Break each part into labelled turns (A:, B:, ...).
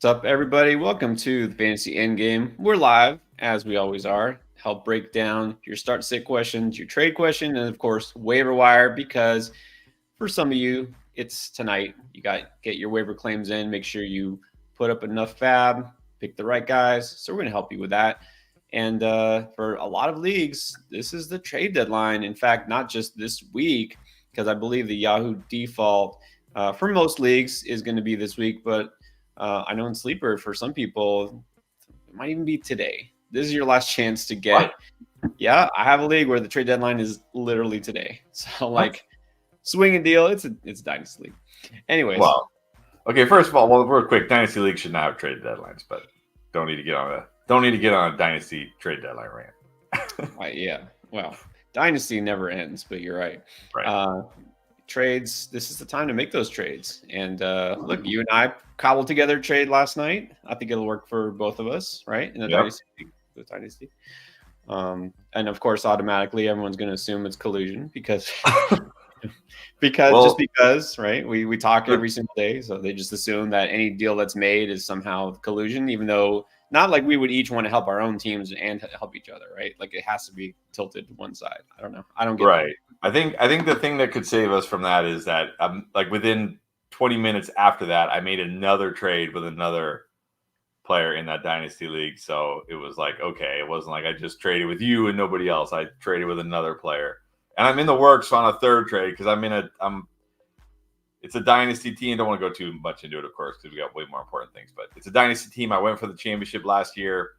A: What's up, everybody? Welcome to the Fantasy Endgame. We're live, as we always are. Help break down your start sit questions, your trade question, and of course, waiver wire. Because for some of you, it's tonight. You got get your waiver claims in. Make sure you put up enough fab, pick the right guys. So we're going to help you with that. And for a lot of leagues, this is the trade deadline. In fact, not just this week, because I believe the Yahoo default for most leagues is going to be this week, but I know in Sleeper, for some people, it might even be today. This is your last chance to get.
B: What?
A: Yeah, I have a league where the trade deadline is literally today. So
B: What?
A: swing and deal. It's a dynasty league. Anyways,
B: Well, okay. First of all, real quick, Dynasty League should not have trade deadlines, but don't need to get on a Dynasty trade deadline rant.
A: yeah. Well, dynasty never ends, but you're right.
B: Right.
A: Trades. This is the time to make those trades. And look, you and I cobbled together a trade last night. I think it'll work for both of us, right? In the dynasty. And of course, automatically, everyone's going to assume it's collusion because because right, we talk every single day, so they just assume that any deal that's made is somehow collusion, even though not like we would each want to help our own teams and help each other, right? Like it has to be tilted to one side. I don't know. I don't get
B: right.
A: it.
B: I think the thing that could save us from that is that like within 20 minutes after that, I made another trade with another player in that Dynasty League. So it was like, okay, it wasn't like I just traded with you and nobody else. I traded with another player. And I'm in the works on a third trade because it's a dynasty team. Don't want to go too much into it, of course, because we got way more important things. But it's a dynasty team. I went for the championship last year,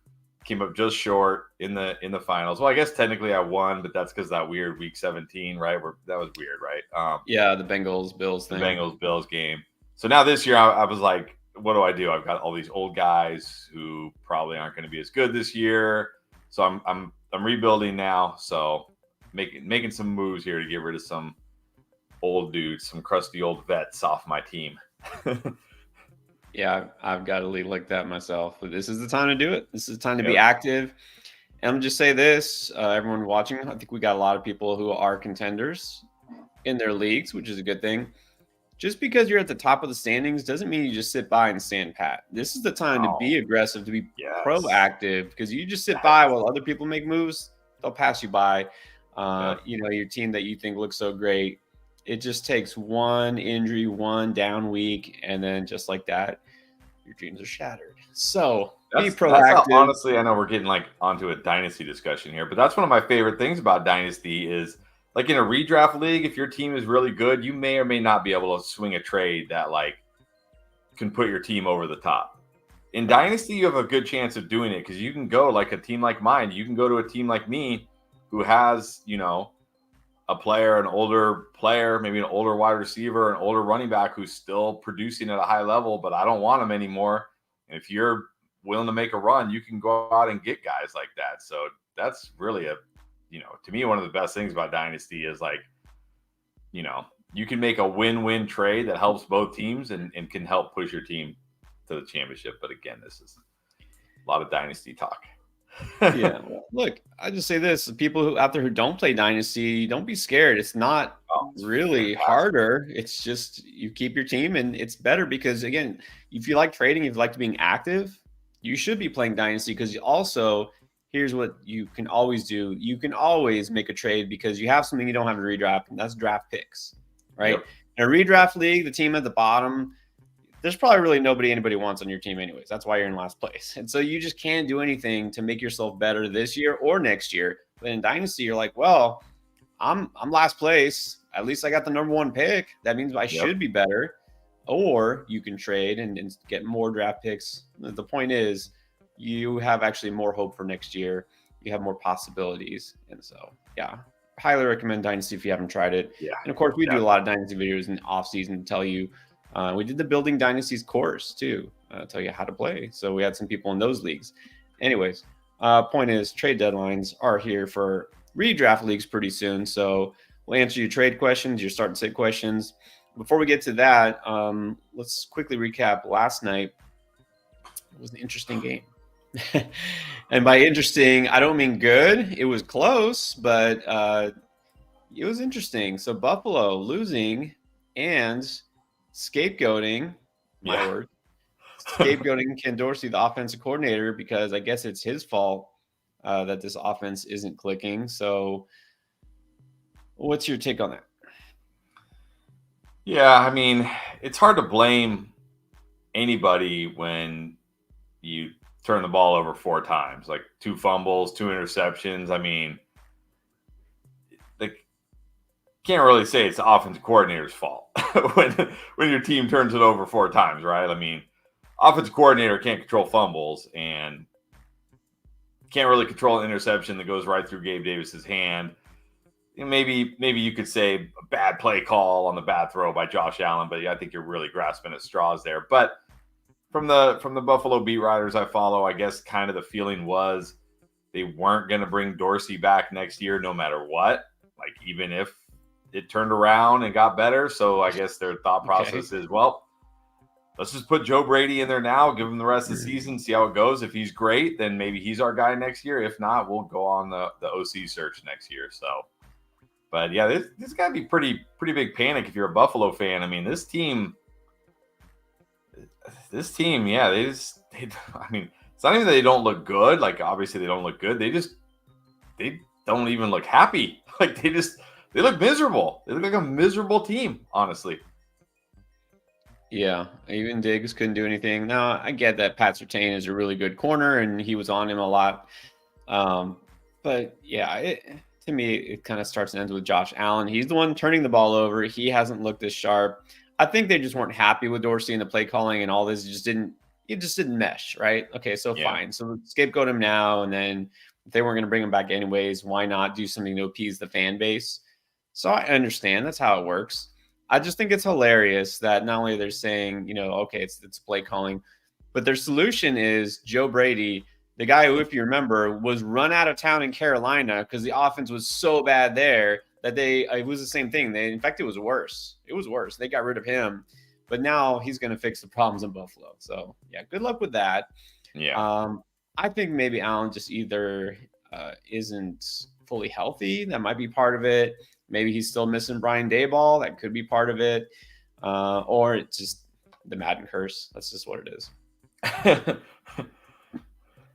B: came up just short in the finals. Well, I guess technically I won, but that's because that weird week 17, right? That was weird, right?
A: Yeah, the Bengals-Bills thing.
B: The Bengals-Bills game. So now this year I was like, what do? I've got all these old guys who probably aren't going to be as good this year. So I'm rebuilding now. So making some moves here to get rid of some old dudes, some crusty old vets off my team.
A: Yeah, I've got a league like that myself. But this is the time to do it. This is the time to be active. And I'm just say this, everyone watching, I think we got a lot of people who are contenders in their leagues, which is a good thing. Just because you're at the top of the standings doesn't mean you just sit by and stand pat. This is the time to be aggressive, to be proactive, because you just sit by while other people make moves, they'll pass you by. Your team that you think looks so great, it just takes one injury, one down week, and then just like that, your dreams are shattered. So be proactive.
B: Honestly, I know we're getting like onto a dynasty discussion here, but that's one of my favorite things about dynasty is like in a redraft league, if your team is really good, you may or may not be able to swing a trade that like can put your team over the top. In dynasty, you have a good chance of doing it because you can go like a team like mine. You can go to a team like me who has, a player, an older player, maybe an older wide receiver, an older running back who's still producing at a high level, but I don't want him anymore. And if you're willing to make a run, you can go out and get guys like that. So that's really to me, one of the best things about dynasty is like, you can make a win-win trade that helps both teams and can help push your team to the championship. But again, this is a lot of dynasty talk.
A: Yeah. Look, I just say this: the people who out there who don't play dynasty, don't be scared. It's not really harder. It's just you keep your team, and it's better because again, if you like trading, if you like being active, you should be playing dynasty because also here's what you can always do: you can always make a trade because you have something you don't have to redraft, and that's draft picks, right?
B: Yep.
A: In a redraft league, the team at the bottom, there's probably really anybody wants on your team anyways. That's why you're in last place. And so you just can't do anything to make yourself better this year or next year. But in Dynasty, you're like, well, I'm last place. At least I got the number one pick. That means I should be better. Or you can trade and get more draft picks. The point is you have actually more hope for next year. You have more possibilities. And so, yeah, highly recommend Dynasty if you haven't tried it.
B: Yeah.
A: And of course, we do a lot of Dynasty videos in the off season to tell you. We did the Building Dynasties course too, tell you how to play. So we had some people in those leagues. Anyways, point is trade deadlines are here for redraft leagues pretty soon. So we'll answer your trade questions, your start and sit questions. Before we get to that, let's quickly recap last night. It was an interesting game. And by interesting, I don't mean good. It was close, but it was interesting. So Buffalo losing and scapegoating, my word, scapegoating Ken Dorsey, the offensive coordinator, because I guess it's his fault that this offense isn't clicking. So, what's your take on that?
B: Yeah, I mean, it's hard to blame anybody when you turn the ball over 4 times, like 2 fumbles, 2 interceptions. I mean, like, can't really say it's the offensive coordinator's fault when your team turns it over 4 times, right? I mean, offensive coordinator can't control fumbles and can't really control an interception that goes right through Gabe Davis's hand. Maybe you could say a bad play call on the bad throw by Josh Allen, but I think you're really grasping at straws there. But from the Buffalo beat writers I follow, I guess kind of the feeling was they weren't going to bring Dorsey back next year no matter what, like even if it turned around and got better. So I guess their thought process is, well, let's just put Joe Brady in there now, give him the rest of the season, see how it goes. If he's great, then maybe he's our guy next year. If not, we'll go on the OC search next year. So, but yeah, this got to be pretty big panic if you're a Buffalo fan. I mean, this team, yeah, I mean, it's not even that they don't look good. Like, obviously they don't look good. They don't even look happy. Like, they look miserable. They look like a miserable team, honestly.
A: Yeah, even Diggs couldn't do anything. Now, I get that Pat Surtain is a really good corner, and he was on him a lot. But yeah, to me, it kind of starts and ends with Josh Allen. He's the one turning the ball over. He hasn't looked as sharp. I think they just weren't happy with Dorsey and the play calling and all this. It just didn't mesh, right? Okay, so fine. So scapegoat him now, and then if they weren't going to bring him back anyways, why not do something to appease the fan base? So I understand that's how it works. I just think it's hilarious that not only they're saying, okay, it's play calling, but their solution is Joe Brady, the guy who, if you remember, was run out of town in Carolina because the offense was so bad there that it was the same thing. In fact, it was worse. It was worse. They got rid of him, but now he's going to fix the problems in Buffalo. So yeah, good luck with that.
B: Yeah.
A: I think maybe Allen just either isn't fully healthy. That might be part of it. Maybe he's still missing Brian Daboll. That could be part of it. Or it's just the Madden curse. That's just what it is.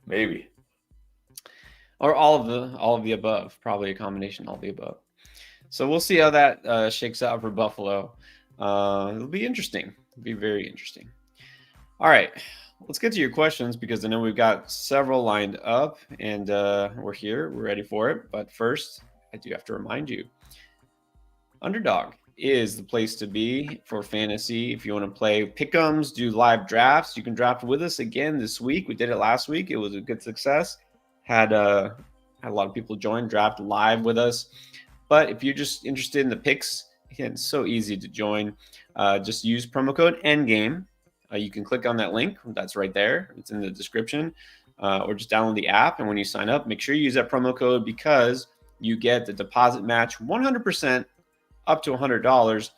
B: Maybe.
A: Or all of the above. Probably a combination of all the above. So we'll see how that shakes out for Buffalo. It'll be interesting. It'll be very interesting. All right. Let's get to your questions because I know we've got several lined up and we're here. We're ready for it. But first, I do have to remind you, Underdog is the place to be for fantasy. If you want to play pick'ems, do live drafts, you can draft with us again this week. We did it last week. It was a good success. Had a lot of people join, draft live with us. But if you're just interested in the picks, again, it's so easy to join. Just use promo code ENDGAME. You can click on that link. That's right there. It's in the description. Or just download the app. And when you sign up, make sure you use that promo code because you get the deposit match 100% up to $100.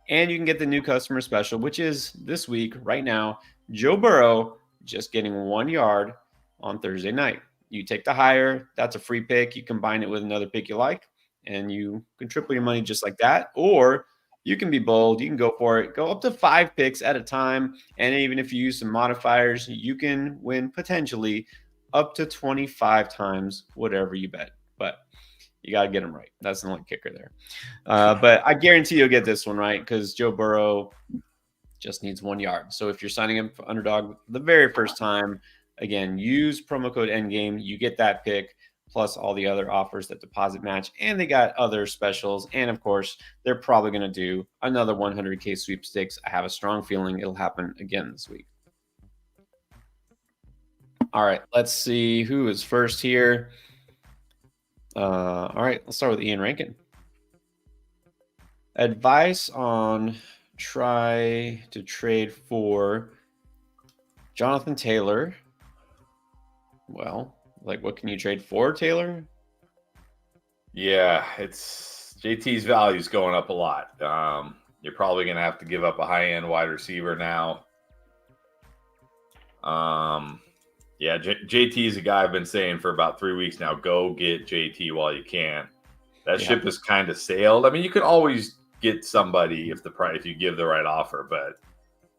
A: And you can get the new customer special, which is this week, right now, Joe Burrow just getting 1 yard on Thursday night. You take the higher. That's a free pick. You combine it with another pick you like, and you can triple your money just like that. Or you can be bold. You can go for it. Go up to 5 picks at a time. And even if you use some modifiers, you can win potentially up to 25 times whatever you bet. But you got to get them right. That's the only kicker there. But I guarantee you'll get this one right because Joe Burrow just needs 1 yard. So if you're signing up for Underdog the very first time, again, use promo code ENDGAME. You get that pick plus all the other offers that deposit match. And they got other specials. And, of course, they're probably going to do another 100K sweepstakes. I have a strong feeling it'll happen again this week. All right, let's see who is first here. All right, let's start with Ian Rankin. Advice on try to trade for Jonathan Taylor. Well, like what can you trade for, Taylor?
B: Yeah, it's JT's value is going up a lot. You're probably going to have to give up a high-end wide receiver now. Yeah, JT is a guy I've been saying for about 3 weeks now. Go get JT while you can. That ship has kind of sailed. I mean, you could always get somebody if you give the right offer, but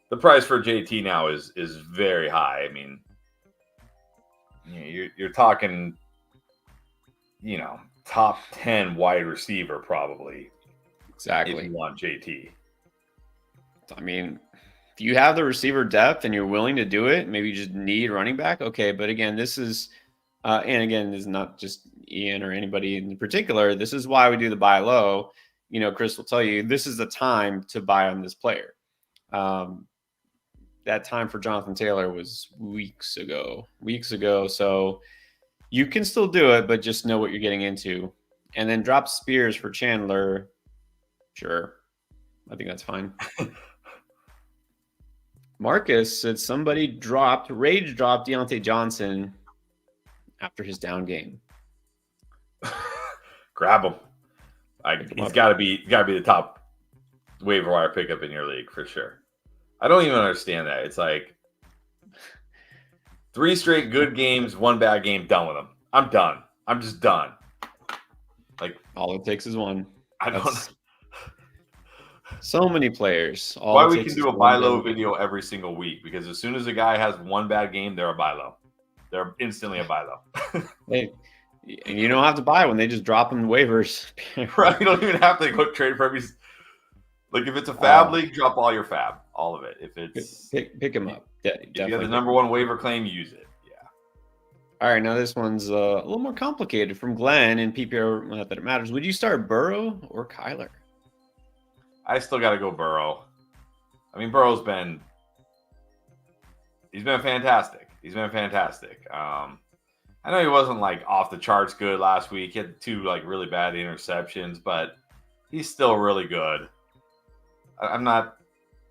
B: the price for JT now is very high. I mean, you're talking, top 10 wide receiver probably.
A: Exactly.
B: If you want JT.
A: I mean, if you have the receiver depth and you're willing to do it, maybe you just need running back. Okay, but again, this is, and again, this is not just Ian or anybody in particular. This is why we do the buy low. Chris will tell you this is the time to buy on this player. That time for Jonathan Taylor was weeks ago. So you can still do it, but just know what you're getting into. And then drop Spears for Chandler. Sure. I think that's fine. Marcus said somebody rage dropped Deontay Johnson after his down game.
B: Grab him. He's got to be the top waiver wire pickup in your league for sure. I don't even understand that. It's like 3 straight good games, 1 bad game, done with him. I'm done. I'm just done. Like,
A: all it takes is one.
B: I don't know.
A: So many players.
B: Why we can do a buy low video every single week, because as soon as a guy has 1 bad game, they're a buy low. They're instantly a buy low.
A: Hey, and you don't have to buy when they just drop them in waivers.
B: Right? You don't even have to go trade for every. Like if it's a fab league, drop all your fab, all of it. If it's
A: pick them up. Yeah,
B: if you have the number 1 waiver claim, use it. Yeah.
A: All right, now this one's a little more complicated from Glenn in PPR. Not that it matters. Would you start Burrow or Kyler?
B: I still got to go Burrow. I mean, Burrow's he's been fantastic. I know he wasn't like off the charts good last week. He had 2 like really bad interceptions, but he's still really good. I'm not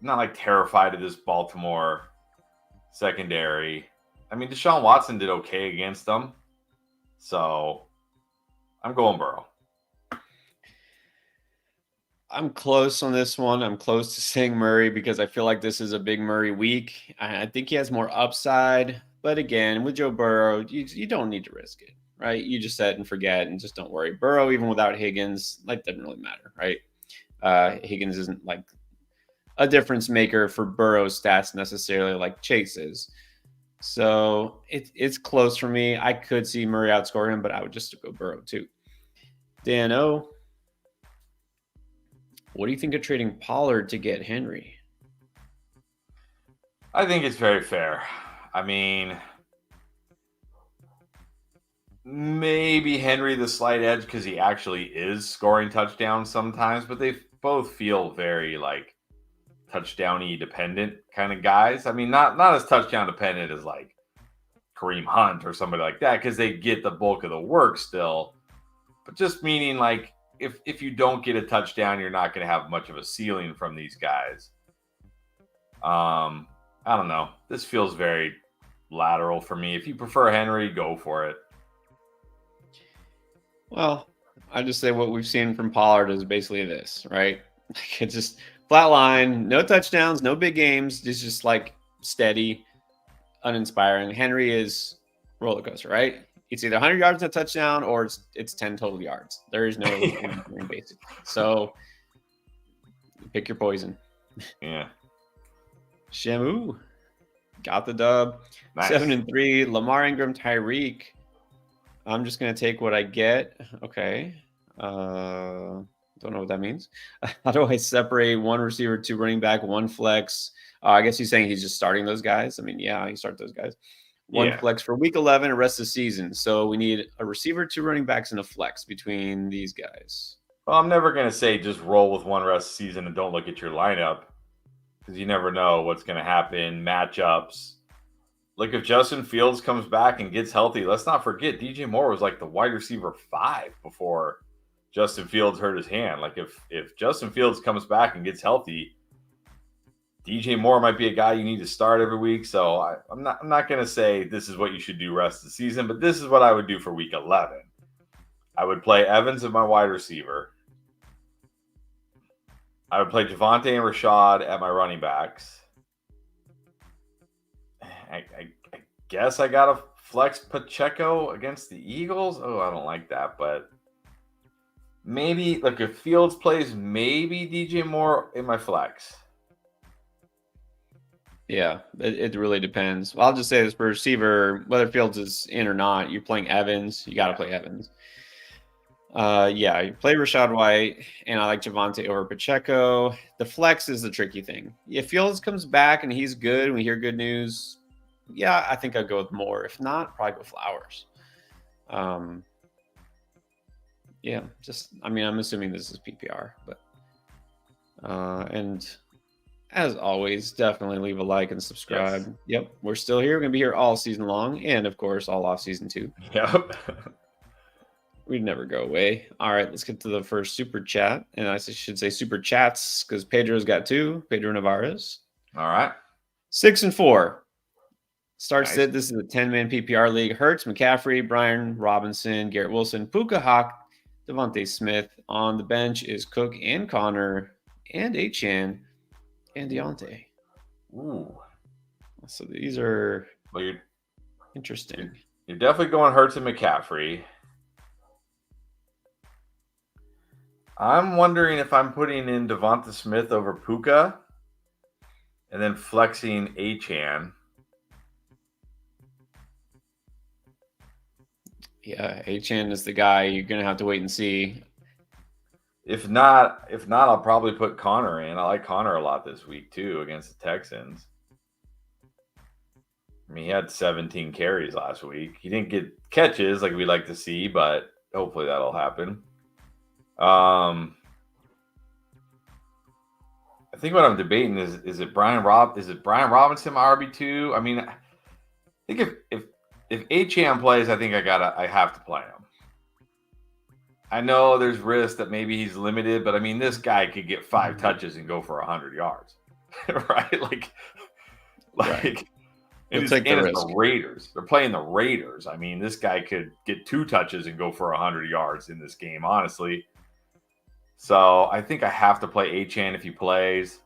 B: like terrified of this Baltimore secondary. I mean, Deshaun Watson did okay against them, so I'm going Burrow.
A: I'm close on this one. I'm close to saying Murray because I feel like this is a big Murray week. I think he has more upside. But again, with Joe Burrow, you don't need to risk it, right? You just set and forget and just don't worry. Burrow, even without Higgins, like, doesn't really matter, right? Higgins isn't like a difference maker for Burrow's stats necessarily like Chase is. So it's close for me. I could see Murray outscore him, but I would just go Burrow too. Dan O, what do you think of trading Pollard to get Henry?
B: I think it's very fair. I mean, maybe Henry the slight edge because he actually is scoring touchdowns sometimes, but they both feel very like touchdown-y dependent kind of guys. I mean, not as touchdown dependent as like Kareem Hunt or somebody like that, because they get the bulk of the work still. But just meaning like if you don't get a touchdown, you're not going to have much of a ceiling from these guys. I don't know. This feels very lateral for me. If you prefer Henry, go for it.
A: Well, I just say what we've seen from Pollard is basically this, right? It's just flat line, no touchdowns, no big games. It's just like steady, uninspiring. Henry is roller coaster, right? It's either 100 yards and a touchdown or it's 10 total yards. There is no basically. So pick your poison.
B: Yeah.
A: Shamu got the dub. Nice. 7-3. Lamar Ingram, Tyreek. I'm just gonna take what I get. Okay. Don't know what that means. How do I separate 1 receiver, 2 running back, 1 flex? I guess he's saying he's just starting those guys. I mean, yeah, he start those guys. 1 flex for week 11 and rest of the season. So we need a receiver, 2 running backs, and a flex between these guys.
B: Well, I'm never going to say just roll with 1 rest of the season and don't look at your lineup, because you never know what's going to happen, matchups. Like if Justin Fields comes back and gets healthy, let's not forget DJ Moore was like the wide receiver 5 before Justin Fields hurt his hand. Like if Justin Fields comes back and gets healthy, DJ Moore might be a guy you need to start every week. So I'm not going to say this is what you should do rest of the season, but this is what I would do for week 11. I would play Evans as my wide receiver. I would play Javonte and Rashad at my running backs. I guess I got to flex Pacheco against the Eagles. Oh, I don't like that, but maybe like if Fields plays, maybe DJ Moore in my flex.
A: Yeah, it really depends. Well, I'll just say this for receiver, whether Fields is in or not, you're playing Evans. You got to play Evans. Yeah, you play Rashad White, and I like Javante over Pacheco. The flex is the tricky thing. If Fields comes back and he's good, and we hear good news, yeah, I think I'd go with Moore. If not, probably go Flowers. Yeah, I mean, I'm assuming this is PPR, but and as always, definitely leave a like and subscribe.
B: Yes.
A: Yep, we're still here. We're gonna be here all season long, and of course, all off season too.
B: Yep.
A: We'd never go away. All right, let's get to the first super chat, and I should say super chats because Pedro's got two. Pedro Navarez.
B: All right.
A: 6 and 4. Starts
B: Nice.
A: it. This is a 10-man PPR league. Hurts, McCaffrey, Brian Robinson, Garrett Wilson, Puka Hawk, Devontae Smith. On the bench is Cook and Connor and Achan and Deontay.
B: Ooh.
A: So these are
B: Well,
A: interesting.
B: you're definitely going Hurts and McCaffrey. I'm wondering if I'm putting in Devonta Smith over Puka and then flexing Achan.
A: Yeah, Achan is the guy. You're gonna have to wait and see.
B: If not, I'll probably put Connor in. I like Connor a lot this week too against the Texans. I mean, he had 17 carries last week. He didn't get catches like we'd like to see, but hopefully that'll happen. I think what I'm debating is it Brian Robinson my RB2? I mean, I think if Acham plays, I think I have to play him. I know there's risk that maybe he's limited, but I mean, this guy could get 5 touches and go for 100 yards, right? Like,
A: Right.
B: and
A: He'll take the risk.
B: the Raiders. They're playing the Raiders. I mean, this guy could get 2 touches and go for 100 yards in this game, honestly. So I think I have to play Achan if he plays.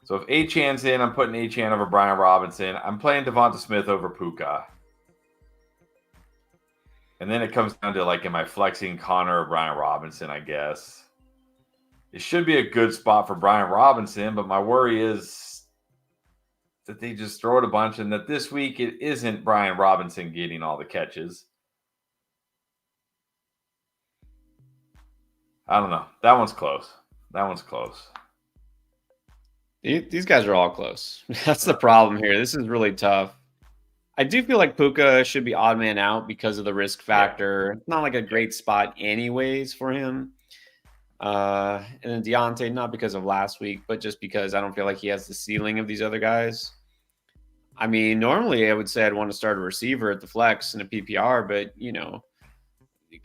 B: So if Achan's in, I'm putting Achan over Brian Robinson. I'm playing Devonta Smith over Puka. And then it comes down to, like, am I flexing Connor or Brian Robinson, I guess. It should be a good spot for Brian Robinson, but my worry is that they just throw it a bunch and that this week it isn't Brian Robinson getting all the catches. I don't know. That one's close.
A: These guys are all close. That's the problem here. This is really tough. I do feel like Puka should be odd man out because of the risk factor. It's not like a great spot anyways for him. And then Deontay, not because of last week, but just because I don't feel like he has the ceiling of these other guys. I mean, normally I would say I'd want to start a receiver at the flex in a PPR, but, you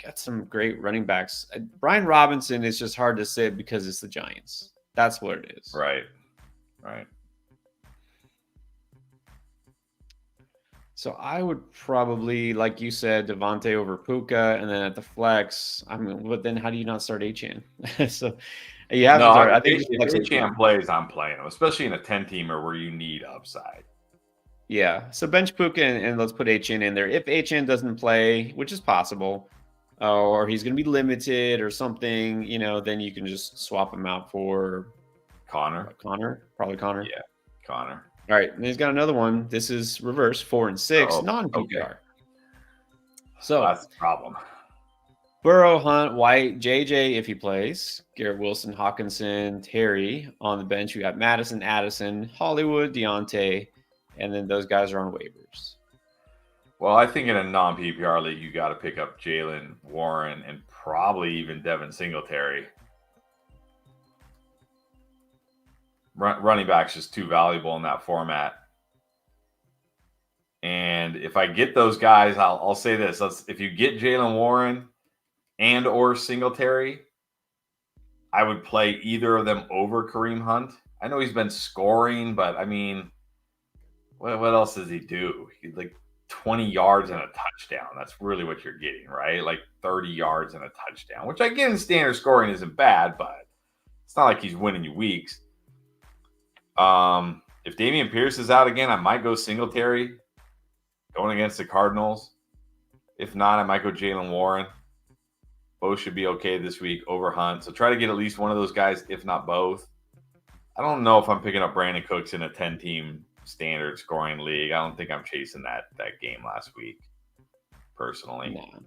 A: got some great running backs. Brian Robinson is just hard to sit because it's the Giants. That's what it is.
B: Right.
A: So I would probably, like you said, Devontae over Puka, and then at the flex, I mean, but then how do you not start Achan? So you have to start. I think
B: if Achan plays, I'm playing him, especially in a 10-teamer where you need upside.
A: Yeah. So bench Puka and let's put Achan in there. If Achan doesn't play, which is possible, or he's going to be limited or something, then you can just swap him out for
B: Connor.
A: Probably Connor.
B: Yeah, Connor.
A: All right, and he's got another one. This is reverse 4 and 6, non-PPR.
B: Okay.
A: So
B: that's the problem.
A: Burrow, Hunt, White, JJ if he plays, Garrett Wilson, Hawkinson, Terry on the bench. We got Madison, Addison, Hollywood, Deontay, and then those guys are on waivers.
B: Well, I think in a non-PPR league, you got to pick up Jalen Warren and probably even Devin Singletary. Running back's just too valuable in that format. And if I get those guys, I'll say this. If you get Jalen Warren and or Singletary, I would play either of them over Kareem Hunt. I know he's been scoring, but I mean, what else does he do? He's like 20 yards and a touchdown. That's really what you're getting, right? Like 30 yards and a touchdown, which I get in standard scoring isn't bad, but it's not like he's winning you weeks. If Dameon Pierce is out again, I might go Singletary going against the Cardinals. If not, I might go Jalen Warren. Both should be okay this week over Hunt. So try to get at least one of those guys, if not both. I don't know if I'm picking up Brandon Cooks in a 10-team standard scoring league. I don't think I'm chasing that game last week, personally.
A: Nah.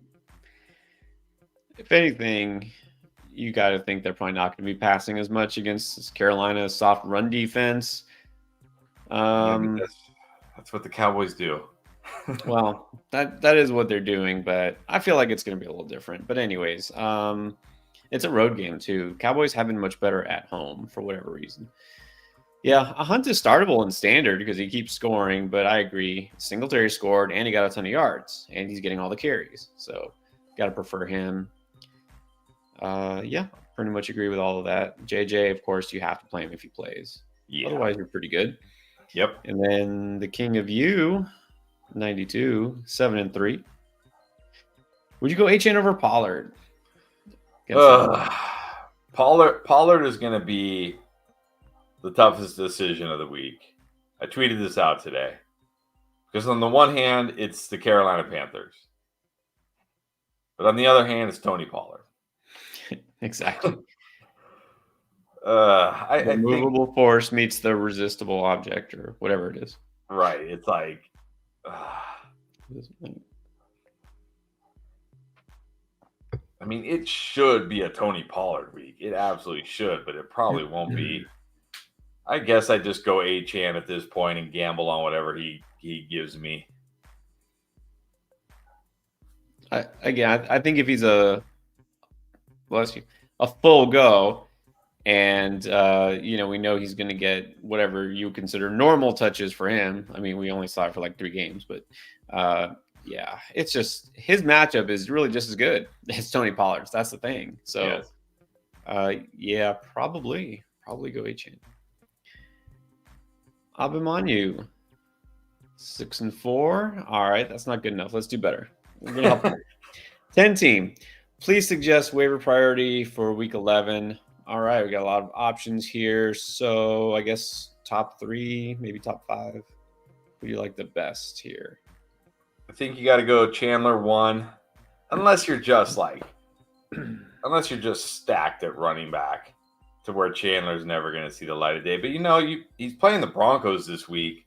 A: If anything, you got to think they're probably not going to be passing as much against Carolina's soft run defense.
B: That's what the Cowboys do.
A: Well, that is what they're doing, but I feel like it's going to be a little different. But anyways, it's a road game too. Cowboys have been much better at home for whatever reason. Yeah, a Hunt is startable in standard because he keeps scoring, but I agree. Singletary scored and he got a ton of yards and he's getting all the carries. So got to prefer him. Yeah, pretty much agree with all of that. JJ, of course, you have to play him if he plays.
B: Yeah.
A: Otherwise, you're pretty good.
B: Yep.
A: And then the king of you, 92, 7-3. Would you go HN over Pollard?
B: Pollard is going to be the toughest decision of the week. I tweeted this out today. Because on the one hand, it's the Carolina Panthers. But on the other hand, it's Tony Pollard.
A: Exactly.
B: The
A: movable force meets the resistible object or whatever it is.
B: Right. It's like... I mean, it should be a Tony Pollard week. It absolutely should, but it probably won't be. I guess I just go A-Chan at this point and gamble on whatever he gives me.
A: I think if he's a full go, and we know he's going to get whatever you consider normal touches for him. I mean, we only saw it for like 3 games, but yeah, it's just his matchup is really just as good as Tony Pollard's. That's the thing. So, yes. Yeah, probably go HN. Abimanu, 6-4. All right, that's not good enough. Let's do better. We're gonna help. 10 team. Please suggest waiver priority for week 11. All right, we got a lot of options here. So I guess top 3, maybe top 5. Who do you like the best here?
B: I think you got to go Chandler 1, unless you're just stacked at running back to where Chandler's never going to see the light of day. But he's playing the Broncos this week.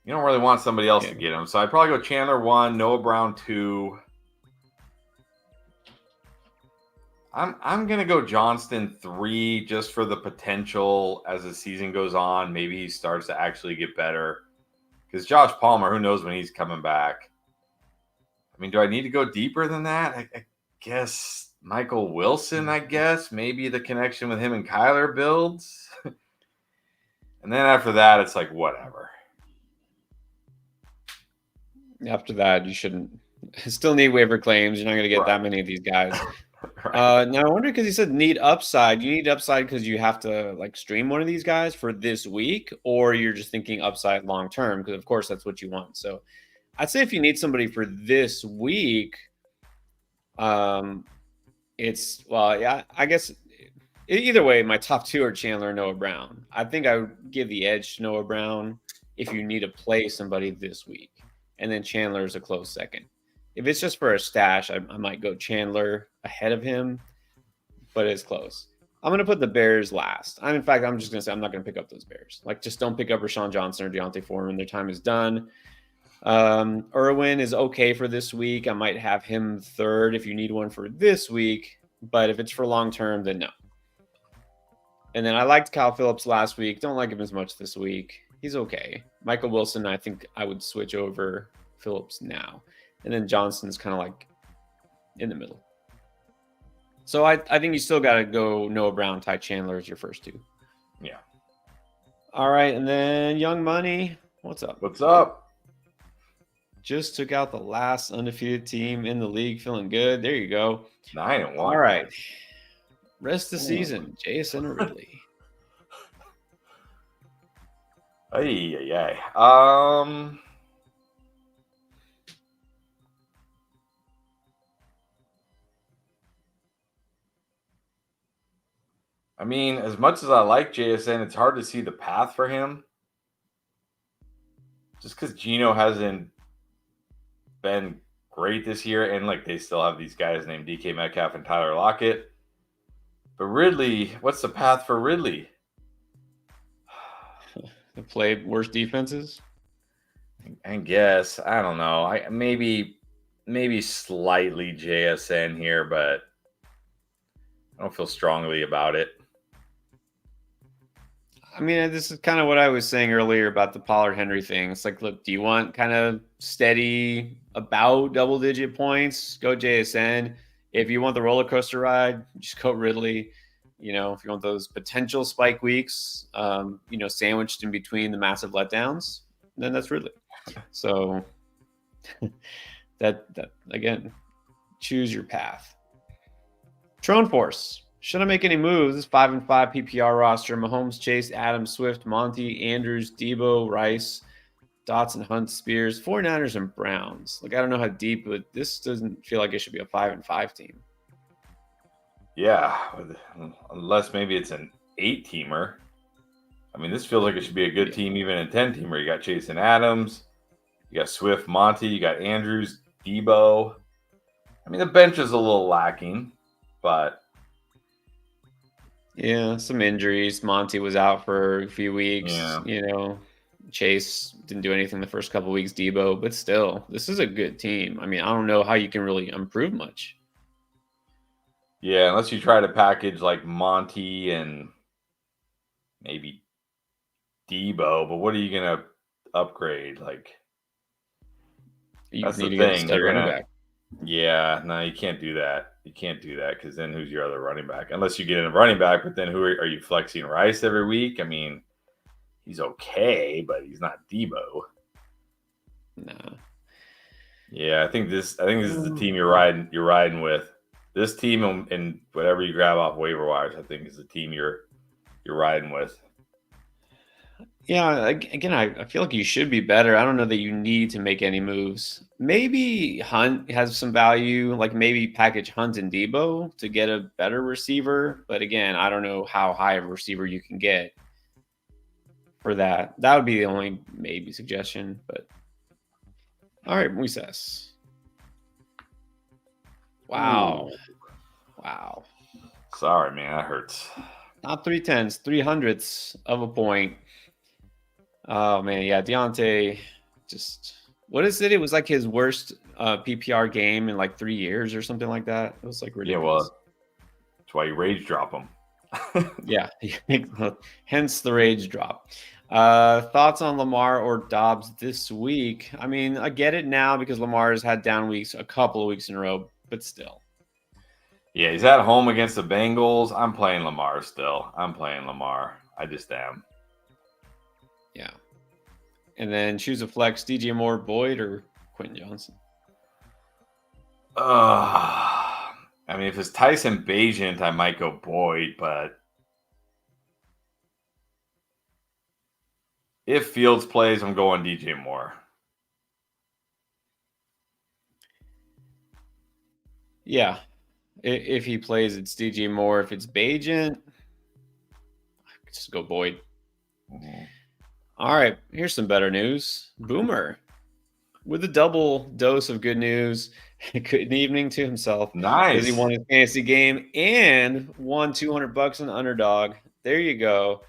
B: You don't really want somebody else to get him. So I'd probably go Chandler 1, Noah Brown 2. I'm going to go Johnston 3 just for the potential as the season goes on. Maybe he starts to actually get better. Because Josh Palmer, who knows when he's coming back. I mean, do I need to go deeper than that? I guess Michael Wilson, Maybe the connection with him and Kyler builds. And then after that, it's like, whatever.
A: After that, you shouldn't. Still need waiver claims. You're not going to get that many of these guys. Right. Now, I wonder because he said need upside. You need upside because you have to stream one of these guys for this week, or you're just thinking upside long term because, of course, that's what you want. So I'd say if you need somebody for this week, I guess either way, my top 2 are Chandler and Noah Brown. I think I would give the edge to Noah Brown if you need to play somebody this week. And then Chandler is a close second. If it's just for a stash, I might go Chandler ahead of him, but it's close. I'm going to put the Bears last. In fact, I'm just going to say I'm not going to pick up those Bears. Just don't pick up Rashawn Johnson or Deontay Foreman. Their time is done. Irwin is okay for this week. I might have him 3rd if you need one for this week, but if it's for long term, then no. And then I liked Kyle Phillips last week. Don't like him as much this week. He's okay. Michael Wilson, I think I would switch over Phillips now. And then Johnston's kind of in the middle. So I think you still got to go Noah Brown, Ty Chandler as your first 2.
B: Yeah.
A: All right. And then Young Money. What's up?
B: What's up?
A: Just took out the last undefeated team in the league. Feeling good. There you go.
B: 9-1.
A: All right. Rest of the season. Jason or Ridley?
B: Ay. I mean, as much as I like JSN, it's hard to see the path for him. Just because Geno hasn't been great this year, and they still have these guys named DK Metcalf and Tyler Lockett. But Ridley, what's the path for Ridley?
A: have played worse defenses.
B: I guess. I don't know. I maybe slightly JSN here, but I don't feel strongly about it.
A: I mean, this is kind of what I was saying earlier about the Pollard Henry thing. It's like, look, do you want kind of steady, about double-digit points? Go JSN. If you want the roller coaster ride, just go Ridley. You know, if you want those potential spike weeks, sandwiched in between the massive letdowns, then that's Ridley. So that again, choose your path. Trone Force. Should I make any moves? This 5-5 PPR roster: Mahomes, Chase, Adams, Swift, Monty, Andrews, Debo, Rice, Dotson, Hunt, Spears, 49ers, and Browns. Like, I don't know how deep, but this doesn't feel like it should be a 5-5 team.
B: Yeah, unless maybe it's an 8-teamer. I mean, this feels like it should be a good team, even a 10-teamer. You got Chase and Adams, you got Swift, Monty, you got Andrews, Debo. I mean, the bench is a little lacking, but
A: yeah, some injuries. Monty was out for a few weeks.
B: Yeah.
A: Chase didn't do anything the first couple of weeks. Debo, but still, this is a good team. I mean, I don't know how you can really improve much.
B: Yeah, unless you try to package like Monty and maybe Debo, but what are you gonna upgrade? Like,
A: You
B: that's
A: need
B: the
A: to get a
B: thing.
A: stud running back.
B: Yeah, no, you can't do that. You can't do that because then who's your other running back? Unless you get in a running back, but then who are you flexing Rice every week? I mean, he's okay, but he's not Debo.
A: No.
B: Yeah, I think this is the team you're riding with. This team and whatever you grab off waiver wires, I think is the team you're riding with.
A: Yeah, again, I feel like you should be better. I don't know that you need to make any moves. Maybe Hunt has some value, like maybe package Hunt and Debo to get a better receiver. But again, I don't know how high of a receiver you can get for that. That would be the only maybe suggestion. But all right, Moises. Wow.
B: Ooh.
A: Wow.
B: Sorry, man, that hurts.
A: Not 3/10, 300ths of a point. Oh man, yeah, Deontay just what is it? It was like his worst PPR game in like 3 years or something like that. It was like ridiculous.
B: Yeah, well, that's why you rage drop him.
A: Yeah, hence the rage drop. Thoughts on Lamar or Dobbs this week? I mean, I get it now because Lamar has had down weeks a couple of weeks in a row, but still.
B: Yeah, he's at home against the Bengals. I'm playing Lamar still. I'm playing Lamar. I just am.
A: Yeah. And then choose a flex: DJ Moore, Boyd, or Quentin Johnson.
B: I mean, if it's Tyson Bagent, I might go Boyd, but if Fields plays, I'm going DJ Moore.
A: Yeah. If he plays, it's DJ Moore. If it's Bagent, just go Boyd.
B: Mm-hmm.
A: All right, here's some better news. Boomer, with a double dose of good news. Good evening to himself.
B: Nice.
A: Because he won his fantasy game and won $200 on Underdog. There you go.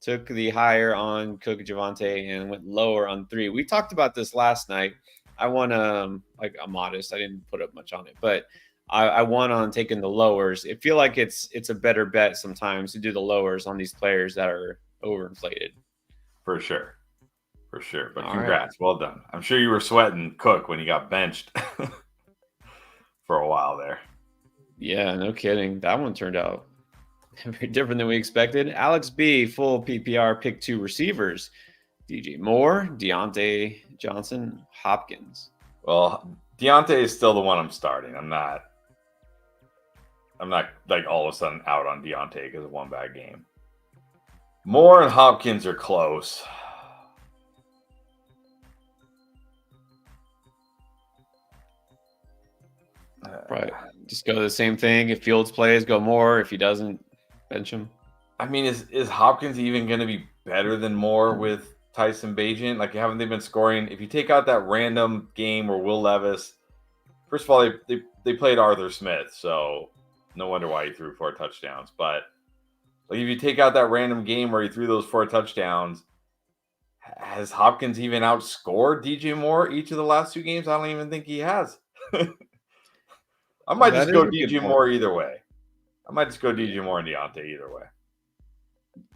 A: Took the higher on Cook Javante and went lower on 3. We talked about this last night. I won like a modest. I didn't put up much on it, but I won on taking the lowers. I feel like it's a better bet sometimes to do the lowers on these players that are overinflated.
B: For sure. But
A: All
B: congrats.
A: right.
B: Well done. I'm sure you were sweating Cook when he got benched for a while there.
A: Yeah, no kidding. That one turned out very different than we expected. Alex B, full PPR, pick 2 receivers. DJ Moore, Deontay Johnson, Hopkins.
B: Well, Deontay is still the one I'm starting. I'm not like all of a sudden out on Deontay because of one bad game. Moore and Hopkins are close.
A: Right. Just go the same thing. If Fields plays, go Moore. If he doesn't, bench him.
B: I mean, is Hopkins even going to be better than Moore with Tyson Bagent? Like, haven't they been scoring? If you take out that random game where Will Levis, first of all, they played Arthur Smith, so no wonder why he threw 4 touchdowns. But like, if you take out that random game where he threw those 4 touchdowns, Has Hopkins even outscored DJ Moore each of the last 2 games? I don't even think he has. I might
A: That
B: just
A: is
B: go
A: a good
B: DJ
A: point.
B: Moore either way. I might just go DJ Moore and Deontay either way.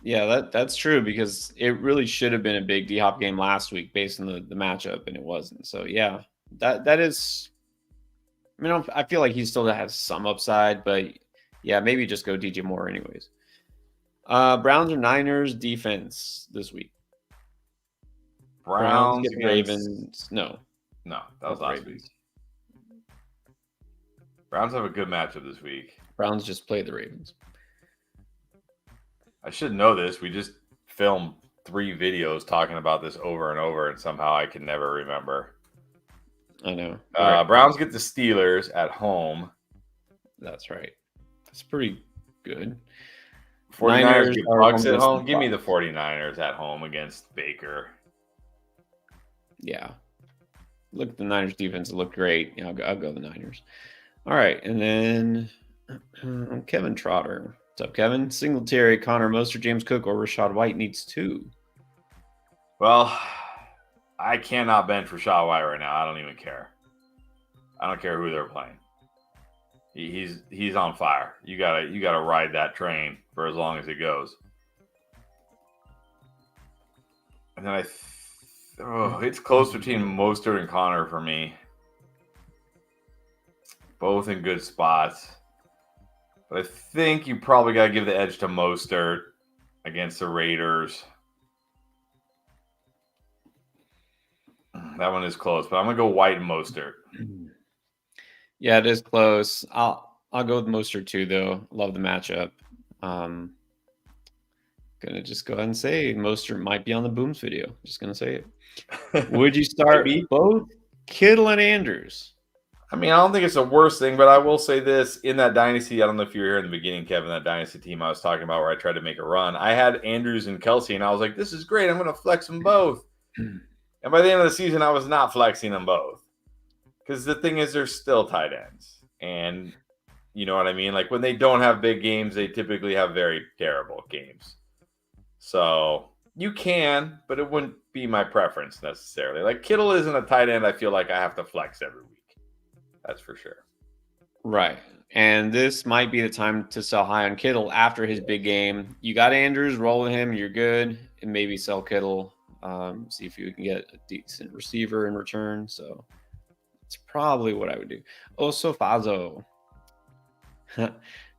A: Yeah, that's true because it really should have been a big D-Hop game last week based on the matchup, and it wasn't. So yeah, that is. I mean, I feel like he still has some upside, but yeah, maybe just go DJ Moore anyways. Browns or Niners defense this week. Browns get the Ravens. No,
B: that was last week. Browns have a good matchup this week.
A: Browns just play the Ravens.
B: I should know this. We just filmed 3 videos talking about this over and over, and somehow I can never remember.
A: I know.
B: Browns get the Steelers at home.
A: That's right. That's pretty good.
B: 49ers get Bucks at home. Give me the 49ers at home against Baker.
A: Yeah. Look at the Niners defense. It looked great. Yeah, I'll go the Niners. All right. And then Kevin Trotter. What's up, Kevin? Singletary, Connor Mostert, James Cook, or Rachaad White needs 2.
B: Well, I cannot bench Rachaad White right now. I don't even care. I don't care who they're playing. He's on fire. You gotta ride that train for as long as it goes. And then it's close between Mostert and Connor for me. Both in good spots. But I think you probably got to give the edge to Mostert against the Raiders. That one is close, but I'm going to go White and Mostert.
A: Yeah, it is close. I'll go with Mostert too, though. Love the matchup. Gonna just go ahead and say Mostert might be on the Booms video. Just gonna say it. Would you start both Kittle and Andrews?
B: I mean, I don't think it's the worst thing, but I will say this. In that dynasty, I don't know if you were here in the beginning, Kevin, that dynasty team I was talking about where I tried to make a run. I had Andrews and Kelsey, and I was like, this is great. I'm going to flex them both. And by the end of the season, I was not flexing them both. Because the thing is, they're still tight ends. And you know what I mean? Like, when they don't have big games, they typically have very terrible games. So you can, but it wouldn't be my preference necessarily. Like, Kittle isn't a tight end I feel like I have to flex every week. That's for sure.
A: Right. And this might be the time to sell high on Kittle after his big game. You got Andrews, roll with him, you're good. And maybe sell Kittle. See if you can get a decent receiver in return. So that's probably what I would do. Fazo.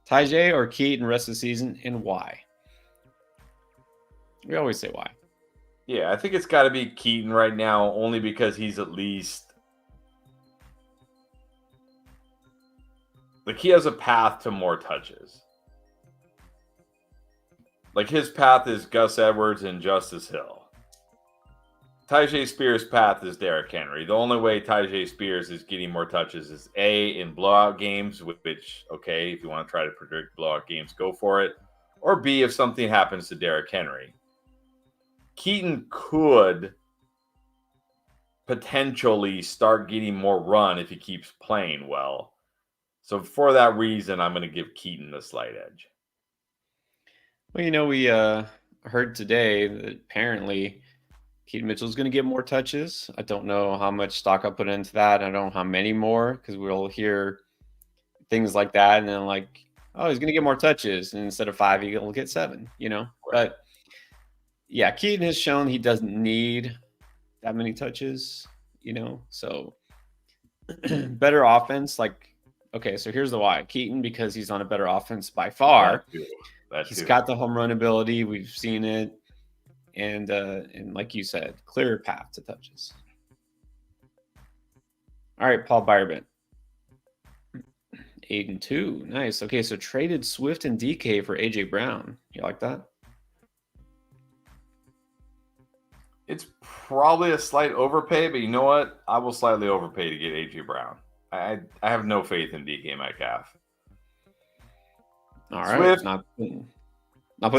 A: Tajay or Keaton rest of the season, and why? We always say why.
B: Yeah, I think it's got to be Keaton right now, only because he's at least like he has a path to more touches. Like his path is Gus Edwards and Justice Hill. Tyjae Spears' path is Derrick Henry. The only way Tyjae Spears is getting more touches is A, in blowout games, which, okay, if you want to try to predict blowout games, go for it. Or B, if something happens to Derrick Henry. Keaton could potentially start getting more run if he keeps playing well. So for that reason, I'm going to give Keaton the slight edge.
A: Well, we heard today that apparently Keaton Mitchell is going to get more touches. I don't know how much stock I put into that. I don't know how many more, because we'll hear things like that, and then like, oh, he's going to get more touches, and instead of 5, he'll get 7. Right. But yeah, Keaton has shown he doesn't need that many touches. So better offense, like. Okay, so here's the why. Keaton, because he's on a better offense by far. He's got the home run ability. We've seen it. And like you said, clear path to touches. All right, Paul Byrbent. 8-2. Nice. Okay, so traded Swift and DK for AJ Brown. You like that?
B: It's probably a slight overpay, but you know what? I will slightly overpay to get AJ Brown. I have no faith in DK Metcalf.
A: All right. Swift, not putting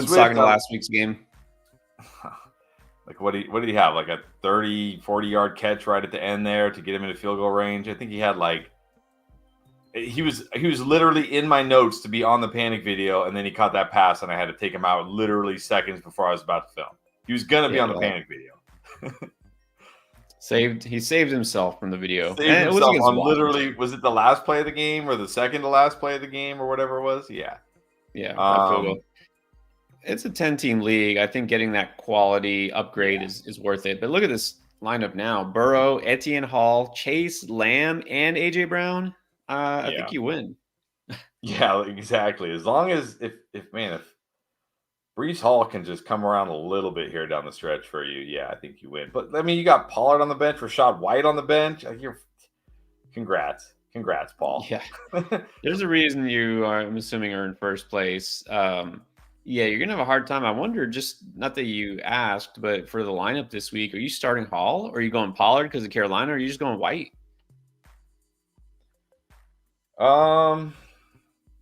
A: stock into last week's game.
B: Like what did he have? Like a 30, 40-yard catch right at the end there to get him into field goal range. I think he had he was literally in my notes to be on the panic video, and then he caught that pass, and I had to take him out literally seconds before I was about to film. He was gonna be on the panic video.
A: He saved himself from the video.
B: Saved
A: And it was
B: himself
A: against
B: on
A: Washington.
B: literally, was it the last play of the game or the second to last play of the game or whatever it was? Yeah.
A: Yeah, that field goal. It's a 10-team league. I think getting that quality upgrade
B: Yeah.
A: is worth it. But look at this lineup now: Burrow, Etienne Hall, Chase, Lamb, and AJ Brown. I
B: Yeah.
A: think you win.
B: Yeah, exactly. As long as if Brees Hall can just come around a little bit here down the stretch for you, yeah, I think you win. But I mean, you got Pollard on the bench, Rashad White on the bench. Congrats, Paul.
A: Yeah, there's a reason you are. I'm assuming are in first place. Yeah, you're gonna have a hard time. I wonder, just not that you asked, but for the lineup this week, are you starting Hall or are you going Pollard because of Carolina, or are you just going White?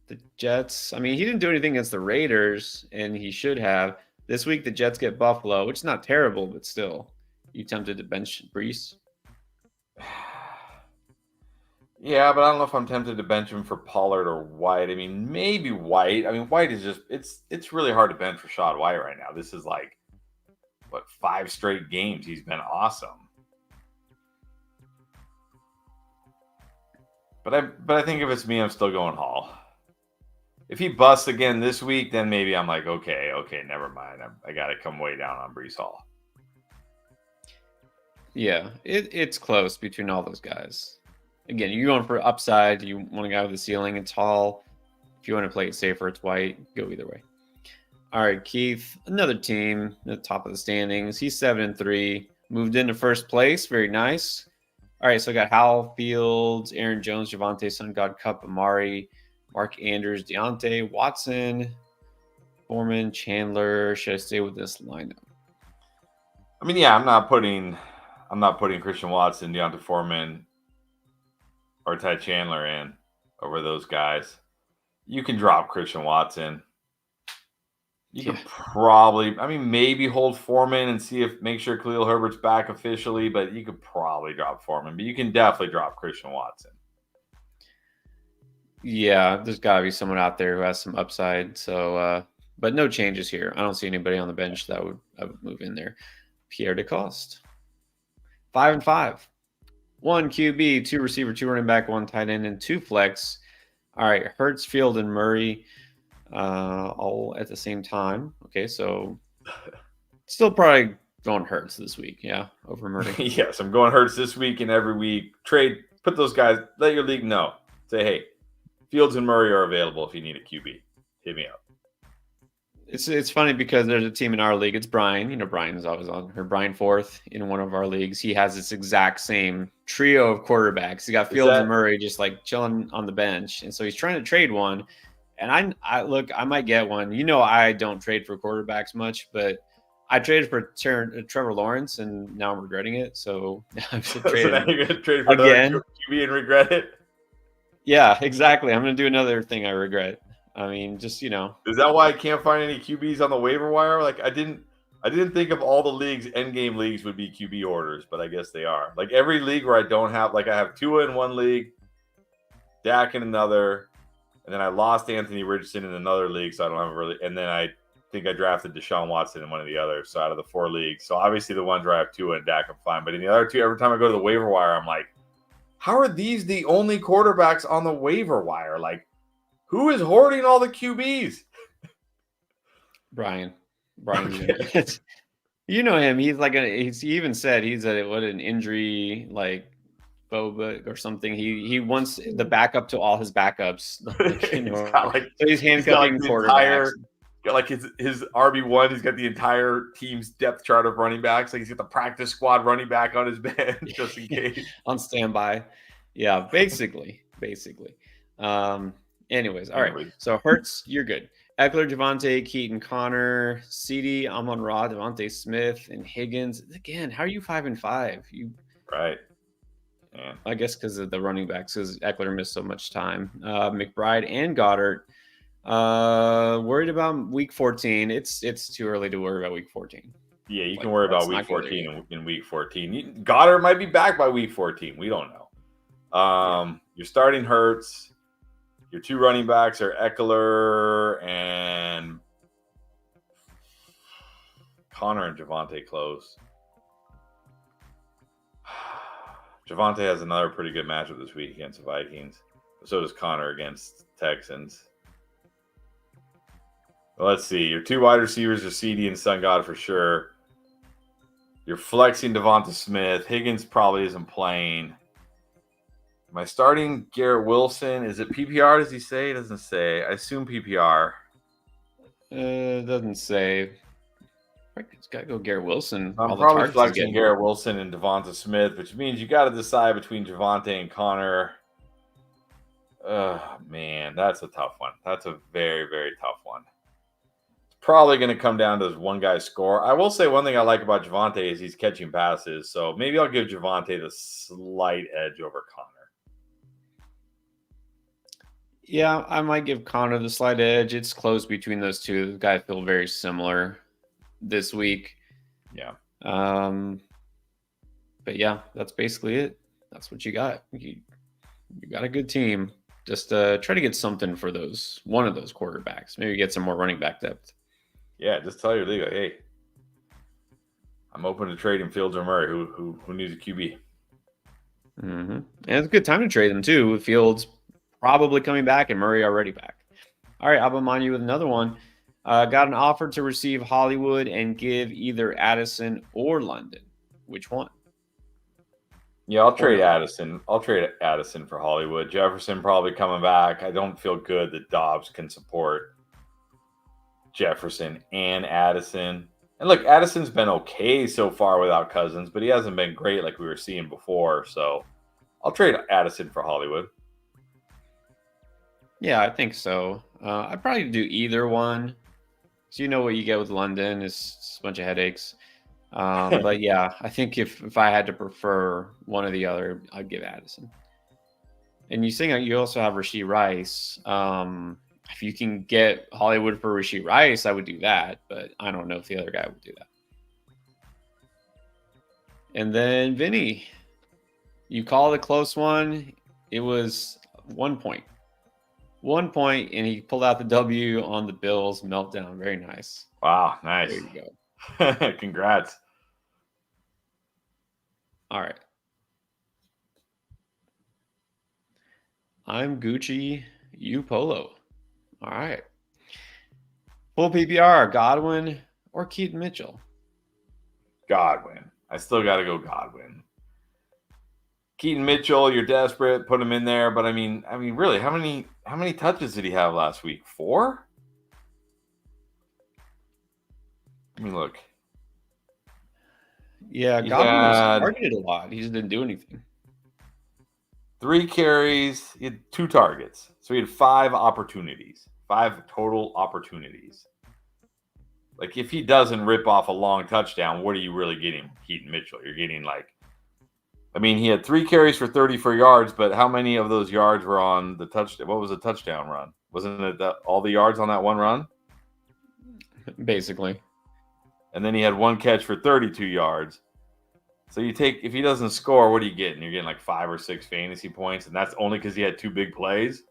A: The Jets. I mean, he didn't do anything against the Raiders, and he should have. This week, the Jets get Buffalo, which is not terrible, but still, you tempted to bench Brees?
B: Yeah, but I don't know if I'm tempted to bench him for Pollard or White. I mean, maybe White. I mean, White is just it's really hard to bench Rashad White right now. This is like what 5 straight games he's been awesome. But I think if it's me, I'm still going Hall. If he busts again this week, then maybe I'm like, okay, never mind. I got to come way down on Brees Hall.
A: Yeah, it's close between all those guys. Again, you're going for upside. You want a guy with a ceiling. It's Hall. If you want to play it safer, it's White. Go either way. All right, Keith. Another team at the top of the standings. He's 7-3. Moved into first place. Very nice. All right, so I got Howell, Fields, Aaron Jones, Javante, Sun God, Cup, Amari, Mark Andrews, Deontay, Watson, Foreman, Chandler. Should I stay with this lineup?
B: I mean, yeah, I'm not putting Christian Watson, Deontay Foreman, or Ty Chandler in over those guys. You can drop Christian Watson. You could probably, I mean, maybe hold Foreman and make sure Khalil Herbert's back officially, but you could probably drop Foreman. But you can definitely drop Christian Watson.
A: Yeah, there's got to be someone out there who has some upside. So, but no changes here. I don't see anybody on the bench that I would move in there. Pierre DeCoste, 5-5, 1 QB, 2 receiver, 2 running back, 1 tight end, and 2 flex. All right, Hurts, Field, and Murray, all at the same time. Okay, so still probably going Hurts this week. Yeah, over Murray.
B: Yes, I'm going Hurts this week and every week. Trade, put those guys. Let your league know. Say, hey, Fields and Murray are available if you need a QB. Hit me up.
A: It's funny because there's a team in our league. It's Brian. You know, Brian is always on. Or Brian Fourth in one of our leagues. He has this exact same trio of quarterbacks. He got Fields and Murray just like chilling on the bench, and so he's trying to trade one. And I look, I might get one. You know, I don't trade for quarterbacks much, but I traded for Trevor Lawrence, and now I'm regretting it. So I'm
B: so now you're gonna trade for
A: again
B: QB and regret it.
A: Yeah, exactly. I'm gonna do another thing I regret. I mean, just, you know.
B: Is that why I can't find any QBs on the waiver wire? Like I didn't think of all the leagues, end game leagues would be QB orders, but I guess they are. Like every league where I don't have, like I have Tua in one league, Dak in another, and then I lost Anthony Richardson in another league, so I don't have really. And then I think I drafted Deshaun Watson in one of the others. So out of the 4 leagues, so obviously the ones where I have Tua and Dak, I'm fine. But in the other 2, every time I go to the waiver wire, I'm like, how are these the only quarterbacks on the waiver wire? Like, who is hoarding all the QBs?
A: Brian,
B: okay.
A: You know him. He's like he even said he's an injury like phobic or something. He wants the backup to all his backups. Like, you know, so he's handcuffing quarterbacks.
B: Got like his RB1. He's got the entire team's depth chart of running backs. Like he's got the practice squad running back on his bench just in case
A: on standby. Yeah, basically. Anyways, all right. So Hurts, you're good. Eckler, Javante, Keaton, Connor, CD, Amon-Ra, Devontae Smith, and Higgins. Again, how are you 5-5?
B: Right.
A: Yeah. I guess because of the running backs, because Eckler missed so much time. McBride and Goddard. Worried about week 14. It's too early to worry about week 14.
B: Yeah, you can worry about week 14 in week 14. Goddard might be back by week 14. We don't know. You're starting Hurts. Your 2 running backs are Eckler and Connor and Javante close. Javonte has another pretty good matchup this week against the Vikings. So does Connor against Texans. Well, let's see. Your 2 wide receivers are CD and Sun God for sure. You're flexing Devonta Smith. Higgins probably isn't playing. Am I starting Garrett Wilson? Is it PPR? Does he say? It doesn't say. I assume PPR.
A: Doesn't say. It's got to go Garrett Wilson.
B: I'm probably flexing Garrett Wilson and Devonta Smith, which means you got to decide between Javonte and Connor. Man, that's a tough one. That's a very, very tough one. It's probably going to come down to this one guy's score. I will say one thing I like about Javonte is he's catching passes, so maybe I'll give Javonte the slight edge over Connor.
A: Yeah, I might give Connor the slight edge. It's close between those two. The guys feel very similar this week.
B: Yeah.
A: But yeah, that's basically it. That's what you got. You got a good team. Just try to get something for one of those quarterbacks. Maybe get some more running back depth.
B: Yeah, just tell your league, hey, I'm open to trading Fields or Murray. Who needs a QB?
A: Mm-hmm. And it's a good time to trade them too. With Fields probably coming back and Murray already back. All right, I'll remind you with another one. Got an offer to receive Hollywood and give either Addison or London. Which one?
B: Yeah, I'll trade Addison. I'll trade Addison for Hollywood. Jefferson probably coming back. I don't feel good that Dobbs can support Jefferson and Addison. And look, Addison's been okay so far without Cousins, but he hasn't been great like we were seeing before. So I'll trade Addison for Hollywood.
A: Yeah, I think so. I'd probably do either one. So you know what you get with London is a bunch of headaches. But yeah, I think if I had to prefer one or the other, I'd give Addison. And you also have Rashee Rice. If you can get Hollywood for Rashee Rice, I would do that. But I don't know if the other guy would do that. And then Vinny, you called a close one. It was 1 point. 1 point, and he pulled out the W on the Bills meltdown. Very nice.
B: Wow, nice.
A: There you go.
B: Congrats.
A: All right. I'm Gucci, you Polo. All right. Full PPR, Godwin or Keaton Mitchell?
B: Godwin. I still got to go Godwin. Keaton Mitchell, you're desperate, put him in there. But I mean, really, how many touches did he have last week? 4? I mean, look.
A: Yeah, Godwin was targeted a lot. He just didn't do anything.
B: 3 carries, he had 2 targets. So he had 5 opportunities. 5 total opportunities. Like, if he doesn't rip off a long touchdown, what are you really getting, Keaton Mitchell? You're getting he had 3 carries for 34 yards, but how many of those yards were on the touchdown? What was a touchdown run? Wasn't it all the yards on that one run?
A: Basically.
B: And then he had 1 catch for 32 yards. So if he doesn't score, what are you getting? You're getting like 5 or 6 fantasy points, and that's only because he had 2 big plays.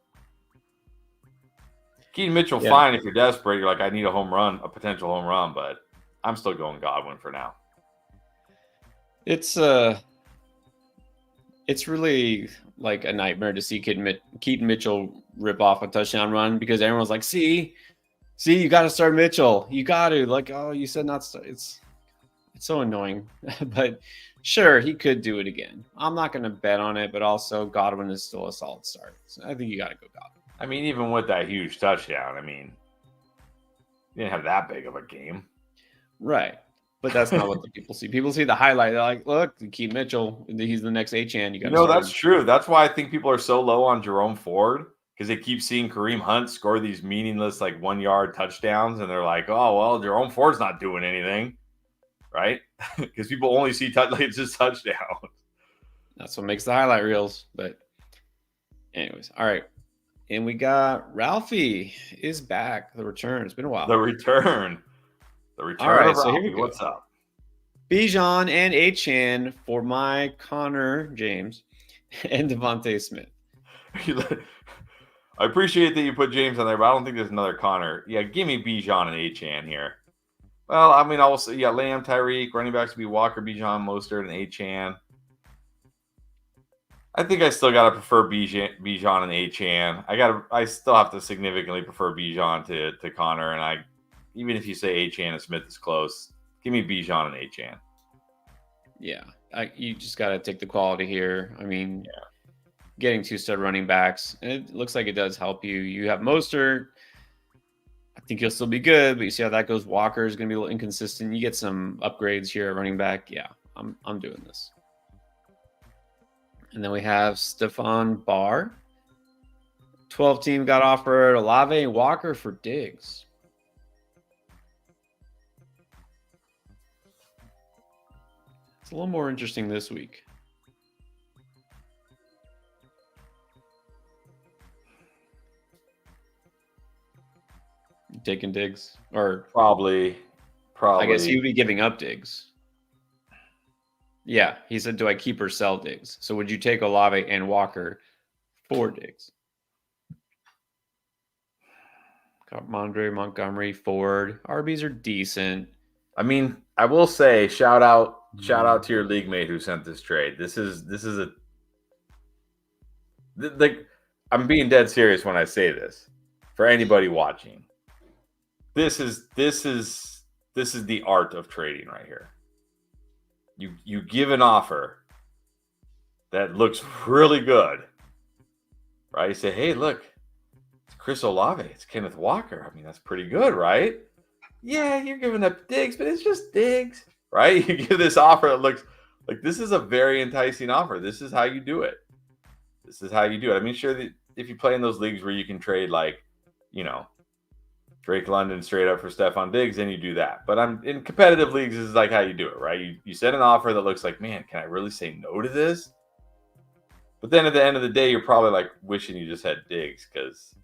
B: Keaton Mitchell, fine if you're desperate. You're like, I need a potential home run, but I'm still going Godwin for now.
A: It's really like a nightmare to see Keaton Mitchell rip off a touchdown run because everyone's like, see, you got to start Mitchell. You got to you said not start. It's so annoying, but sure, he could do it again. I'm not going to bet on it, but also Godwin is still a solid start. So I think you got to go Godwin.
B: I mean, even with that huge touchdown, he didn't have that big of a game.
A: Right. But that's not what the people see. People see the highlight. They're like, look, Keaton Mitchell, he's the next Achane.
B: That's true. That's why I think people are so low on Jerome Ford, because they keep seeing Kareem Hunt score these meaningless 1-yard touchdowns, and they're like, oh, well, Jerome Ford's not doing anything, right? Because people only see it's just touchdowns.
A: That's what makes the highlight reels. But anyways, all right. And we got Ralphie is back. The return. It's been a while.
B: The return. All right, so here we go. What's up?
A: Bijan and Achane for my Connor James and Devontae Smith.
B: I appreciate that you put James on there, but I don't think there's another Connor. Yeah, give me Bijan and Achane here. Well, also, Lamb, Tyreek, running backs would be Walker, Bijan, Mostert, and Achane. I think I still gotta prefer Bijan and Achan. I still have to significantly prefer Bijan to Connor, and even if you say Achan and Smith is close, give me Bijan and Achan.
A: Yeah, you just got to take the quality here. I mean, getting 2-star running backs, and it looks like it does help you. You have Mostert. I think he'll still be good, but you see how that goes. Walker is going to be a little inconsistent. You get some upgrades here at running back. Yeah, I'm doing this. And then we have Stephon Barr. 12 team got offered Olave and Walker for Diggs. It's a little more interesting this week. You taking Diggs? Or
B: Probably.
A: I guess he would be giving up Diggs. Yeah, he said, do I keep or sell Diggs? So would you take Olave and Walker for Diggs? Got Mondre, Montgomery, Ford. RBs are decent.
B: I mean, I will say, shout out to your league mate who sent this trade. This is like, I'm being dead serious when I say this. For anybody watching, this is the art of trading right here. You give an offer that looks really good, right? You say, hey, look, it's Chris Olave, it's Kenneth Walker. I mean, that's pretty good, right? Yeah, you're giving up Diggs, but it's just Diggs, right? You give this offer that looks like this is a very enticing offer. This is how you do it. I mean, sure, that if you play in those leagues where you can trade, like, Drake London straight up for Stephon Diggs, then you do that. But I'm in competitive leagues, this is like how you do it, right? You set an offer that looks like, man, can I really say no to this? But then at the end of the day, you're probably like wishing you just had Diggs, because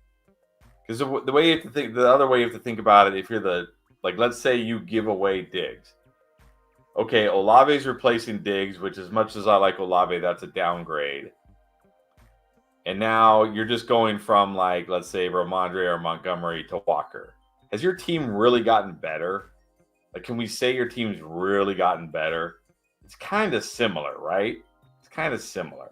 B: the way you have to think, the other way you have to think about it, if you're let's say you give away Diggs. Okay, Olave's replacing Diggs, which, as much as I like Olave, that's a downgrade. And now you're just going from, like, let's say Ramondre or Montgomery to Walker. Has your team really gotten better? Like, can we say your team's really gotten better? It's kind of similar, right? It's kind of similar.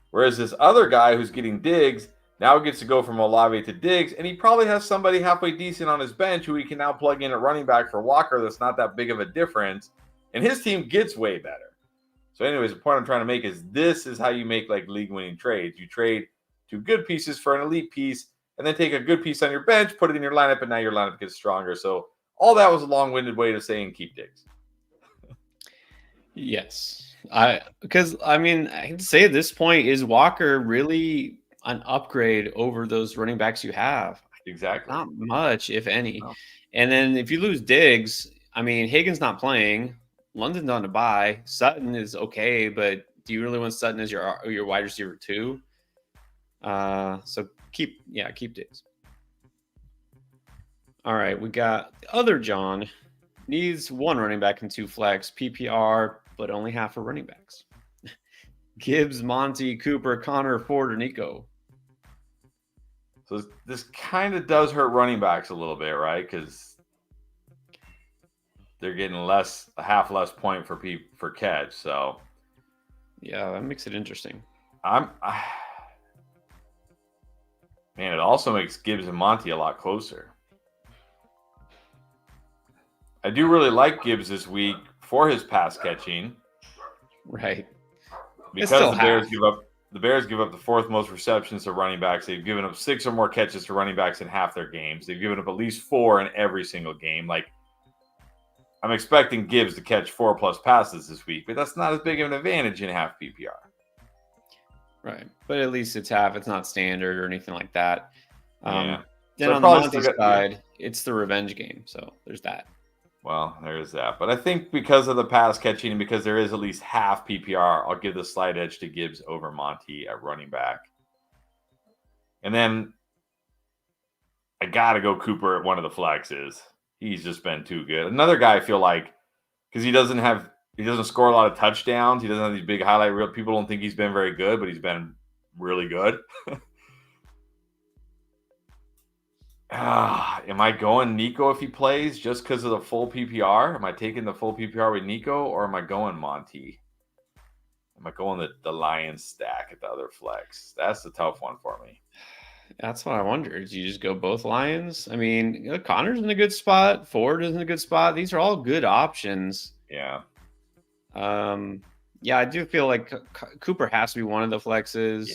B: Whereas this other guy who's getting Diggs now gets to go from Olave to Diggs, and he probably has somebody halfway decent on his bench who he can now plug in at running back for Walker. That's not that big of a difference. And his team gets way better. So anyways, the point I'm trying to make is this is how you make, like, league-winning trades. You trade 2 good pieces for an elite piece, and then take a good piece on your bench, put it in your lineup, and now your lineup gets stronger. So all that was a long-winded way of saying keep Diggs.
A: Yes. Because I can say at this point, is Walker really an upgrade over those running backs you have?
B: Exactly.
A: Not much, if any. No. And then if you lose Diggs, Higgins not playing. London's on a bye. Sutton is okay, but do you really want Sutton as your wide receiver too? So keep Diggs. All right, we got the other John. Needs 1 running back and 2 flex, PPR, but only half for running backs. Gibbs, Monty, Cooper, Connor, Ford, or Nico.
B: So this kind of does hurt running backs a little bit, right? Because they're getting a half less point for catch. So
A: yeah, that makes it interesting.
B: Man, it also makes Gibbs and Monty a lot closer. I do really like Gibbs this week for his pass catching.
A: Right.
B: Because the Bears give up the 4th most receptions to running backs. They've given up 6 or more catches to running backs in half their games. They've given up at least 4 in every single game. Like, I'm expecting Gibbs to catch 4+ passes this week, but that's not as big of an advantage in half PPR.
A: Right. But at least it's half. It's not standard or anything like that.
B: Yeah.
A: Then so on the Monty side, it's the revenge game. So there's that.
B: Well, there is that. But I think because of the pass catching and because there is at least half PPR, I'll give the slight edge to Gibbs over Monty at running back. And then I got to go Cooper at one of the flexes. He's just been too good. Another guy I feel like, because he doesn't score a lot of touchdowns. He doesn't have these big highlight reels. People don't think he's been very good, but he's been really good. Am I going Nico if he plays just because of the full PPR? Am I taking the full PPR with Nico, or am I going Monty? Am I going the Lions stack at the other flex? That's the tough one for me.
A: That's what I wondered. Do you just go both Lions? I mean, Connor's in a good spot. Ford is in a good spot. These are all good options.
B: Yeah.
A: Yeah, I do feel like Cooper has to be one of the flexes.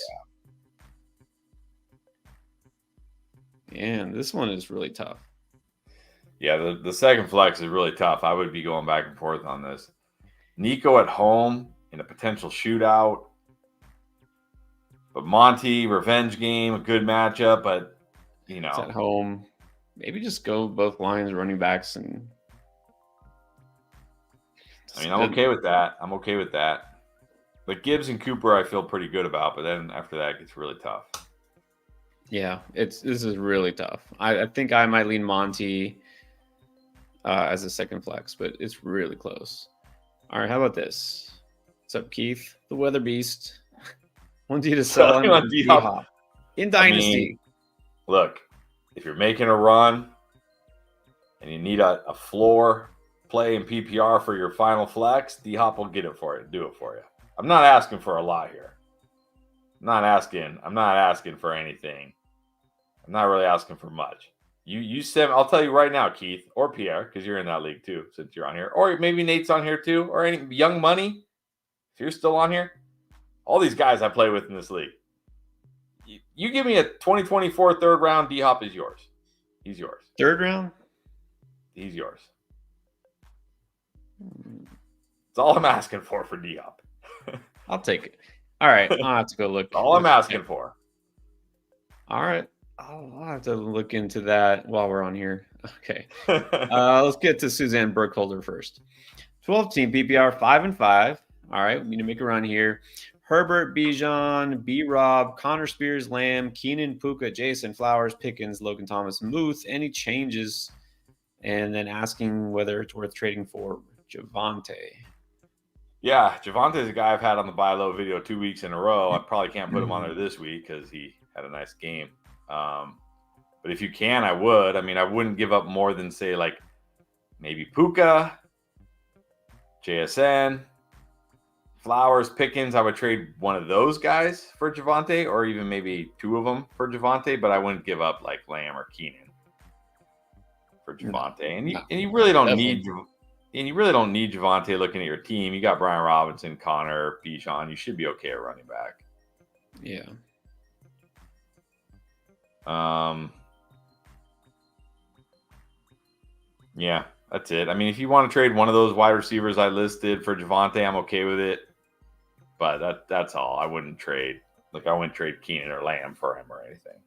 A: Yeah. And this one is really tough.
B: Yeah, the second flex is really tough. I would be going back and forth on this. Nico at home in a potential shootout. But Monty, revenge game, a good matchup, but
A: It's at home. Maybe just go both Lions running backs and
B: I'm okay with that. I'm okay with that. But Gibbs and Cooper I feel pretty good about, but then after that it gets really tough.
A: Yeah, this is really tough. I think I might lean Monty as a second flex, but it's really close. All right, how about this? What's up, Keith? The Weather Beast. Want you to sell him on D-Hop in Dynasty.
B: Look, if you're making a run and you need a floor play in PPR for your final flex, D-Hop will get it for you, do it for you. I'm not asking for a lot here. I'm not asking for anything. I'm not really asking for much. You said, I'll tell you right now, Keith or Pierre, because you're in that league too, since you're on here, or maybe Nate's on here too, or any Young Money, if you're still on here. All these guys I play with in this league. You give me a 2024 third round, D-Hop is yours. He's yours.
A: Third round?
B: He's yours. That's all I'm asking for D-Hop.
A: I'll take it. All right. I'll have to go look.
B: All I'm asking for.
A: All right. I'll have to look into that while we're on here. Okay. Let's get to Suzanne Burkholder first. 12-team PPR, 5-5. All right. We need to make a run here. Herbert, Bijan, B-Rob, Connor Spears, Lamb, Keenan, Puka, Jason, Flowers, Pickens, Logan Thomas, Muth. Any changes? And then asking whether it's worth trading for Javonte.
B: Yeah, Javonte is a guy I've had on the buy low video 2 weeks in a row. I probably can't put him on there this week because he had a nice game. But if you can, I would. I mean, I wouldn't give up more than, say, like maybe Puka, JSN, Flowers, Pickens. I would trade one of those guys for Javonte, or even maybe two of them for Javonte, but I wouldn't give up like Lamb or Keenan for Javonte. And you really don't need Javonte looking at your team. You got Brian Robinson, Connor, Bijan. You should be okay at running back.
A: Yeah.
B: Yeah, that's it. I mean, if you want to trade one of those wide receivers I listed for Javonte, I'm okay with it. But that's all. I wouldn't trade Keenan or Lamb for him or anything.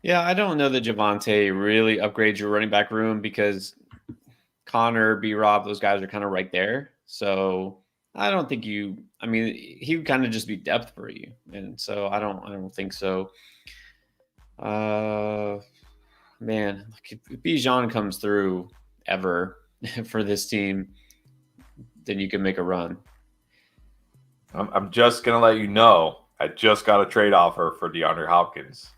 A: Yeah, I don't know that Javonte really upgrades your running back room because Connor, B-Rob, those guys are kind of right there. So I don't think he would kind of just be depth for you. And so I don't think so. Man, if Bijan comes through ever for this team, then you can make a run.
B: I'm just going to let you know, I just got a trade offer for DeAndre Hopkins.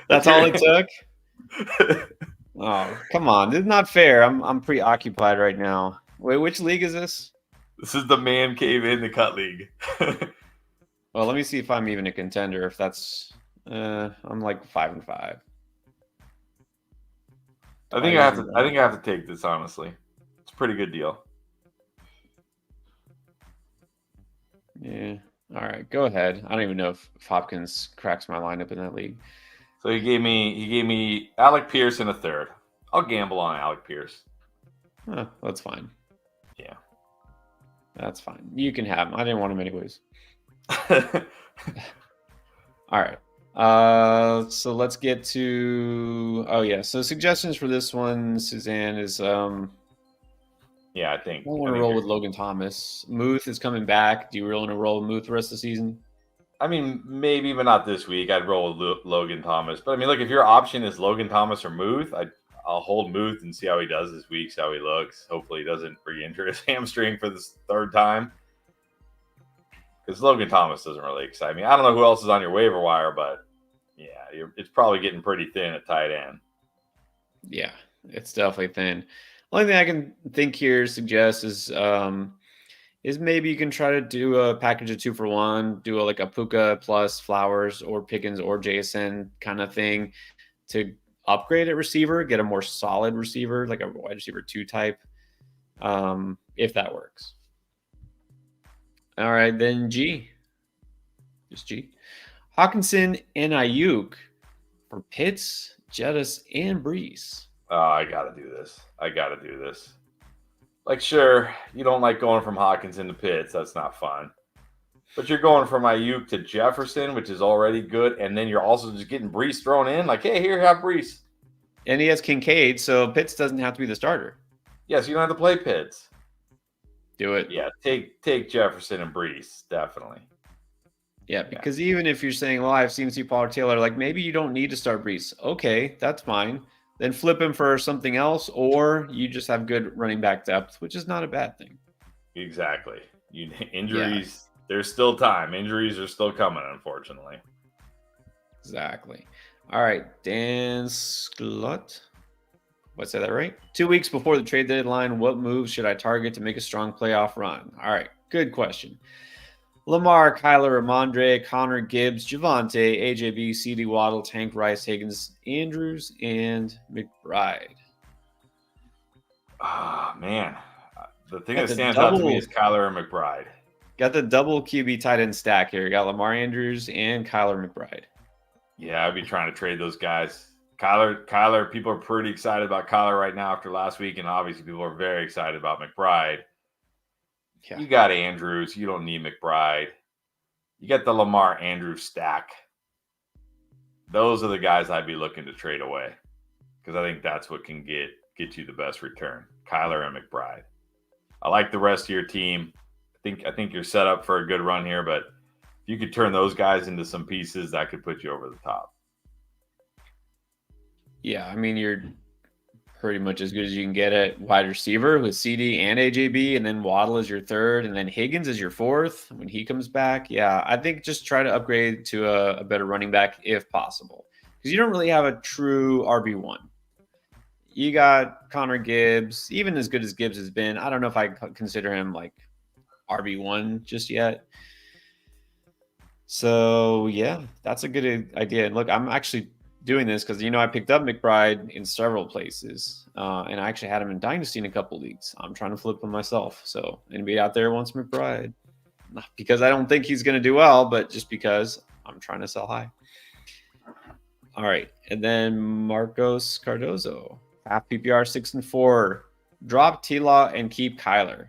A: That's all it took? Oh, come on. This is not fair. I'm preoccupied right now. Wait, which league is this?
B: This is the Man Cave in the Cut League.
A: Well, let me see if I'm even a contender. If that's I'm like 5-5.
B: I think I have to take this, honestly. It's a pretty good deal.
A: Yeah. All right, go ahead. I don't even know if Hopkins cracks my lineup in that league.
B: So he gave me Alec Pierce in a third. I'll gamble on Alec Pierce.
A: That's fine.
B: Yeah.
A: That's fine. You can have him. I didn't want him anyways. All right. So let's get to so suggestions for this one, Suzanne, is
B: yeah, I think
A: I want to roll with Logan Thomas. Muth is coming back. Do you really want to roll with Muth the rest of the season?
B: I mean, maybe, but not this week. I'd roll with Logan Thomas. But I mean, look, if your option is Logan Thomas or Muth, I'll hold Muth and see how he does this week, see how he looks. Hopefully he doesn't re-injure his hamstring for this third time. Because Logan Thomas doesn't really excite me. I don't know who else is on your waiver wire, but yeah, it's probably getting pretty thin at tight end.
A: Yeah, it's definitely thin. Only thing I can think here suggest is is maybe you can try to do a package of 2-for-1, do like a Puka plus Flowers or Pickens or Jason kind of thing to upgrade at receiver, get a more solid receiver, like a wide receiver 2 type, if that works. All right, then G. Just G. Hawkinson and Ayuk for Pitts, Jettis, and Brees.
B: Oh, I got to do this. Like, sure, you don't like going from Hawkinson to Pitts. That's not fun. But you're going from Ayuk to Jefferson, which is already good. And then you're also just getting Brees thrown in. Like, hey, here, have Brees.
A: And he has Kincaid, so Pitts doesn't have to be the starter.
B: Yes, you don't have to play Pitts.
A: Do it.
B: Yeah, take Jefferson and Brees, definitely.
A: Yeah, because even if you're saying, well, I've seen C. Pollard Taylor, like maybe you don't need to start Brees. Okay, that's fine. Then flip him for something else, or you just have good running back depth, which is not a bad thing.
B: Exactly. Injuries, there's still time. Injuries are still coming, unfortunately.
A: Exactly. All right, Dan Schlott. What, say that right? 2 weeks before the trade deadline, what moves should I target to make a strong playoff run? All right, good question. Lamar, Kyler, Ramondre, Connor, Gibbs, Javonte, AJB, CD Waddle, Tank, Rice, Higgins, Andrews, and McBride.
B: Ah, man. The thing that stands out to me is Kyler and McBride.
A: Got the double QB tight end stack here. Got Lamar Andrews and Kyler McBride.
B: Yeah, I'd be trying to trade those guys. Kyler, people are pretty excited about Kyler right now after last week, and obviously people are very excited about McBride. Yeah. You got Andrews. You don't need McBride. You got the Lamar Andrews stack. Those are the guys I'd be looking to trade away because I think that's what can get you the best return. Kyler and McBride. I like the rest of your team. I think you're set up for a good run here, but if you could turn those guys into some pieces, that could put you over the top.
A: Yeah, I mean, you're pretty much as good as you can get at wide receiver with CD and AJB, and then Waddle is your third, and then Higgins is your fourth when he comes back. Yeah, I think just try to upgrade to a better running back if possible, because you don't really have a true RB1. You got Connor Gibbs, even as good as Gibbs has been. I don't know if I consider him like RB1 just yet. So, yeah, that's a good idea. And look, I'm actually doing this because, I picked up McBride in several places, and I actually had him in Dynasty in a couple leagues. I'm trying to flip him myself. So anybody out there wants McBride? Not because I don't think he's going to do well, but just because I'm trying to sell high. All right. And then Marcos Cardozo, half PPR 6-4. Drop T-Law and keep Kyler.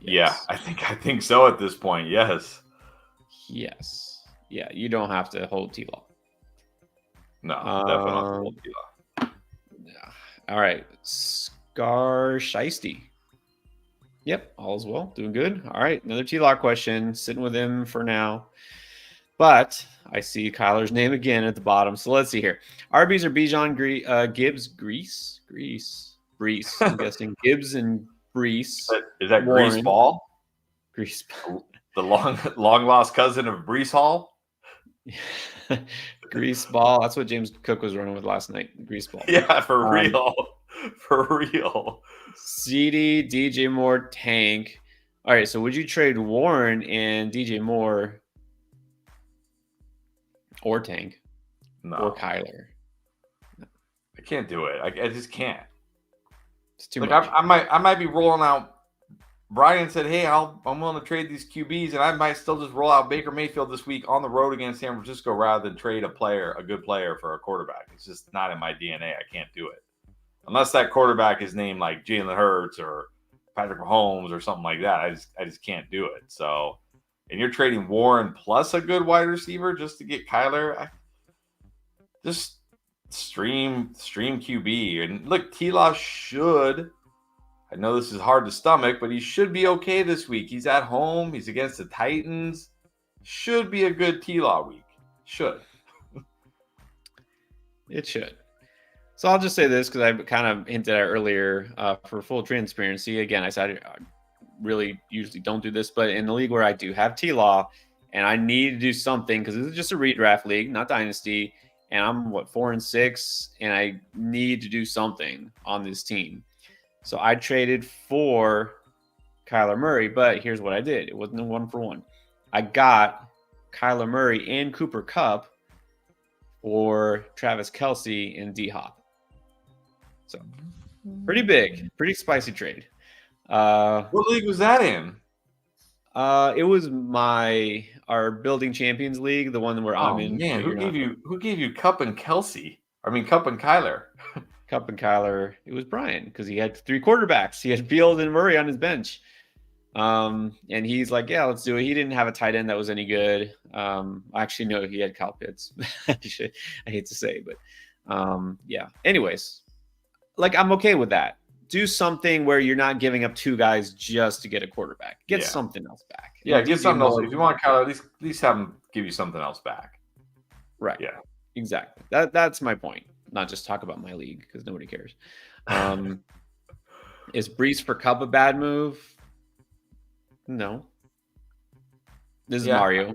B: Yes. Yeah, I think so at this point. Yes.
A: Yeah, you don't have to hold T-Law.
B: No, definitely not hold T-Law.
A: Yeah. All right. Scar Shiesty. Yep, all's well. Doing good. All right, another T-Law question. Sitting with him for now. But I see Kyler's name again at the bottom. So let's see here. RBs are Bijan, Gibbs, Brees. I'm guessing Gibbs and Brees.
B: Is that Grease Ball?
A: Grease Ball.
B: The long lost cousin of Brees Hall?
A: Grease Ball. That's what James Cook was running with last night. Grease Ball.
B: Yeah, for real. For real.
A: CD, DJ Moore, Tank. All right, so would you trade Warren and DJ Moore or Tank?
B: No.
A: Or Kyler?
B: No. I can't do it. I just can't.
A: It's too much.
B: I might be rolling out. Brian said, hey, I'm willing to trade these QBs, and I might still just roll out Baker Mayfield this week on the road against San Francisco rather than trade a good player for a quarterback. It's just not in my DNA. I can't do it. Unless that quarterback is named like Jalen Hurts or Patrick Mahomes or something like that. I just can't do it. So, and you're trading Warren plus a good wide receiver just to get Kyler. Just stream QB. And look, T-Law should. I know this is hard to stomach, but he should be okay this week. He's at home. He's against the Titans. Should be a good T-Law week. Should.
A: It should. So I'll just say this because I kind of hinted at earlier for full transparency. Again, I said I really usually don't do this, but in the league where I do have T-Law and I need to do something because this is just a redraft league, not Dynasty, and I'm 4-6, and I need to do something on this team. So I traded for Kyler Murray, but here's what I did. It wasn't a 1-for-1. I got Kyler Murray and Cooper Kupp for Travis Kelce and D-Hop. So pretty big, pretty spicy trade.
B: What league was that in?
A: It was our Building Champions League, the one where I'm in.
B: Man, who gave you Cup and Kelsey? I mean Cup and Kyler.
A: Cup and Kyler. It was Brian because he had 3 quarterbacks. He had Fields and Murray on his bench. And he's like, yeah, let's do it. He didn't have a tight end that was any good. Actually, no, he had Kyle Pitts. I hate to say, but yeah. Anyways, like I'm okay with that. Do something where you're not giving up 2 guys just to get a quarterback. Get something else back.
B: Yeah, get something else. If you want Kyler, at least have him give you something else back.
A: Right.
B: Yeah.
A: Exactly. That's my point. Not just talk about my league because nobody cares. Is Brees for Cup a bad move? No. This is Mario,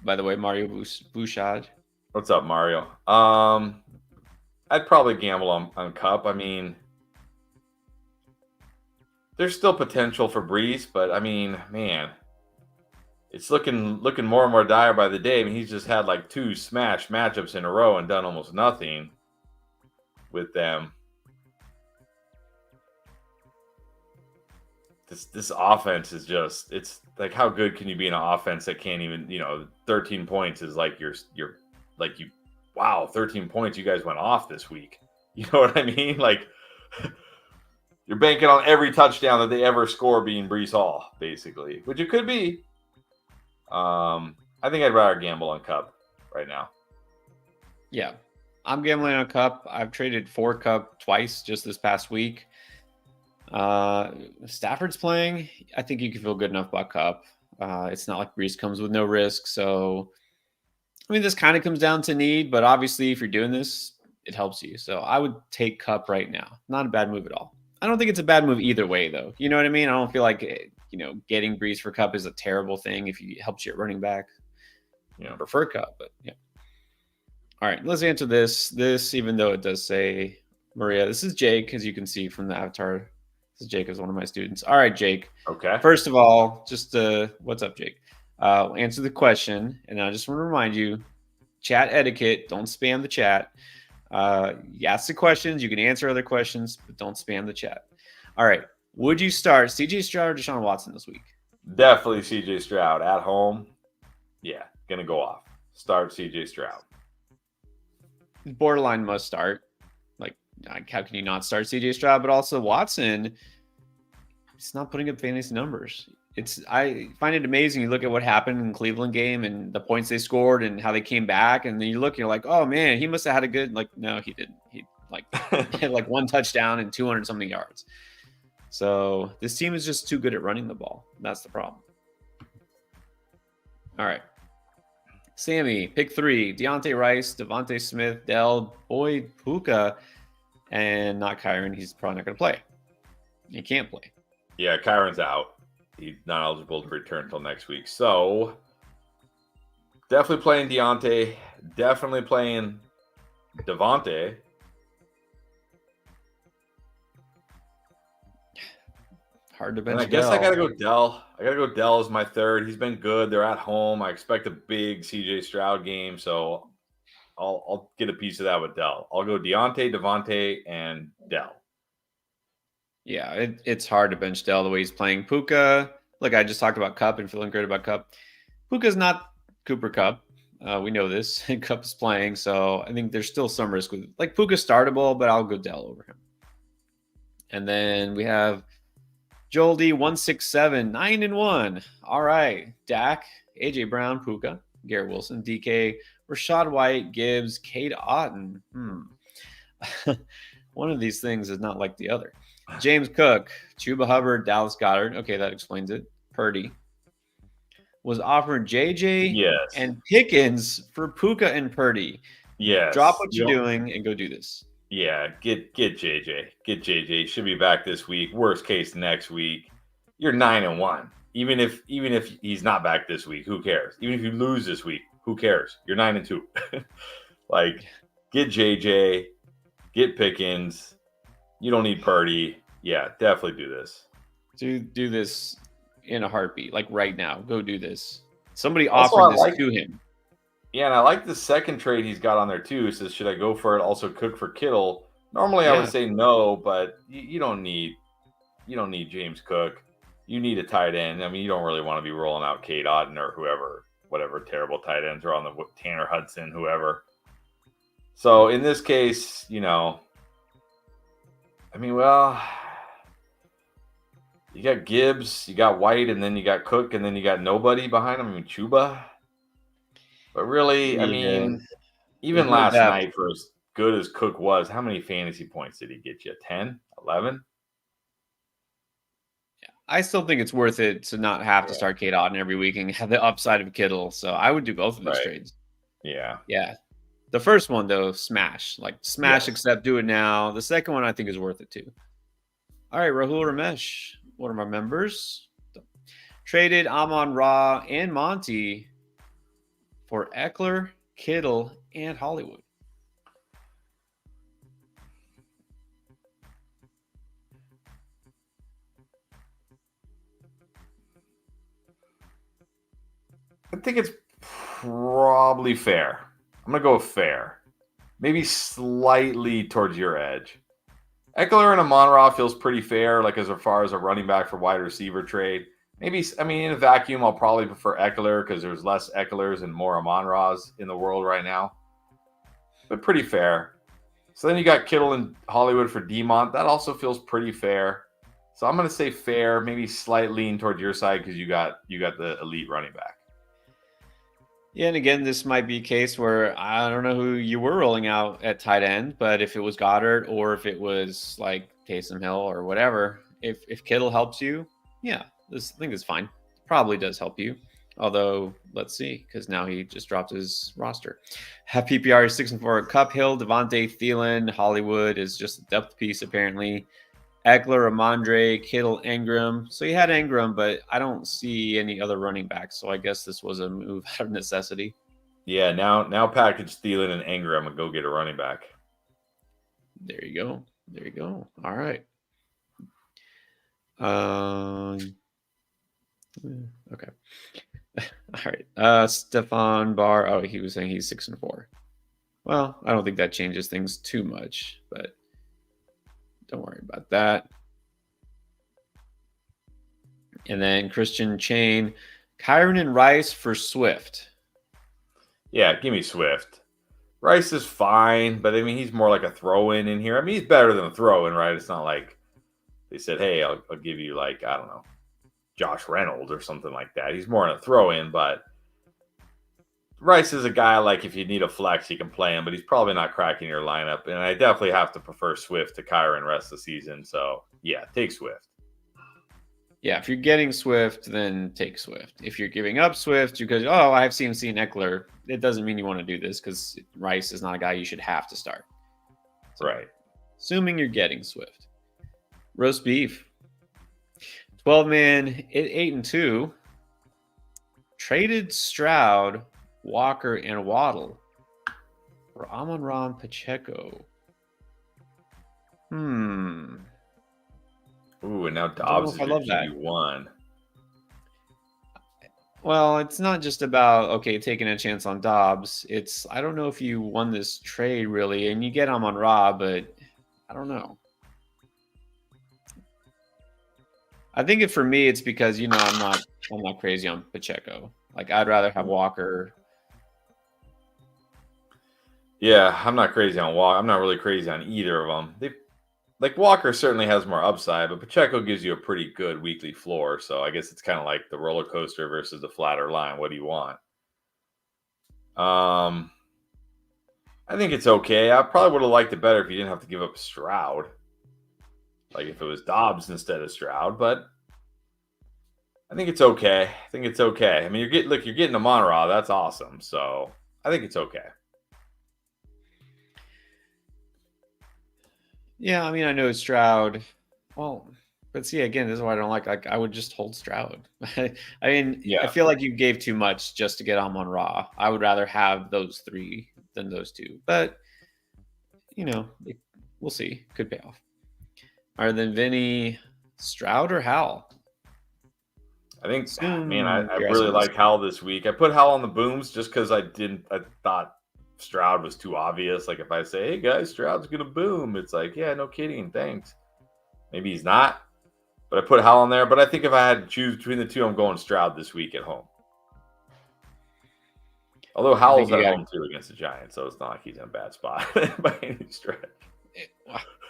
A: by the way. Mario Bouchard.
B: What's up, Mario? I'd probably gamble on Cup. I mean, there's still potential for Brees, but I mean, man, it's looking more and more dire by the day. I mean, he's just had like 2 smash matchups in a row and done almost nothing with them. This offense is just, it's like, how good can you be in an offense that can't even, 13 points is like wow, 13 points, you guys went off this week. You know what I mean? Like, you're banking on every touchdown that they ever score being Brees Hall, basically, which it could be. I think I'd rather gamble on Cup right now.
A: Yeah, I'm gambling on Cup. I've traded for Cup twice just this past week. Stafford's playing. I think you can feel good enough about Cup. It's not like Brees comes with no risk. So, I mean, this kind of comes down to need, but obviously if you're doing this, it helps you. So I would take Cup right now. Not a bad move at all. I don't think it's a bad move either way, though. You know what I mean? I don't feel like, getting Brees for Cup is a terrible thing if it helps you at running back. I prefer Cup, but yeah. All right, let's answer this. Even though it does say Maria, this is Jake, as you can see from the avatar. This is Jake, is one of my students. All right, Jake.
B: Okay.
A: First of all, just what's up, Jake? Answer the question, and I just want to remind you, chat etiquette. Don't spam the chat. You ask the questions. You can answer other questions, but don't spam the chat. All right. Would you start CJ Stroud or Deshaun Watson this week?
B: Definitely CJ Stroud at home. Yeah, gonna go off. Start CJ Stroud.
A: Borderline must start. Like, how can you not start CJ Stroud? But also Watson, he's not putting up fantasy numbers. I find it amazing. You look at what happened in the Cleveland game and the points they scored and how they came back, and then you look, you're like, oh man, he must have had a good. Like, no, he didn't. He had like 1 touchdown and 200 something yards. So this team is just too good at running the ball. That's the problem. All right. Sammy, pick 3. Deontay Rice, Devontae Smith, Dell, Boyd, Puka, and not Kyron. He's probably not going to play. He can't play.
B: Yeah, Kyron's out. He's not eligible to return until next week. So definitely playing Deontay. Definitely playing Devontae.
A: Hard to bench.
B: And I guess I gotta go Dell. I gotta go Dell as my 3rd. He's been good. They're at home. I expect a big CJ Stroud game, so I'll get a piece of that with Dell. I'll go Deontay, Devontae, and Dell.
A: Yeah, it's hard to bench Dell the way he's playing. Puka, look, I just talked about Kupp and feeling great about Kupp. Puka's not Cooper Kupp. We know this. Kupp is playing, so I think there's still some risk with like Puka's startable, but I'll go Dell over him. And then we have Joel D 167 9-1. All right, Dak, AJ Brown, Puka, Garrett Wilson, DK, Rashad White, Gibbs, Cade Otton. One of these things is not like the other. James Cook, Chuba Hubbard, Dallas Goedert. Okay, that explains it. Purdy was offering JJ and Pickens for Puka and Purdy.
B: Yes.
A: Drop what you're doing and go do this.
B: Yeah, get JJ. Get JJ. Should be back this week. Worst case next week. You're 9-1. Even if he's not back this week, who cares? Even if you lose this week, who cares? You're 9-2. Like, get JJ, get Pickens. You don't need Purdy. Yeah, definitely do this.
A: Do this in a heartbeat. Like right now, go do this. Somebody
B: Also,
A: offered this to him.
B: yeah, and I like the second trade he's got on there too. It says, should I go for it? Also, cook for Kittle. Normally, I would
A: Yeah,
B: say no, but you don't need James Cook. You need a tight end. I mean, you don't really want to be rolling out Kate Otten or whoever, whatever terrible tight ends are on the Tanner Hudson, whoever. So in this case, I mean, well, you got Gibbs, you got White, and then you got Cook, and then you got nobody behind him. I mean, Chuba. But really, I
A: yeah.
B: mean,
A: There's
B: even
A: no
B: last
A: depth.
B: night, for as good as Cook was, how many fantasy points did he get you? 10, 11?
A: I still think it's worth it to not have to
B: Yeah,
A: start Kate Otten every week and have the upside of Kittle. So I would do both of those
B: right.
A: trades.
B: Yeah.
A: Yeah. The first one though, smash. Like smash,
B: Yes.
A: except do it now. The second one I think is worth it too. All right, Rahul Ramesh, one of our members, traded Amon Ra and Monty for Eckler, Kittle, and Hollywood.
B: I think it's probably fair. I'm going to go fair. Maybe slightly towards your edge. Eckler and Amon-Ra feels pretty fair, like as far as a running back for wide receiver trade. Maybe, I mean, in a vacuum, I'll probably prefer Eckler because there's less Ecklers and more Amon-Ras in the world right now. But pretty fair. So then you got Kittle and Hollywood for Demont. That also feels pretty fair. So I'm going to say fair, maybe slight lean towards your side because you got the elite running back.
A: Yeah, and again, this might be a case where I don't know who you were rolling out at tight end, but if it was Goddard or if it was like Taysom Hill or whatever, if Kittle helps you, yeah, I think it's fine. Probably does help you. Although, let's see, because now he just dropped his roster. Have PPR is 6-4. Cup Hill, Devontae Thielen, Hollywood is just a depth piece apparently. Eckler, Ramondre, Kittle, Ingram. So he had Ingram, but I don't see any other running backs. So I guess this was a move out of necessity.
B: Yeah, now package Thielen and Ingram and go get a running back.
A: There you go. There you go. All right. Okay. All right. Stefan Barr. Oh, he was saying he's 6-4. Well, I don't think that changes things too much, but don't worry about that. And then Christian Chain, Kyron and Rice for Swift.
B: Yeah, give me Swift. Rice is fine, but I mean, he's more like a throw-in in here. I mean, he's better than a throw-in, right? It's not like they said, hey, I'll give you like, I don't know, Josh Reynolds or something like that. He's more in a throw-in, but Rice is a guy like if you need a flex, you can play him, but he's probably not cracking your lineup. And I definitely have to prefer Swift to Kyron rest of the season. So, yeah, take Swift.
A: Yeah, if you're getting Swift, then take Swift. If you're giving up Swift because, oh, I have CMC and Eckler, it doesn't mean you want to do this because Rice is not a guy you should have to start.
B: So, right.
A: Assuming you're getting Swift. Roast beef. 12-man, 8-2. Traded Stroud, Walker, and Waddle for Amon-Ra Pacheco.
B: Ooh, and now Dobbs is your QB1.
A: Well, it's not just about, okay, taking a chance on Dobbs. It's, I don't know if you won this trade really, and you get Amon-Ra, but I don't know. I think for me, it's because, I'm not crazy on Pacheco. Like, I'd rather have Walker.
B: Yeah, I'm not crazy on Walker. I'm not really crazy on either of them. Walker certainly has more upside, but Pacheco gives you a pretty good weekly floor. So I guess it's kind of like the roller coaster versus the flatter line. What do you want? I think it's okay. I probably would have liked it better if you didn't have to give up Stroud. Like if it was Dobbs instead of Stroud, but I think it's okay. I mean, you're getting a Amon-Ra. That's awesome. So I think it's okay.
A: Yeah, I mean, I know Stroud. Well, but see, again, this is why I don't like. Like, I would just hold Stroud. I mean, yeah. I feel like you gave too much just to get Amon-Ra. I would rather have those three than those two. But we'll see. Could pay off. All right, then Vinny, Stroud or Howell?
B: I think, man,
A: Soon,
B: I
A: you're
B: really
A: asking this.
B: like Howell this week. I put Howell on the booms just because I thought Stroud was too obvious. Like if I say, hey guys, Stroud's gonna boom, it's like, yeah, no kidding, thanks. Maybe he's not, but I put Howell on there. But I think if I had to choose between the two, I'm going Stroud this week at home. Although
A: I think
B: Howell's
A: you
B: at
A: got.
B: home too against the Giants, so it's not like he's in a bad spot by any stretch.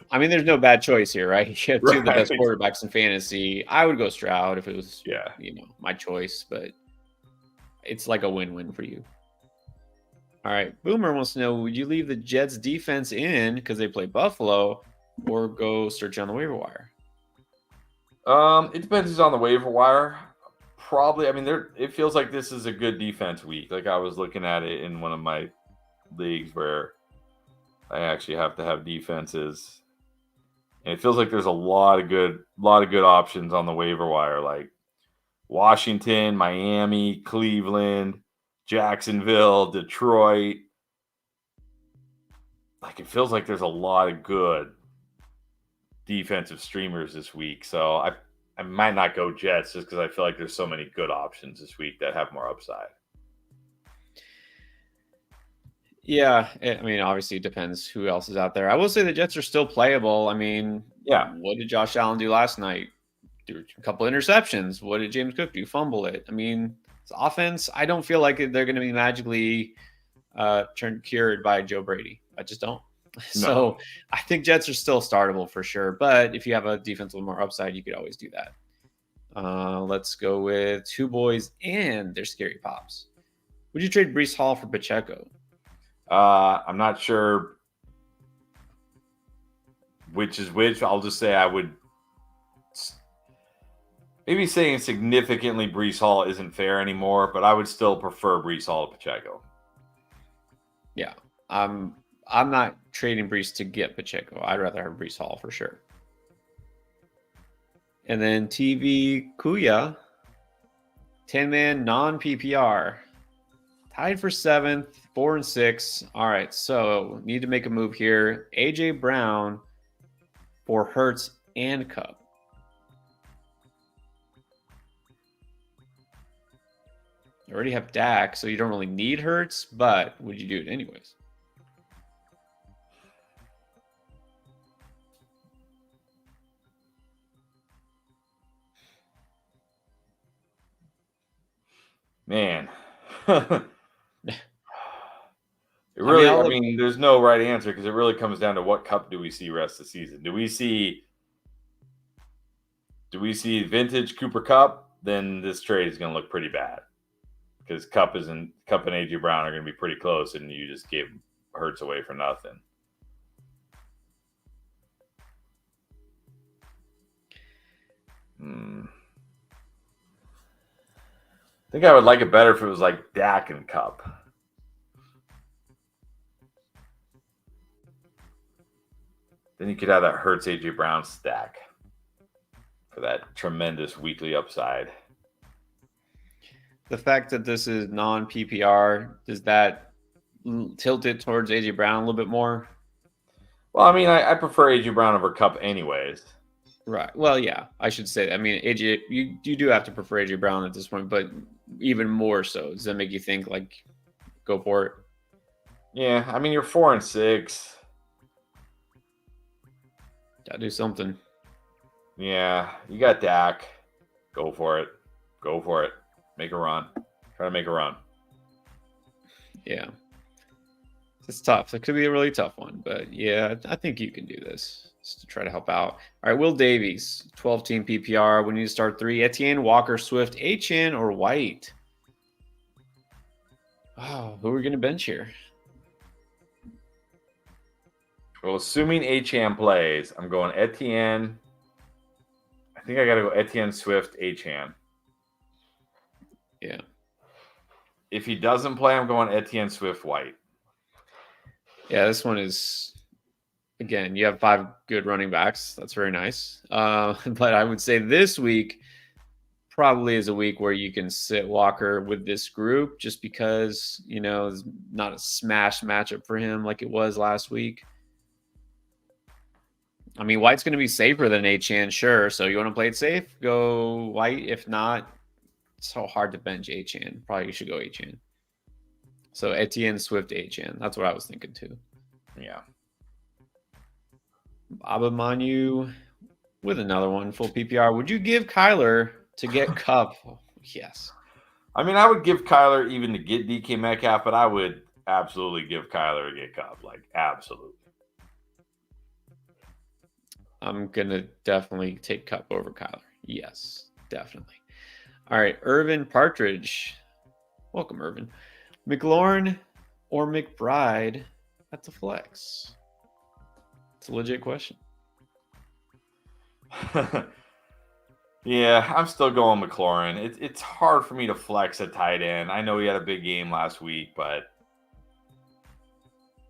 A: I mean, there's no bad choice here, right? You have two of the best
B: Right.
A: quarterbacks in fantasy. I would go Stroud if it was,
B: Yeah.
A: my choice, but it's like a win-win for you. All right. Boomer wants to know, would you leave the Jets defense in because they play Buffalo or go search on the waiver wire?
B: It depends who's on the waiver wire. Probably, I mean, it feels like this is a good defense week. Like I was looking at it in one of my leagues where I actually have to have defenses. And it feels like there's a lot of good options on the waiver wire, like Washington, Miami, Cleveland, Jacksonville, Detroit. Like it feels like there's a lot of good defensive streamers this week. So I might not go Jets just because I feel like there's so many good options this week that have more upside.
A: Yeah, I mean, obviously it depends who else is out there. I will say the Jets are still playable. I mean,
B: Yeah.
A: what did Josh Allen do last night? Threw a couple interceptions. What did James Cook do? Fumble it. I mean, it's offense. I don't feel like they're going to be magically cured by Joe Brady. I just don't.
B: No.
A: So I think Jets are still startable for sure. But if you have a defense with more upside, you could always do that. Let's go with two boys and their scary pops. Would you trade Breece Hall for Pacheco?
B: I'm not sure which is which. I'll just say I would. Maybe saying significantly Breece Hall isn't fair anymore, but I would still prefer Breece Hall to Pacheco.
A: Yeah, I'm not trading Breece to get Pacheco. I'd rather have Breece Hall for sure. And then TV Kuya, 10-man non-PPR. Tied for 7th, 4 and 6. All right, so need to make a move here. AJ Brown for Hurts and Cup. You already have Dak, so you don't really need Hurts, but would you do it anyways?
B: Man. I mean, there's no right answer because it really comes down to what Cup do we see rest of the season. Do we see vintage Cooper Cup? Then this trade is going to look pretty bad because Cup and AJ Brown are going to be pretty close, and you just gave Hurts away for nothing. I think I would like it better if it was like Dak and Cup. Then you could have that Hurts AJ Brown stack for that tremendous weekly upside.
A: The fact that this is non-PPR, does that tilt it towards AJ Brown a little bit more?
B: Well, I mean, I prefer AJ Brown over Cup anyways.
A: Right. Well, yeah, I should say that. I mean, AJ, you do have to prefer AJ Brown at this point, but even more so. Does that make you think like go for it?
B: Yeah, I mean, you're 4 and 6.
A: Gotta do something.
B: Yeah, you got Dak. Go for it. Go for it. Make a run. Try to make a run.
A: Yeah. It's tough. It could be a really tough one, but yeah, I think you can do this just to try to help out. All right, Will Davies, 12-team PPR. We need to start 3. Etienne, Walker, Swift, Achane, or White? Oh, who are we going to bench here?
B: Well, assuming Achane plays, I'm going Etienne. I think I got to go Etienne, Swift, Achane.
A: Yeah.
B: If he doesn't play, I'm going Etienne, Swift, White.
A: Yeah, this one is, again, you have 5 good running backs. That's very nice. But I would say this week probably is a week where you can sit Walker with this group just because, it's not a smash matchup for him like it was last week. I mean, White's going to be safer than Achane, sure. So you want to play it safe? Go White. If not, so hard to bench Achan. Probably you should go Achan. So Etienne, Swift, Achan. That's what I was thinking too.
B: Yeah.
A: Baba Manu with another one, full PPR. Would you give Kyler to get Cup? Yes.
B: I mean, I would give Kyler even to get DK Metcalf, but I would absolutely give Kyler to get Cup. Like, absolutely.
A: I'm going to definitely take Cup over Kyler. Yes, definitely. All right, Irvin Partridge. Welcome, Irvin. McLaurin or McBride at the flex? It's a legit question.
B: Yeah, I'm still going McLaurin. It's hard for me to flex a tight end. I know he had a big game last week,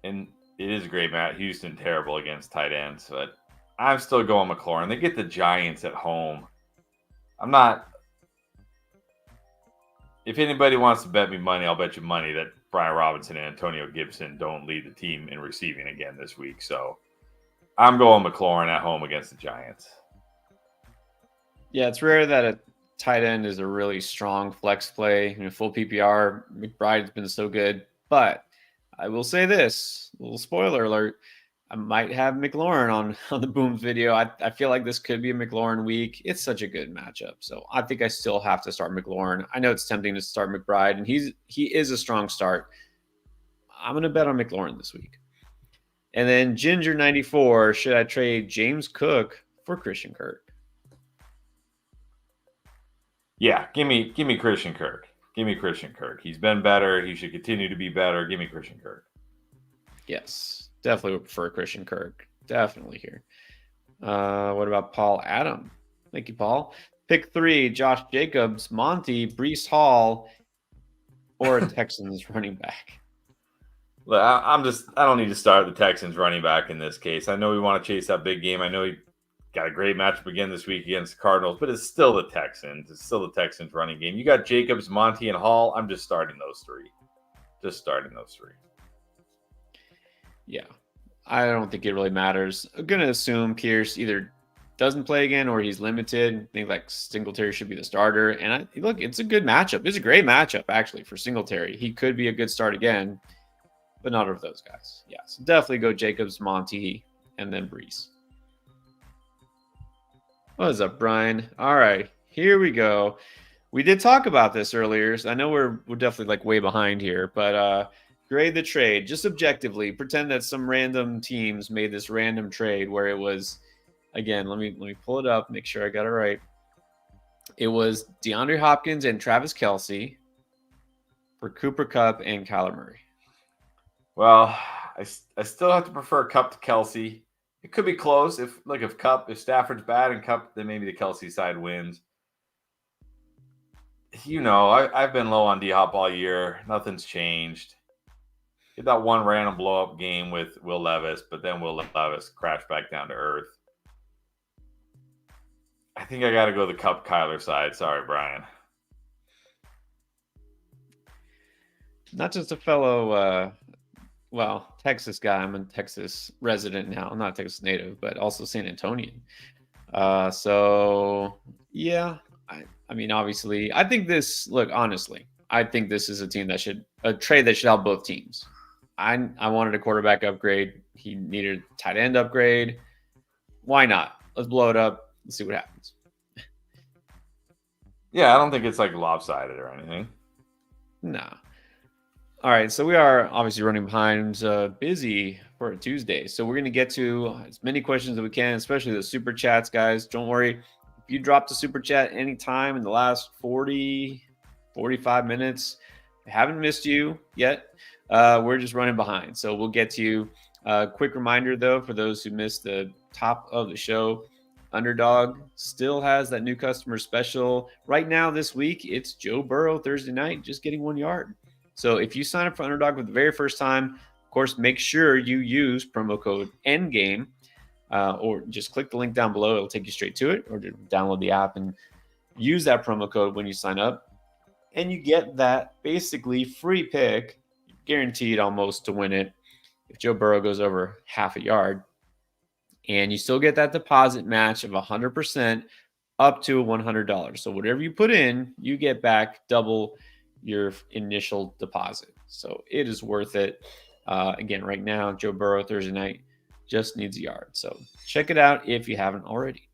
B: and it is great. Matt Houston terrible against tight ends, but I'm still going McLaurin. They get the Giants at home. I'm not. If anybody wants to bet me money, I'll bet you money that Brian Robinson and Antonio Gibson don't lead the team in receiving again this week. So I'm going McLaurin at home against the Giants.
A: Yeah, it's rare that a tight end is a really strong flex play. Full PPR, McBride's been so good. But I will say this, little spoiler alert, I might have McLaurin on the Booms video. I feel like this could be a McLaurin week. It's such a good matchup. So I think I still have to start McLaurin. I know it's tempting to start McBride, and he is a strong start. I'm going to bet on McLaurin this week. And then Ginger94, should I trade James Cook for Christian Kirk?
B: Yeah, give me Christian Kirk. Give me Christian Kirk. He's been better. He should continue to be better. Give me Christian Kirk.
A: Yes, definitely would prefer Christian Kirk. Definitely here. What about Paul Adam? Thank you, Paul. Pick 3, Josh Jacobs, Monty, Breece Hall, or a Texans running back.
B: Look, I don't need to start the Texans running back in this case. I know we want to chase that big game. I know he got a great matchup again this week against the Cardinals, but it's still the Texans. It's still the Texans running game. You got Jacobs, Monty, and Hall. I'm just starting those three.
A: Yeah, I don't think it really matters. I'm going to assume Pierce either doesn't play again or he's limited. I think like Singletary should be the starter. And look, it's a good matchup. It's a great matchup, actually, for Singletary. He could be a good start again, but not over those guys. Yeah, so definitely go Jacobs, Monty, and then Breece. What is up, Brian? All right, here we go. We did talk about this earlier. So I know we're definitely like way behind here, but grade the trade just objectively. Pretend that some random teams made this random trade where it was, again, let me pull it up, make sure I got it right. It was DeAndre Hopkins and Travis Kelce for Cooper Kupp and Kyler Murray.
B: Well, I still have to prefer Kupp to Kelce. It could be close if Stafford's bad and Kupp, then maybe the Kelce side wins. I've been low on D-Hop all year. Nothing's changed. Get that one random blow-up game with Will Levis, but then Will Levis crashed back down to earth. I think I got to go the Kupp Kyler side. Sorry, Brian.
A: Not just a fellow, Texas guy. I'm a Texas resident now. I'm not a Texas native, but also San Antonian. So, yeah. I mean, obviously, I think this, honestly, I think this is a trade that should help both teams. I wanted a quarterback upgrade. He needed a tight end upgrade. Why not? Let's blow it up. Let's see what happens.
B: Yeah, I don't think it's like lopsided or anything.
A: Nah. All right, so we are obviously running behind, busy for a Tuesday. So we're going to get to as many questions as we can, especially the super chats, guys. Don't worry. If you dropped a super chat anytime in the last 40, 45 minutes, I haven't missed you yet. We're just running behind. So we'll get to you. Quick reminder, though, for those who missed the top of the show, Underdog still has that new customer special. Right now this week, it's Joe Burrow Thursday night, just getting 1 yard. So if you sign up for Underdog for the very first time, of course, make sure you use promo code ENDGAME, or just click the link down below. It'll take you straight to it, or download the app and use that promo code when you sign up. And you get that basically free pick, guaranteed almost to win it if Joe Burrow goes over half a yard. And you still get that deposit match of 100% up to $100. So whatever you put in, you get back double your initial deposit. So it is worth it. Again, right now, Joe Burrow Thursday night just needs a yard. So check it out if you haven't already.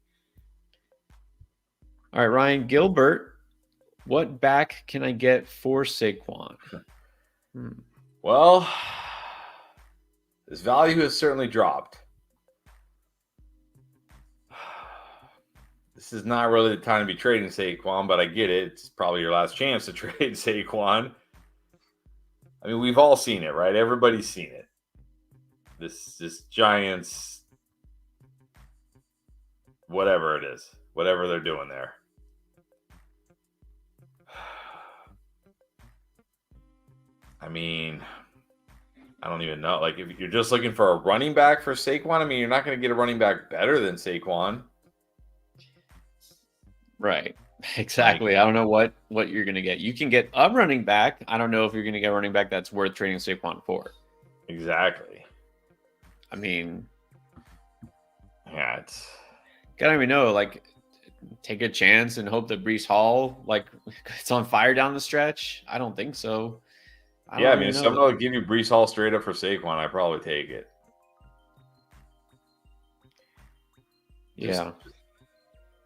A: All right, Ryan Gilbert, what back can I get for Saquon?
B: Well, his value has certainly dropped. This is not really the time to be trading Saquon, but I get it. It's probably your last chance to trade Saquon. I mean, we've all seen it, right? Everybody's seen it. This Giants, whatever it is, whatever they're doing there. I mean, I don't even know. Like, if you're just looking for a running back for Saquon, I mean, you're not going to get a running back better than Saquon.
A: Right. Exactly. I don't know what you're going to get. You can get a running back. I don't know if you're going to get a running back that's worth trading Saquon for.
B: Exactly.
A: I mean,
B: yeah, it's
A: gotta even know, like, take a chance and hope that Breece Hall, like, it's on fire down the stretch. I don't think so.
B: I mean, if someone will give you Breece Hall straight up for Saquon, I'd probably take it.
A: Yeah.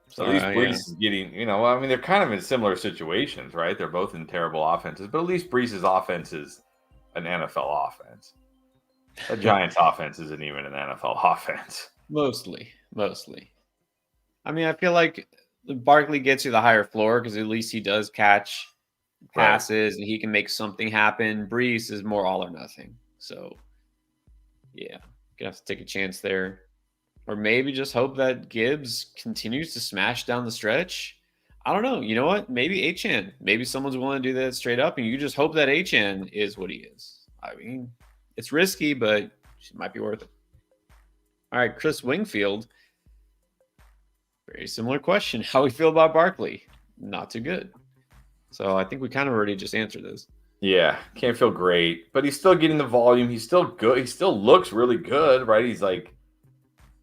B: So at least Breece is getting, I mean, they're kind of in similar situations, right? They're both in terrible offenses, but at least Breece's offense is an NFL offense. The Giants' offense isn't even an NFL offense.
A: Mostly. I mean, I feel like Barkley gets you the higher floor because at least he does catch passes and he can make something happen. Breece is more all or nothing. So, yeah, gonna have to take a chance there. Or maybe just hope that Gibbs continues to smash down the stretch. I don't know. You know what? Maybe Achane. Maybe someone's willing to do that straight up, and you just hope that Achane is what he is. I mean, it's risky, but it might be worth it. All right, Chris Wingfield. Very similar question. How we feel about Barkley? Not too good. So I think we kind of already just answered this.
B: Yeah, can't feel great, but he's still getting the volume. He's still good. He still looks really good, right? He's like,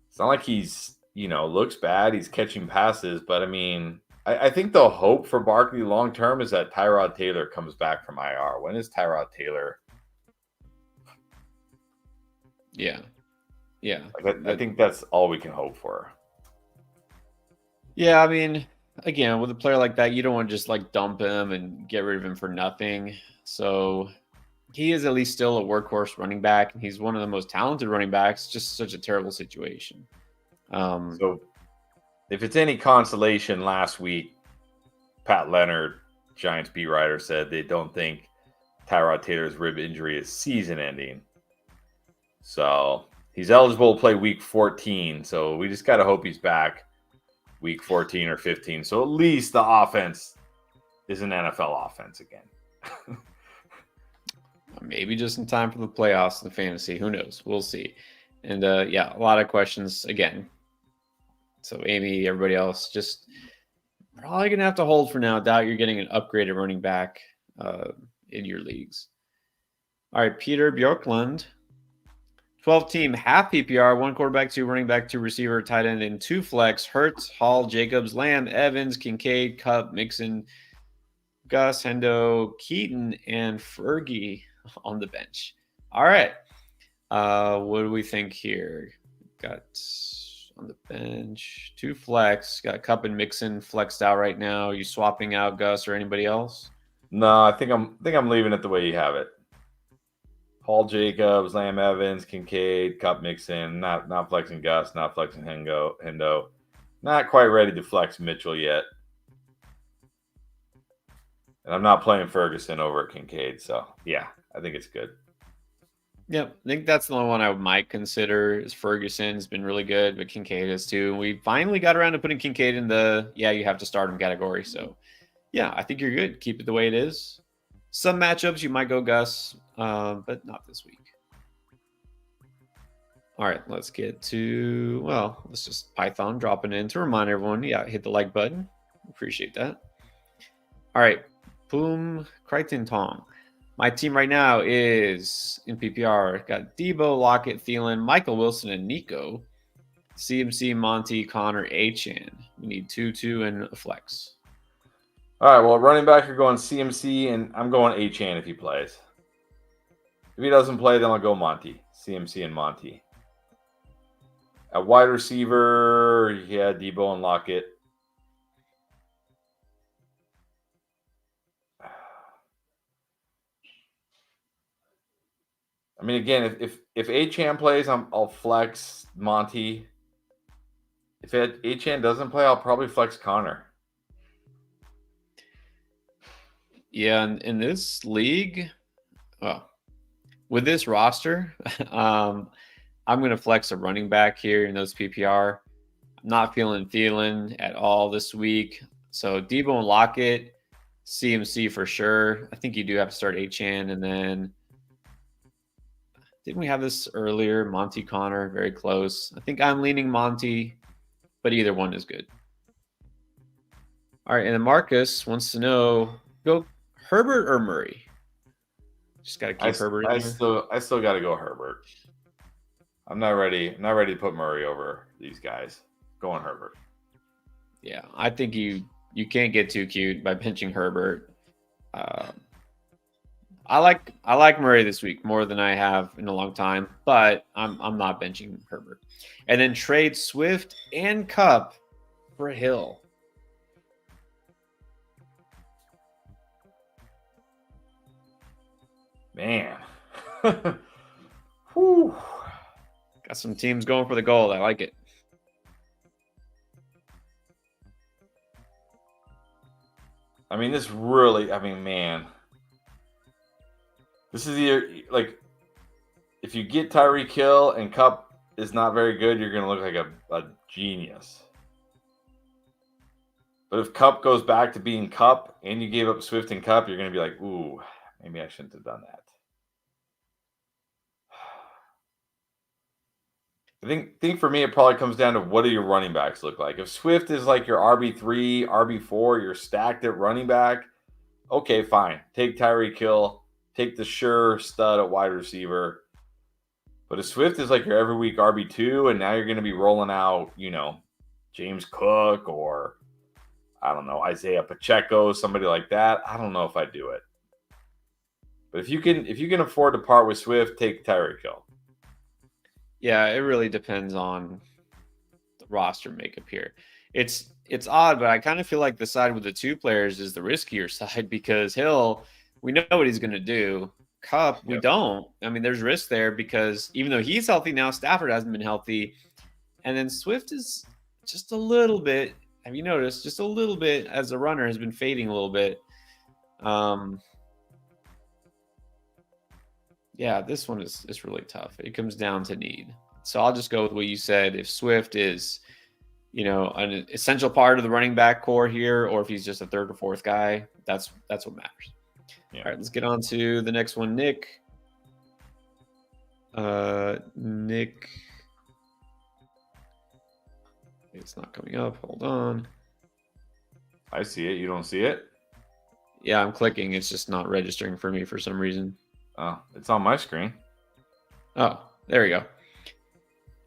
B: it's not like he's, looks bad. He's catching passes, but I mean, I think the hope for Barkley long term is that Tyrod Taylor comes back from IR. When is Tyrod Taylor?
A: Yeah.
B: I think that's all we can hope for.
A: Yeah, I mean, again, with a player like that, you don't want to just like dump him and get rid of him for nothing. So he is at least still a workhorse running back. He's one of the most talented running backs. Just such a terrible situation.
B: So if it's any consolation, last week, Pat Leonard, Giants beat writer, said they don't think Tyrod Taylor's rib injury is season ending. So he's eligible to play week 14. So we just got to hope he's back week 14 or 15. So at least the offense is an NFL offense again.
A: Maybe just in time for the playoffs and the fantasy. Who knows? We'll see. And a lot of questions again. So Amy, everybody else, just probably going to have to hold for now. Doubt you're getting an upgraded running back in your leagues. All right, Peter Bjorklund. 12-team, half PPR, 1 quarterback, 2 running back, 2 receiver, tight end, and 2 flex. Hurts, Hall, Jacobs, Lamb, Evans, Kincaid, Kupp, Mixon, Gus, Hendo, Keaton, and Fergie on the bench. All right. What do we think here? Got on the bench 2 flex. Got Kupp and Mixon flexed out right now. Are you swapping out Gus or anybody else?
B: No, I think I'm leaving it the way you have it. Paul Jacobs, Lamb Evans, Kincaid, Kupp Mixon, not flexing Gus, not flexing Hendo. Not quite ready to flex Mitchell yet. And I'm not playing Ferguson over Kincaid. So, yeah, I think it's good.
A: Yep, I think that's the only one I might consider is Ferguson's been really good, but Kincaid is too. And we finally got around to putting Kincaid in the, you have to start him category. So, yeah, I think you're good. Keep it the way it is. Some matchups you might go Gus, but not this week. All right, let's get to, let's just Python dropping in to remind everyone, hit the like button. Appreciate that. All right, Boom Crichton Tong. My team right now is in PPR. Got Debo, Lockett, Thielen, Michael Wilson, and Nico. CMC, Monty, Connor, Achan. We need 2, and a flex.
B: All right, well, running back, you're going CMC, and I'm going Achan if he plays. If he doesn't play, then I'll go Monty. CMC and Monty. At wide receiver, yeah, Debo and Lockett. I mean, again, if Achan plays, I'll flex Monty. If Achan doesn't play, I'll probably flex Connor.
A: Yeah, in this league, well, with this roster, I'm going to flex a running back here in those PPR. I'm not feeling Thielen at all this week. So Debo and Lockett, CMC for sure. I think you do have to start Achan, and then didn't we have this earlier? Monty, Connor, very close. I think I'm leaning Monty, but either one is good. All right, and then Marcus wants to know, go Herbert or Murray? Just got to keep Herbert in there.
B: I still got to go Herbert. I'm not ready. I'm not ready to put Murray over these guys. Going Herbert.
A: Yeah, I think you can't get too cute by benching Herbert. I like Murray this week more than I have in a long time, but I'm not benching Herbert. And then trade Swift and Cup for Hill.
B: Man. Whew.
A: Got some teams going for the gold. I like it.
B: I mean, man. This is either, like, if you get Tyreek Hill and Cup is not very good, you're going to look like a genius. But if Cup goes back to being Cup and you gave up Swift and Cup, you're going to be like, ooh, maybe I shouldn't have done that. I think for me, it probably comes down to what do your running backs look like. If Swift is like your RB3, RB4, you're stacked at running back, okay, fine. Take Tyreek Hill, take the sure stud at wide receiver. But if Swift is like your every week RB2, and now you're going to be rolling out, James Cook or, I don't know, Isaiah Pacheco, somebody like that, I don't know if I'd do it. But if you can afford to part with Swift, take Tyreek Hill.
A: Yeah, it really depends on the roster makeup here. It's odd, but I kind of feel like the side with the two players is the riskier side because Hill, we know what he's going to do. Cup, we don't. I mean, there's risk there because even though he's healthy now, Stafford hasn't been healthy. And then Swift is just a little bit, have you noticed, just a little bit as a runner has been fading a little bit. Yeah, this one is really tough. It comes down to need. So I'll just go with what you said. If Swift is, an essential part of the running back core here, or if he's just a third or fourth guy, that's what matters. Yeah. All right, let's get on to the next one. Nick. Nick. It's not coming up. Hold on.
B: I see it. You don't see it?
A: Yeah, I'm clicking. It's just not registering for me for some reason.
B: Oh, it's on my screen.
A: Oh, there we go.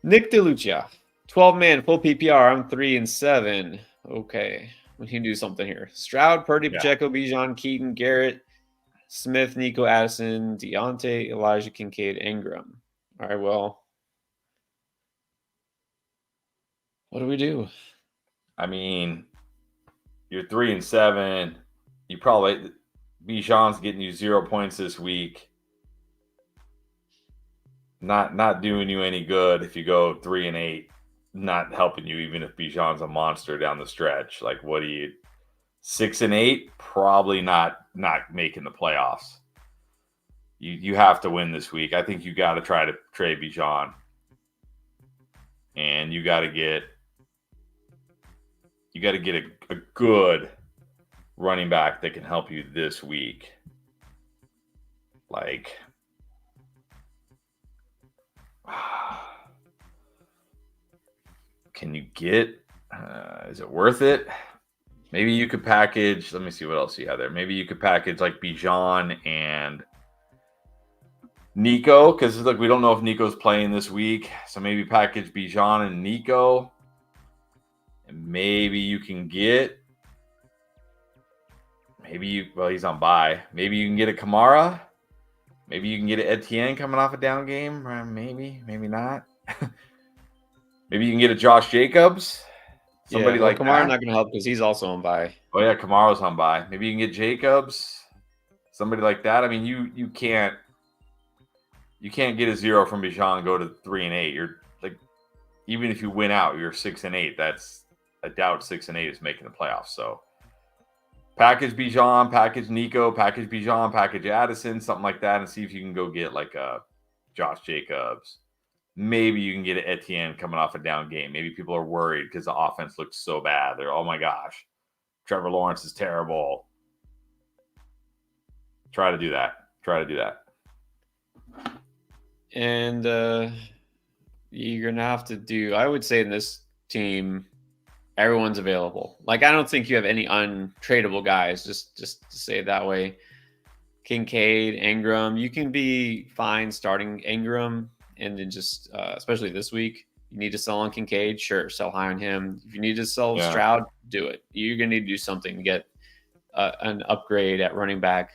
A: Nick DeLucia, 12-man, full PPR. I'm 3-7. Okay, we can do something here. Stroud, Purdy, Pacheco, Bijan, Keaton, Garrett, Smith, Nico, Addison, Deontay, Elijah, Kincaid, Ingram. All right, well, what do we do?
B: I mean, you're 3-7. You probably Bijan's getting you 0 points this week. Not doing you any good if you go 3-8. Not helping you even if Bijan's a monster down the stretch. Like, what do you 6-8? Probably not making the playoffs. You have to win this week. I think you got to try to trade Bijan, and you got to get a good running back that can help you this week. Like, can you get, is it worth it? Maybe you could package, let me see what else you have there. Maybe you could package like Bijan and Nico, because look, we don't know if Nico's playing this week, so maybe package Bijan and Nico, and maybe you can get. Well, he's on bye. Maybe you can get a Kamara. Maybe you can get an Etienne coming off a down game. Maybe not. Maybe you can get a Josh Jacobs. Somebody like
A: Kamara
B: that.
A: not going to help because he's also on bye.
B: Oh yeah, Kamara's on bye. Maybe you can get Jacobs. Somebody like that. I mean, you can't get a 0 from Bijan and go to 3 and 8. You're like, even if you win out, you're 6 and 8. I doubt 6 and 8 is making the playoffs. So package Bijan, package Nico, package Bijan, package Addison, something like that, and see if you can go get like a Josh Jacobs. Maybe you can get an Etienne coming off a down game. Maybe people are worried because the offense looks so bad. They're, oh my gosh, Trevor Lawrence is terrible. Try to do that.
A: And you're gonna have to do. I would say in this team, everyone's available. Like I don't think you have any untradeable guys. Just to say it that way. Kincaid, Ingram, you can be fine starting Ingram, and then just especially this week, you need to sell on Kincaid. Sure, sell high on him. If you need to sell Stroud, do it. You're gonna need to do something to get an upgrade at running back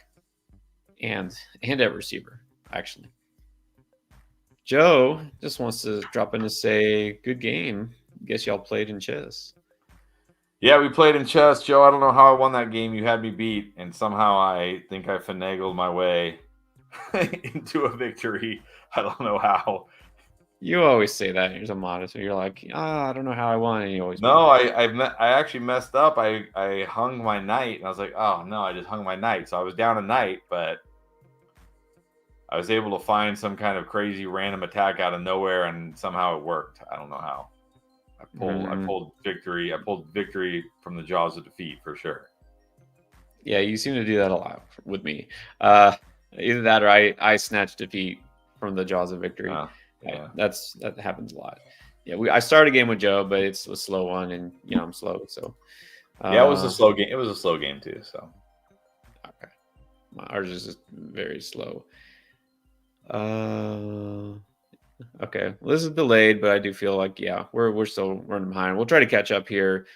A: and at receiver. Actually, Joe just wants to drop in to say, good game. Guess y'all played in chess.
B: Yeah, we played in chess. Joe, I don't know how I won that game. You had me beat, and somehow I think I finagled my way into a victory. I don't know how.
A: You always say that. You're a modest. You're like, I don't know how I won. And you always
B: no. I actually messed up. I hung my knight, and I was like, oh no, I just hung my knight. So I was down a knight, but I was able to find some kind of crazy random attack out of nowhere, and somehow it worked. I don't know how. I pulled victory. I pulled victory from the jaws of defeat for sure.
A: Yeah, you seem to do that a lot with me. Either that or I snatch defeat from the jaws of victory.
B: Yeah,
A: that happens a lot. Yeah, I started a game with Joe, but it's a slow one, and I'm slow. So
B: yeah, it was a slow game. It was a slow game too. So
A: okay, ours is just very slow. Okay, well, this is delayed, but I do feel like we're still running behind. We'll try to catch up here,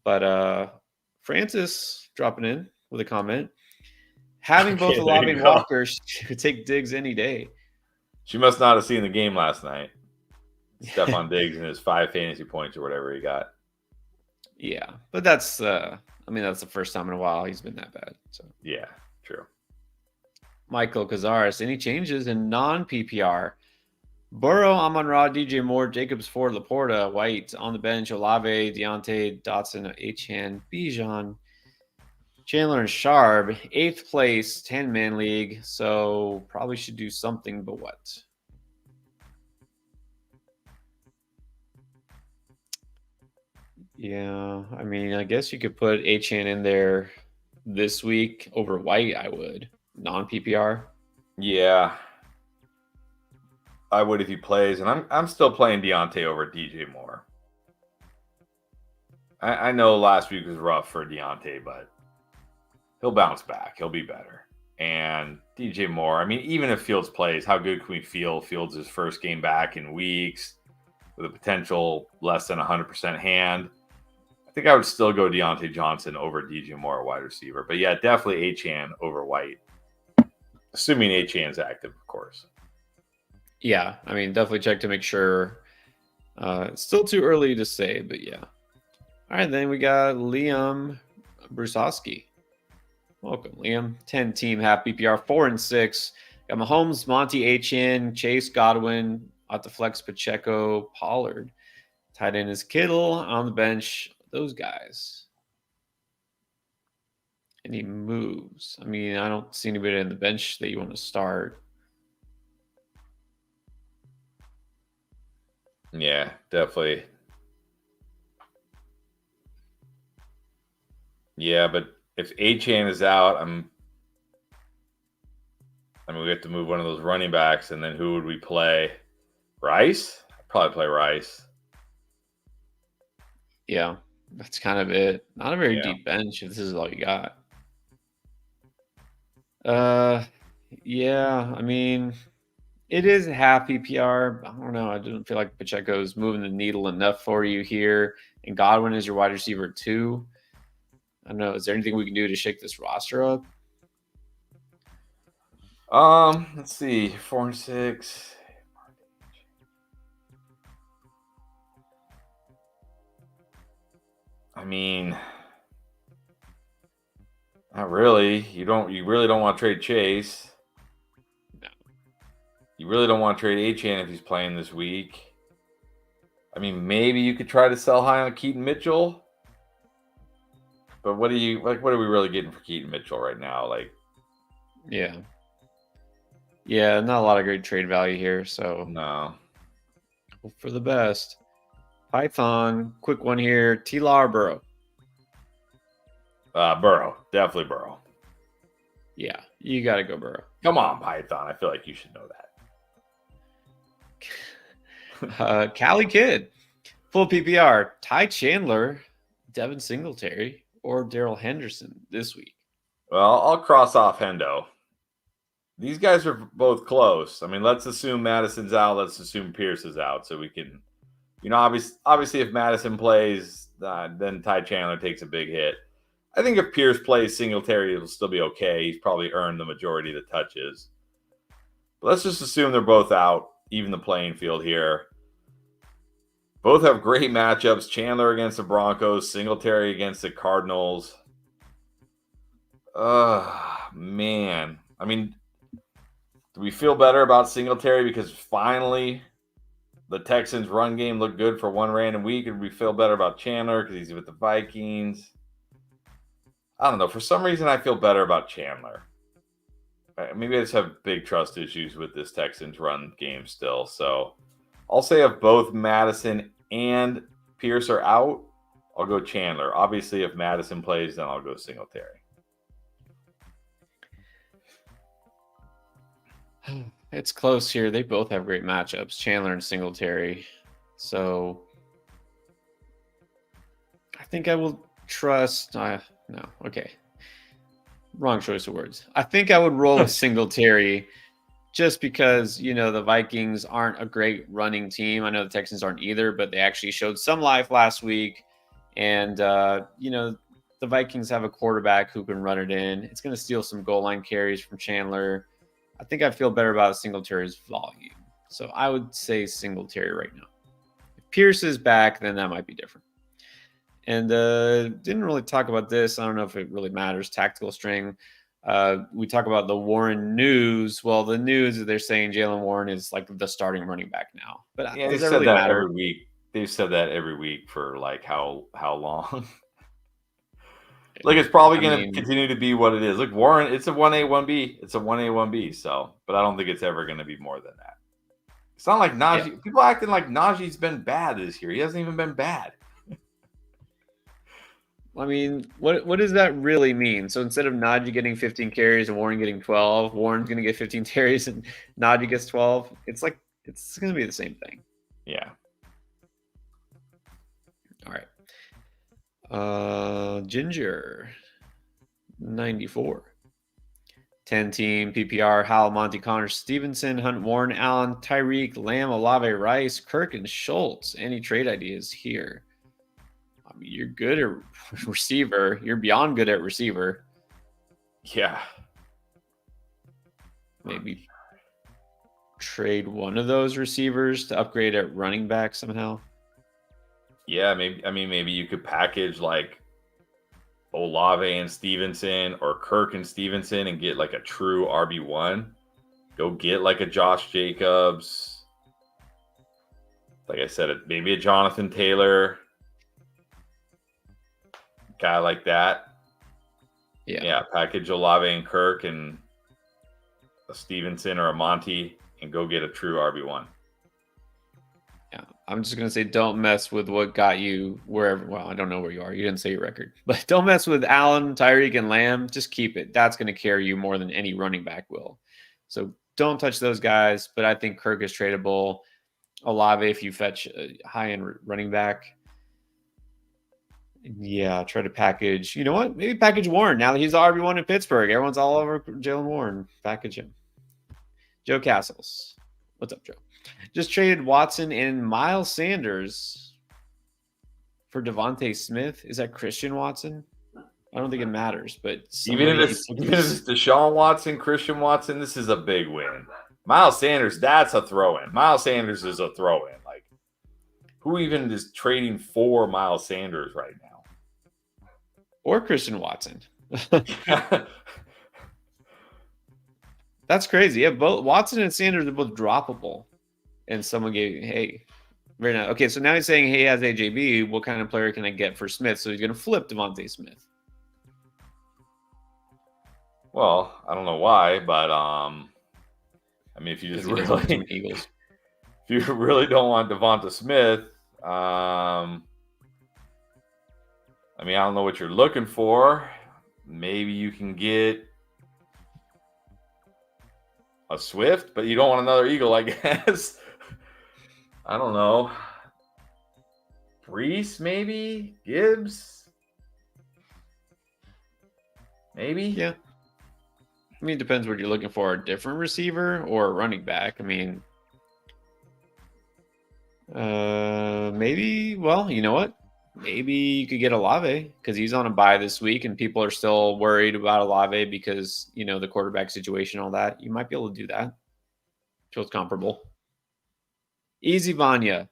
A: but Francis dropping in with a comment. Having both Olave and Walker should take Diggs any day.
B: She must not have seen the game last night. Stephon Diggs and his 5 fantasy points or whatever he got.
A: Yeah, but that's that's the first time in a while he's been that bad. So
B: yeah, true.
A: Michael Cazares, any changes in non-PPR? Burrow, Amon-Ra, DJ Moore, Jacobs, Ford, Laporta, White on the bench, Olave, Deontay, Dotson, Achane, Bijan, Chandler, and Sharp. 8th place, 10-man league. So probably should do something, but what? Yeah, I mean, I guess you could put Achane in there this week over White. I would non-PPR.
B: Yeah, I would if he plays, and I'm still playing Deontay over DJ Moore. I know last week was rough for Deontay, but he'll bounce back. He'll be better. And DJ Moore, I mean, even if Fields plays, how good can we feel? Fields' his first game back in weeks with a potential less than 100% hand. I think I would still go Deontay Johnson over DJ Moore, wide receiver. But yeah, definitely Achane over White. Assuming Achane's active, of course.
A: Yeah, I mean, definitely check to make sure. It's still too early to say, but yeah. All right, then we got Liam Brusowski. Welcome, Liam. 10-team half PPR, 4 and 6. Got Mahomes, Monty Achane, Chase Godwin, at the flex Pacheco, Pollard. Tight end is Kittle on the bench. Those guys. And he moves. I mean, I don't see anybody on the bench that you want to start.
B: Yeah, definitely. Yeah, but if Achane is out, we have to move one of those running backs, and then who would we play? Rice? I'd probably play Rice.
A: Yeah, that's kind of it. Not a very deep bench if this is all you got. Yeah, I mean, It is half PPR. I don't know. I don't feel like Pacheco's moving the needle enough for you here. And Godwin is your wide receiver too. I don't know. Is there anything we can do to shake this roster up?
B: Let's see. 4 and 6. I mean, not really. You really don't want to trade Chase.
A: No.
B: You really don't want to trade Achane if he's playing this week. I mean, maybe you could try to sell high on Keaton Mitchell. But what are we really getting for Keaton Mitchell right now? Like,
A: yeah. Yeah, not a lot of great trade value here, so
B: no.
A: hope for the best. Python, quick one here. T-Law or Burrow?
B: Burrow. Definitely Burrow.
A: Yeah, you got to go Burrow.
B: Come on, Python. I feel like you should know
A: that. Cali Kid, full PPR. Ty Chandler, Devin Singletary, or Daryl Henderson this week?
B: Well, I'll cross off Hendo. These guys are both close. I mean, let's assume Madison's out. Let's assume Pierce is out, so we can, obviously, if Madison plays, then Ty Chandler takes a big hit. I think if Pierce plays, Singletary will still be okay. He's probably earned the majority of the touches. But let's just assume they're both out, even the playing field here. Both have great matchups. Chandler against the Broncos, Singletary against the Cardinals. Man. I mean, do we feel better about Singletary because finally the Texans' run game looked good for one random week? And we feel better about Chandler because he's with the Vikings? I don't know. For some reason, I feel better about Chandler. Maybe I just have big trust issues with this Texans run game still. So I'll say if both Madison and Pierce are out, I'll go Chandler. Obviously, if Madison plays, then I'll go Singletary.
A: It's close here. They both have great matchups, Chandler and Singletary. So I think I will trust. No, okay. Wrong choice of words. I think I would roll with Singletary just because, the Vikings aren't a great running team. I know the Texans aren't either, but they actually showed some life last week. And, the Vikings have a quarterback who can run it in. It's going to steal some goal line carries from Chandler. I think I feel better about Singletary's volume. So I would say Singletary right now. If Pierce is back, then that might be different. And didn't really talk about this. I don't know if it really matters. Tactical string. We talk about the Warren news. Well, the news is they're saying Jalen Warren is like the starting running back now. But
B: yeah,
A: does
B: that
A: really matter?
B: every week. They've said that every week for like how long? Like it's probably going to continue to be what it is. Look, Warren, it's a 1A, 1B. It's a 1A, 1B. So, but I don't think it's ever going to be more than that. It's not like Najee. Yeah. People acting like Najee's been bad this year. He hasn't even been bad.
A: I mean, what does that really mean? So instead of Najee getting 15 carries and Warren getting 12, Warren's going to get 15 carries and Najee gets 12. It's like it's going to be the same thing.
B: Yeah.
A: All right. Ginger 94. 10-team PPR. Howell, Monty, Connor, Stevenson, Hunt, Warren, Allen, Tyreek, Lamb, Olave, Rice, Kirk, and Schultz. Any trade ideas here? I mean, you're good at receiver. You're beyond good at receiver.
B: Yeah.
A: Maybe trade one of those receivers to upgrade at running back somehow.
B: Yeah, maybe you could package like Olave and Stevenson or Kirk and Stevenson and get like a true RB1. Go get like a Josh Jacobs. Like I said, maybe a Jonathan Taylor. Guy like that. Yeah, package Olave and Kirk and a Stevenson or a Monty and go get a true RB1.
A: Yeah, I'm just going to say don't mess with what got you wherever. Well, I don't know where you are. You didn't say your record. But don't mess with Allen, Tyreek, and Lamb. Just keep it. That's going to carry you more than any running back will. So don't touch those guys. But I think Kirk is tradable. Olave, if you fetch a high-end running back. Yeah, try to package. You know what? Maybe package Warren. Now that he's the RB1 in Pittsburgh. Everyone's all over Jalen Warren. Package him. Joe Castles. What's up, Joe? Just traded Watson and Miles Sanders for Devontae Smith. Is that Christian Watson? I don't think it matters, but
B: Even if it's Deshaun Watson, Christian Watson, this is a big win. Miles Sanders, that's a throw-in. Miles Sanders is a throw-in. Like, who even is trading for Miles Sanders right now?
A: Or Christian Watson. That's crazy. Yeah, both Watson and Sanders are both droppable. And someone gave, hey, right now. Okay, so now he's saying, hey, as AJB, what kind of player can I get for Smith? So he's going to flip Devontae Smith.
B: Well, I don't know why, but I mean, if you just really
A: Eagles,
B: if you really don't want Devonta Smith, I mean, I don't know what you're looking for. Maybe you can get a Swift, but you don't want another Eagle, I guess. I don't know. Brees, maybe? Gibbs? Maybe?
A: Yeah. I mean, it depends what you're looking for. A different receiver or a running back. I mean, maybe, well, you know what? Maybe you could get Olave because he's on a bye this week and people are still worried about Olave because, you know, the quarterback situation, all that. You might be able to do that. Feels comparable. Easy Vanya.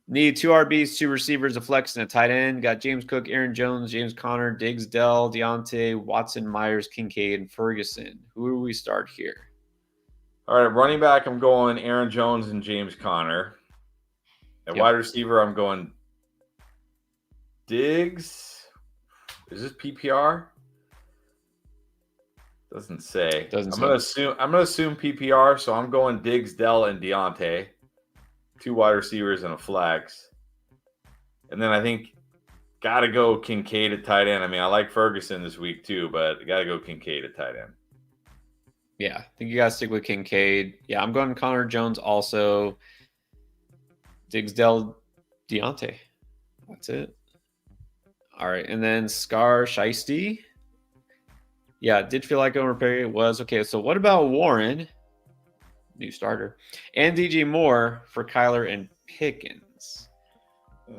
A: Need 2 RBs, 2 receivers, a flex, and a tight end. Got James Cook, Aaron Jones, James Conner, Diggs, Dell, Deontay, Watson, Myers, Kincaid, and Ferguson. Who do we start here?
B: All right, running back, I'm going Aaron Jones and James Conner. At wide receiver, I'm going Diggs. Is this PPR? Doesn't say. I'm gonna assume PPR, so I'm going Diggs, Dell, and Deontay. 2 wide receivers and a flex. And then I think gotta go Kincaid at tight end. I mean, I like Ferguson this week too, but gotta go Kincaid at tight end.
A: Yeah, I think you gotta stick with Kincaid. Yeah, I'm going Connor Jones also. Diggs, Dell, Deontay. That's it. All right, and then Scar Shiesty. Yeah, it did feel like overpay. It was. Okay, so what about Warren? New starter. And DJ Moore for Kyler and Pickens.
B: It's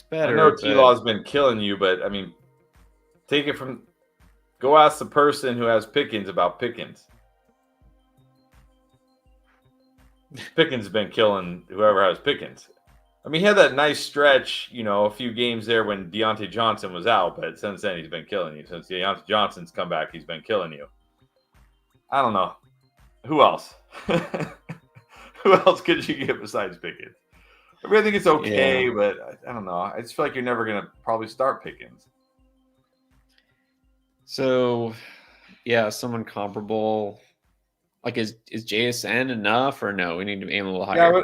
B: better. I know T-Law's been killing you, but I mean, take it from – go ask the person who has Pickens about Pickens. Pickens has been killing whoever has Pickens. I mean, he had that nice stretch, you know, a few games there when Deontay Johnson was out, but since then he's been killing you. Since Deontay Johnson's come back, he's been killing you. I don't know. Who else? Who else could you get besides Pickens? I mean, I think it's okay, but I don't know. I just feel like you're never going to probably start Pickens.
A: So, yeah, someone comparable. Like, is JSN enough or no? We need to aim a little higher.
B: Yeah,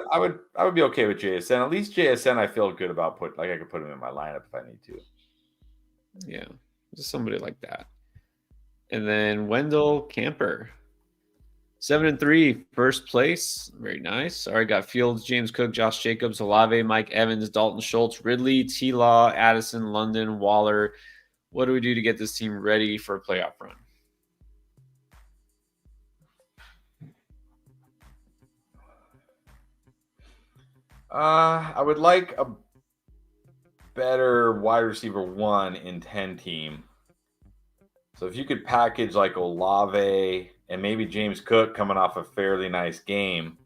B: I would be okay with JSN. At least JSN, I feel good about I could put him in my lineup if I need to.
A: Yeah, just somebody like that. And then Wendell Camper, 7-3, first place. Very nice. All right, got Fields, James Cook, Josh Jacobs, Olave, Mike Evans, Dalton Schultz, Ridley, T-Law, Addison, London, Waller. What do we do to get this team ready for a playoff run?
B: I would like a better wide receiver 1 in 10 team. So if you could package like Olave and maybe James Cook coming off a fairly nice game.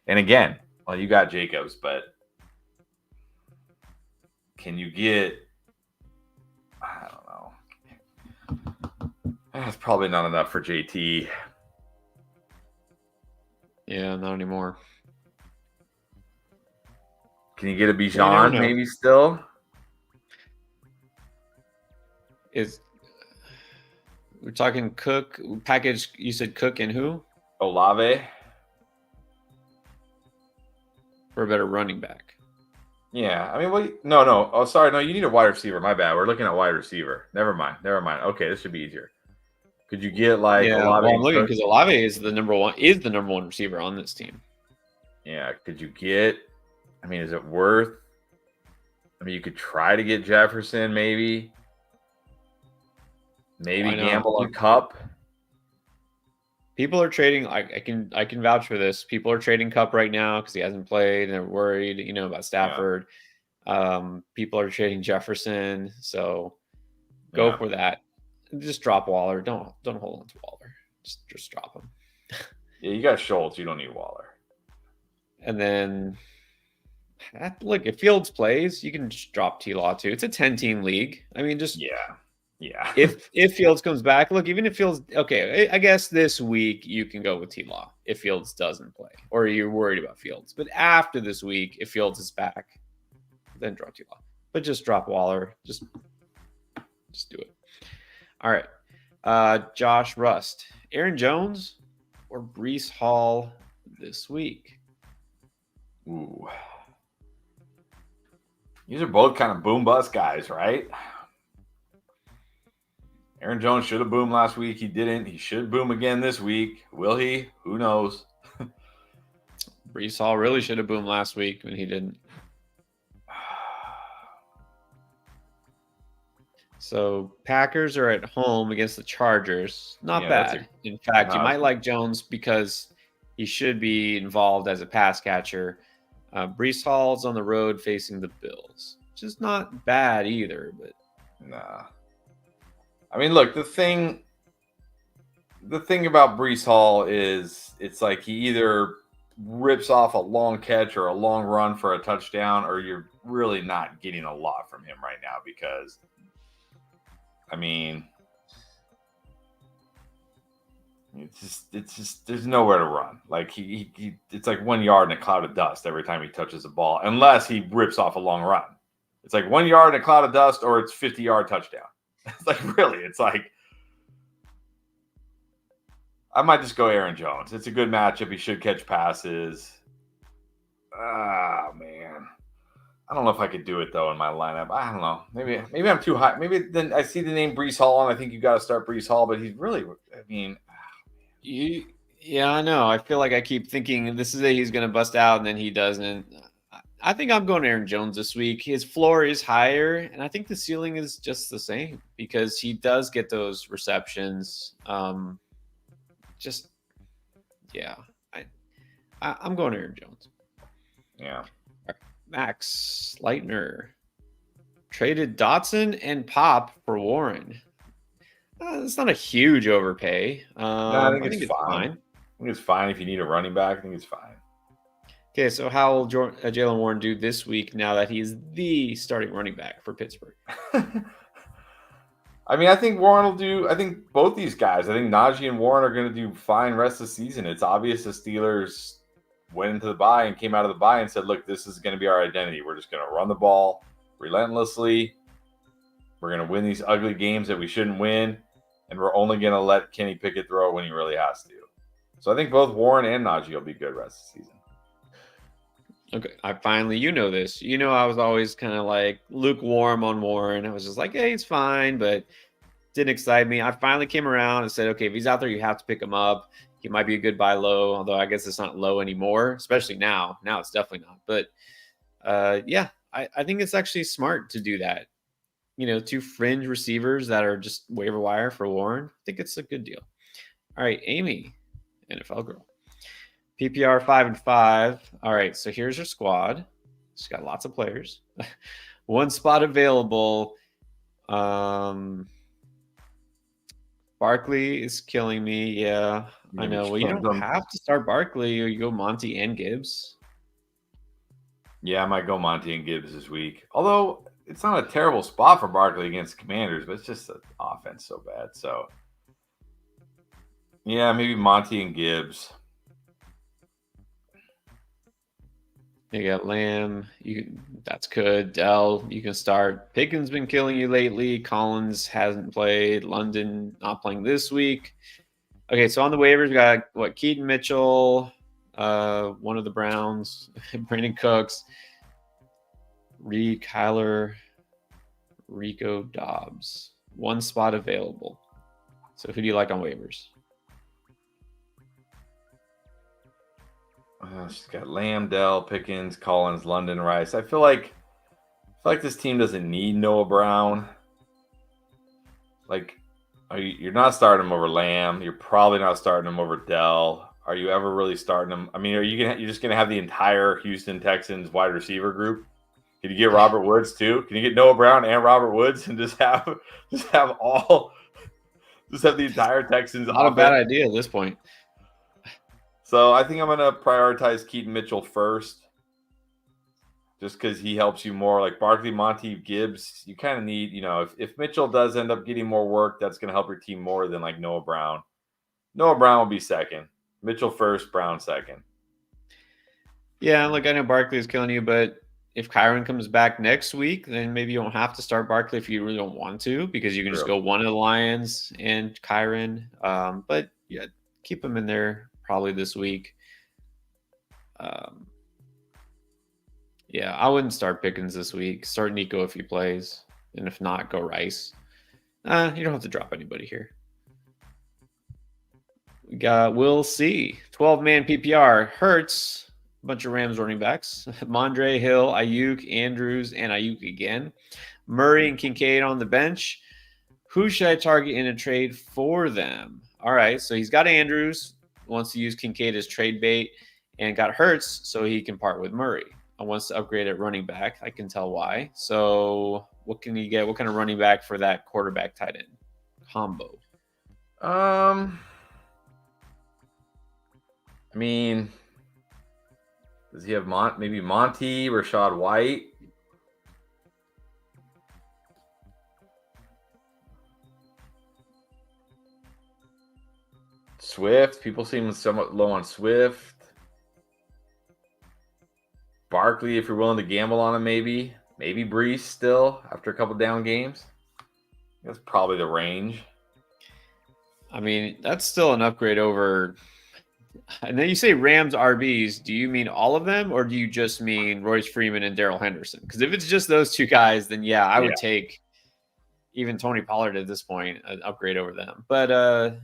B: And again, well, you got Jacobs, but can you get, I don't know. That's probably not enough for JT.
A: Yeah, not anymore.
B: Can you get a Bijan maybe still?
A: We're talking Cook package. You said Cook and who?
B: Olave.
A: For a better running back.
B: Yeah. I mean, no. Oh, sorry. No, you need a wide receiver. My bad. We're looking at wide receiver. Never mind. Okay, this should be easier. Could you get like
A: Olave? Well, I'm looking because Olave is the number one receiver on this team.
B: Yeah. Could you get, I mean, is it worth? I mean, you could try to get Jefferson maybe. Maybe gamble on Cup.
A: People are trading. I can vouch for this. People are trading Cup right now because he hasn't played and they're worried, about Stafford. People are trading Jefferson, so go
B: Yeah.
A: for that. Just drop Waller. Don't hold on to Waller. Just drop him.
B: Yeah, you got Schultz. You don't need Waller.
A: And then look, if Fields plays, you can just drop T-Law too. It's a 10-team league. I mean, just
B: yeah.
A: if Fields comes back, look, even if Fields, okay, I guess this week you can go with T-Law if Fields doesn't play, or you're worried about Fields. But after this week, if Fields is back, then drop T-Law. But just drop Waller. Just do it. All right. Josh Rust, Aaron Jones, or Brees Hall this week?
B: Ooh. These are both kind of boom bust guys, right? Aaron Jones should have boomed last week. He didn't. He should boom again this week. Will he? Who knows?
A: Brees Hall really should have boomed last week when he didn't. So Packers are at home against the Chargers. Not bad. In fact, you might like Jones because he should be involved as a pass catcher. Brees Hall's on the road facing the Bills, which is not bad either. But
B: nah. I mean, look, the thing about Brees Hall is it's like he either rips off a long catch or a long run for a touchdown, or you're really not getting a lot from him right now because, I mean, it's just there's nowhere to run. Like he it's like 1 yard in a cloud of dust every time he touches the ball, unless he rips off a long run. It's like 1 yard in a cloud of dust, or it's 50-yard touchdown. It's like really, it's like I might just go Aaron Jones. It's a good matchup. He should catch passes. Ah, man. I don't know if I could do it though in my lineup. I don't know. Maybe I'm too high. Maybe then I see the name Brees Hall and I think you got to start Brees Hall, but he's really, I mean,
A: yeah, I know. I feel like I keep thinking this is it. He's going to bust out, and then he doesn't. I think I'm going Aaron Jones this week. His floor is higher, and I think the ceiling is just the same because he does get those receptions. I'm going Aaron Jones.
B: Yeah.
A: Right. Max Leitner traded Dotson and Pop for Warren. It's not a huge overpay.
B: I think it's fine. I think it's fine if you need a running back. I think it's fine.
A: Okay, so how will Jaylen Warren do this week now that he's the starting running back for Pittsburgh?
B: I mean, I think Warren will do. I think both these guys. I think Najee and Warren are going to do fine rest of the season. It's obvious the Steelers went into the bye and came out of the bye and said, "Look, this is going to be our identity. We're just going to run the ball relentlessly. We're going to win these ugly games that we shouldn't win, and we're only going to let Kenny Pickett throw it when he really has to." So I think both Warren and Najee will be good rest of the season.
A: Okay, this. I was always kind of like lukewarm on Warren. I was just like, hey, it's fine, but didn't excite me. I finally came around and said, okay, if he's out there, you have to pick him up. He might be a good buy low, although I guess it's not low anymore, especially now. Now it's definitely not. But I think it's actually smart to do that. Two fringe receivers that are just waiver wire for Warren. I think it's a good deal. All right, Amy, NFL girl. PPR 5-5. All right, so here's your squad. She's got lots of players. One spot available. Barkley is killing me. Yeah, I know. Well, you don't have to start Barkley. You go Monty and Gibbs.
B: Yeah, I might go Monty and Gibbs this week. Although it's not a terrible spot for Barkley against Commanders, but it's just the offense so bad. So, yeah, maybe Monty and Gibbs.
A: You got Lamb. That's good. Dell, you can start. Pickens been killing you lately. Collins hasn't played. London not playing this week. Okay, so on the waivers, we got Keaton Mitchell, one of the Browns, Brandon Cooks, Kyler, Rico Dobbs. One spot available. So who do you like on waivers?
B: She's got Lamb, Dell, Pickens, Collins, London, Rice. I feel like this team doesn't need Noah Brown. You're not starting him over Lamb. You're probably not starting him over Dell. Are you ever really starting him? I mean, you're just gonna have the entire Houston Texans wide receiver group? Can you get Robert Woods too? Can you get Noah Brown and Robert Woods and just have all just have the entire Texans
A: Not a
B: offense?
A: bad idea at this point.
B: So I think I'm gonna prioritize Keaton Mitchell first, just because he helps you more. Like Barkley, Monty, Gibbs, you kind of need, if Mitchell does end up getting more work, that's gonna help your team more than like Noah Brown. Noah Brown will be second. Mitchell first, Brown second.
A: Yeah, look, I know Barkley is killing you, but if Kyron comes back next week, then maybe you don't have to start Barkley if you really don't want to, because you can just go one of the Lions and Kyron. But yeah, keep him in there probably this week. Yeah, I wouldn't start Pickens this week. Start Nico if he plays, and if not, go Rice. You don't have to drop anybody here. We got Will C, 12-man PPR. Hurts, a bunch of Rams running backs. Mondre, Hill, Ayuk, Andrews, and Ayuk again. Murray and Kincaid on the bench. Who should I target in a trade for them? All right, so he's got Andrews, wants to use Kincaid as trade bait, and got Hurts so he can part with Murray. I wants to upgrade at running back. I can tell why. So what can you get? What kind of running back for that quarterback tight end combo?
B: I mean, does he have maybe Monty, Rashad White? Swift. People seem somewhat low on Swift. Barkley, if you're willing to gamble on him, maybe. Maybe Brees still after a couple down games. That's probably the range.
A: I mean, that's still an upgrade over. And then you say Rams RBs. Do you mean all of them, or do you just mean Royce Freeman and Darrell Henderson? Because if it's just those two guys, then yeah, I would take even Tony Pollard at this point, an upgrade over them. But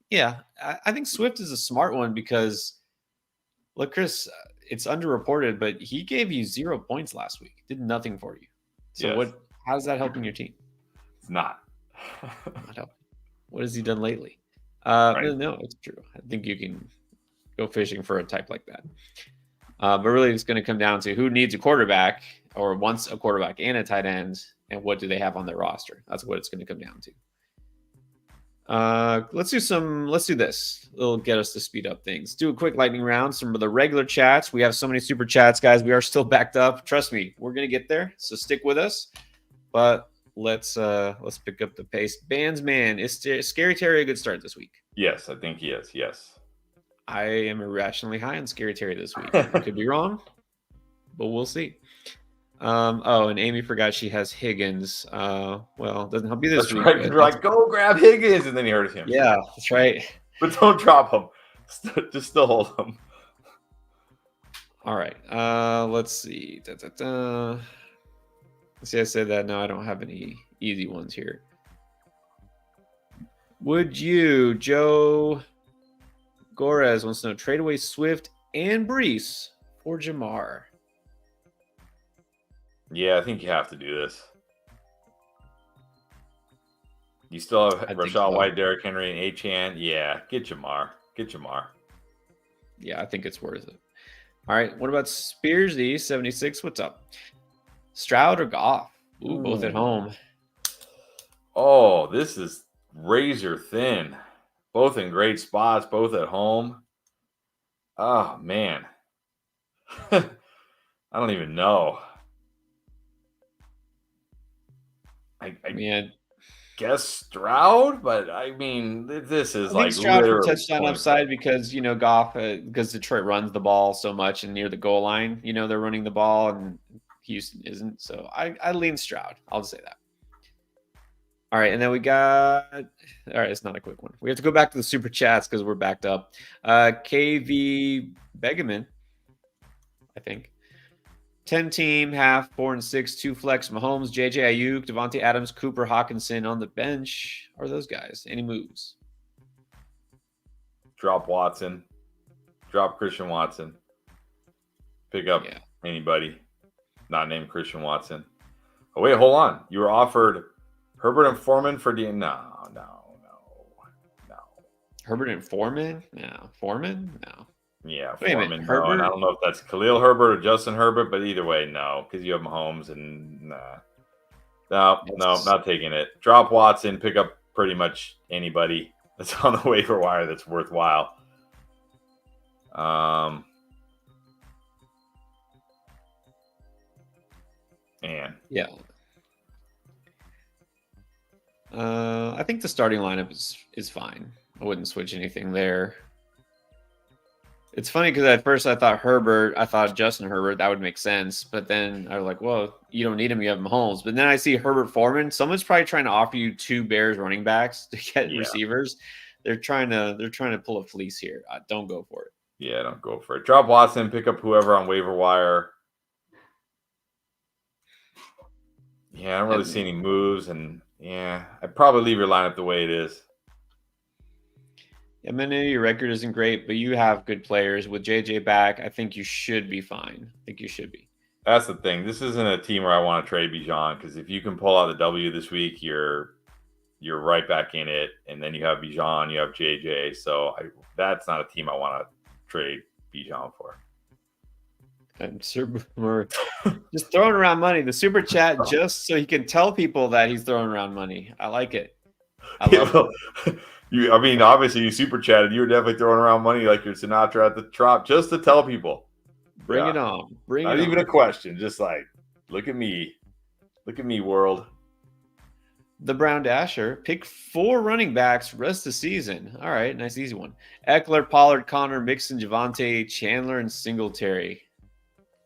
A: yeah, I think Swift is a smart one because, look, Chris, it's underreported, but he gave you 0 points last week. Did nothing for you. So how's that helping your team?
B: It's not.
A: Not helping. What has he done lately?
B: Right.
A: No, it's true. I think you can go fishing for a type like that. But really, it's going to come down to who needs a quarterback or wants a quarterback and a tight end, and what do they have on their roster. That's what it's going to come down to. Let's do this. It'll get us to speed up things. Do a quick lightning round. Some of the regular chats. We have so many super chats, guys. We are still backed up. Trust me, we're going to get there. So stick with us. But let's pick up the pace. Bandsman, is Scary Terry a good start this week?
B: Yes, I think he is. Yes.
A: I am irrationally high on Scary Terry this week. I could be wrong, but we'll see. And Amy forgot she has Higgins. Well, doesn't help you this week.
B: Right. You're like, go grab Higgins, and then he hurt him.
A: Yeah, that's right.
B: But don't drop him. Just still hold him.
A: All right. Let's see. See, I said that. No, I don't have any easy ones here. Would you, Joe Gorez wants to know, trade away Swift and Brees for Jamar?
B: Yeah, I think you have to do this. You still have Rashad White, Derrick Henry, and Achane. Yeah, get Jamar.
A: Yeah, I think it's worth it. All right. What about Spearsy 76? What's up? Stroud or Goff? Ooh, both at home.
B: Oh, this is razor thin. Both in great spots, both at home. Oh, man. I don't even know. I guess Stroud, but I mean, this is like
A: Stroud for touchdown upside because, Goff, because Detroit runs the ball so much and near the goal line, they're running the ball and Houston isn't. So I lean Stroud. I'll just say that. All right. And then we got, all right, it's not a quick one. We have to go back to the super chats because we're backed up. KV Begeman, I think. 10 team, half, 4 and 6, 2 flex, Mahomes, JJ Ayuk, Devontae Adams, Cooper Hawkinson on the bench. Are those guys? Any moves?
B: Drop Watson. Drop Christian Watson. Pick up anybody not named Christian Watson. Oh, wait, hold on. You were offered Herbert and Foreman for no.
A: Herbert and Foreman? No. Foreman? No.
B: Yeah,
A: Wait a minute.
B: Foreman, no. And I
A: Herbert?
B: don't know if that's Khalil Herbert or Justin Herbert, but either way, no, because you have Mahomes and nah. No,
A: Yes.
B: not taking it. Drop Watson, pick up pretty much anybody that's on the waiver wire that's worthwhile. Man.
A: Yeah. I think the starting lineup is fine. I wouldn't switch anything there. It's funny because at first I thought Justin Herbert, that would make sense. But then I was like, well, you don't need him, you have Mahomes. But then I see Herbert Foreman. Someone's probably trying to offer you 2 Bears running backs to get
B: Yeah.
A: receivers. They're trying to pull a fleece here. Don't go for it.
B: Yeah, don't go for it. Drop Watson, pick up whoever on waiver wire. Yeah, I don't really see any moves, and yeah, I'd probably leave your lineup the way it is.
A: I mean, your record isn't great, but you have good players. With JJ back, I think you should be fine. I think you should be.
B: That's the thing. This isn't a team where I want to trade Bijan, because if you can pull out the W this week, you're right back in it, and then you have Bijan, you have JJ. So that's not a team I want to trade Bijan for.
A: I'm we're just throwing around money. The super chat just so he can tell people that he's throwing around money. I like it. I love it.
B: I mean, obviously you super chatted. You were definitely throwing around money like your Sinatra at the Trop just to tell people.
A: Bring it on.
B: Not even a question. Just like, look at me. Look at me, world.
A: The Brown Dasher. Pick 4 running backs rest of the season. All right, nice easy one. Eckler, Pollard, Connor, Mixon, Javonte, Chandler, and Singletary.